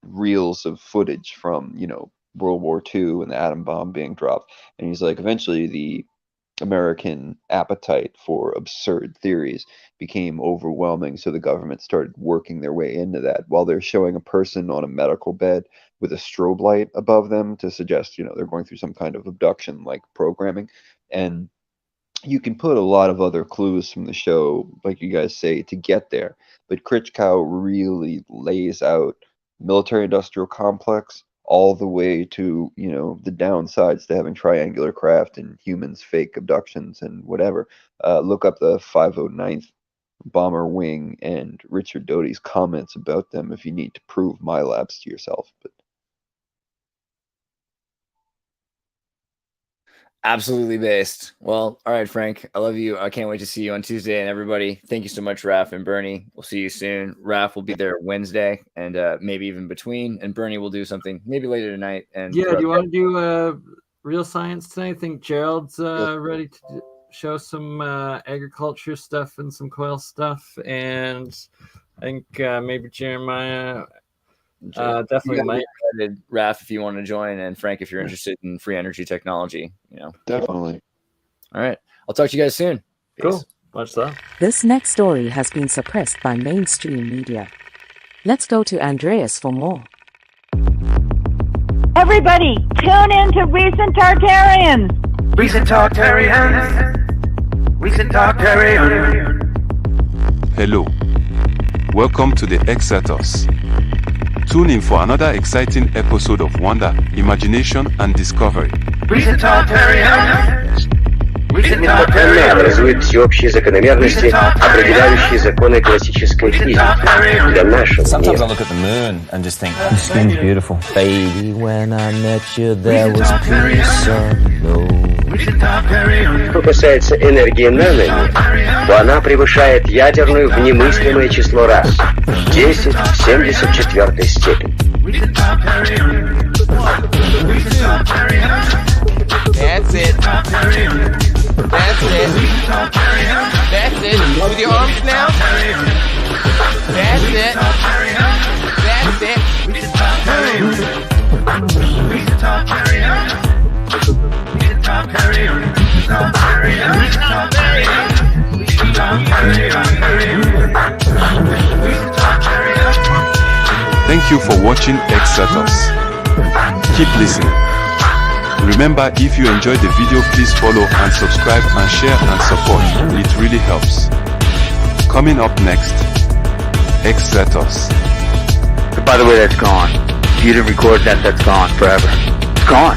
reels of footage from, you know, World War II and the atom bomb being dropped. And he's like, eventually the American appetite for absurd theories became overwhelming, so the government started working their way into that, while they're showing a person on a medical bed with a strobe light above them to suggest, you know, they're going through some kind of abduction like programming. And you can put a lot of other clues from the show, like you guys say, to get there, but Critchcow really lays out military industrial complex all the way to, you know, the downsides to having triangular craft and humans fake abductions and whatever. Look up the 509th Bomber Wing and Richard Doty's comments about them if you need to prove my labs to yourself. But Absolutely based. Well, all right, Frank. I love you. I can't wait to see you on Tuesday. And everybody, thank you so much, Raph and Bernie. We'll see you soon. Raph will be there Wednesday and maybe even between. And Bernie will do something maybe later tonight. And yeah, do you want to do real science tonight? I think Gerald's ready to show some agriculture stuff and some coil stuff. And I think maybe Jeremiah definitely might. Raph, if you want to join, and Frank, if you're interested in free energy technology, you know, definitely. All right, I'll talk to you guys soon. Peace. Cool. Much love. This next story has been suppressed by mainstream media. Let's go to Andreas for more. Everybody, tune in to Recent Tartarians. Recent Tartarians. Recent Tartarians. Hello. Welcome to the XIRTUS. Tune in for another exciting episode of wonder, imagination, and discovery. Recent Tartarians. Она образует всеобщие закономерности, определяющие законы классической физики для нашего Sometimes I мира. look at the moon and just think, the skin's beautiful. Baby, when I met you, there was peace unknown. Что касается энергии наномира, то она превышает ядерную в немыслимое число раз. 10 в 74 степени. That's it. That's it. That's it. With your arms now. That's it. That's it. Thank you for watching XIRTUS. Keep listening. Remember, if you enjoyed the video, please follow and subscribe and share and support. It really helps. Coming up next, XIRTUS. By the way, that's gone. If you didn't record that, that's gone forever. It's gone.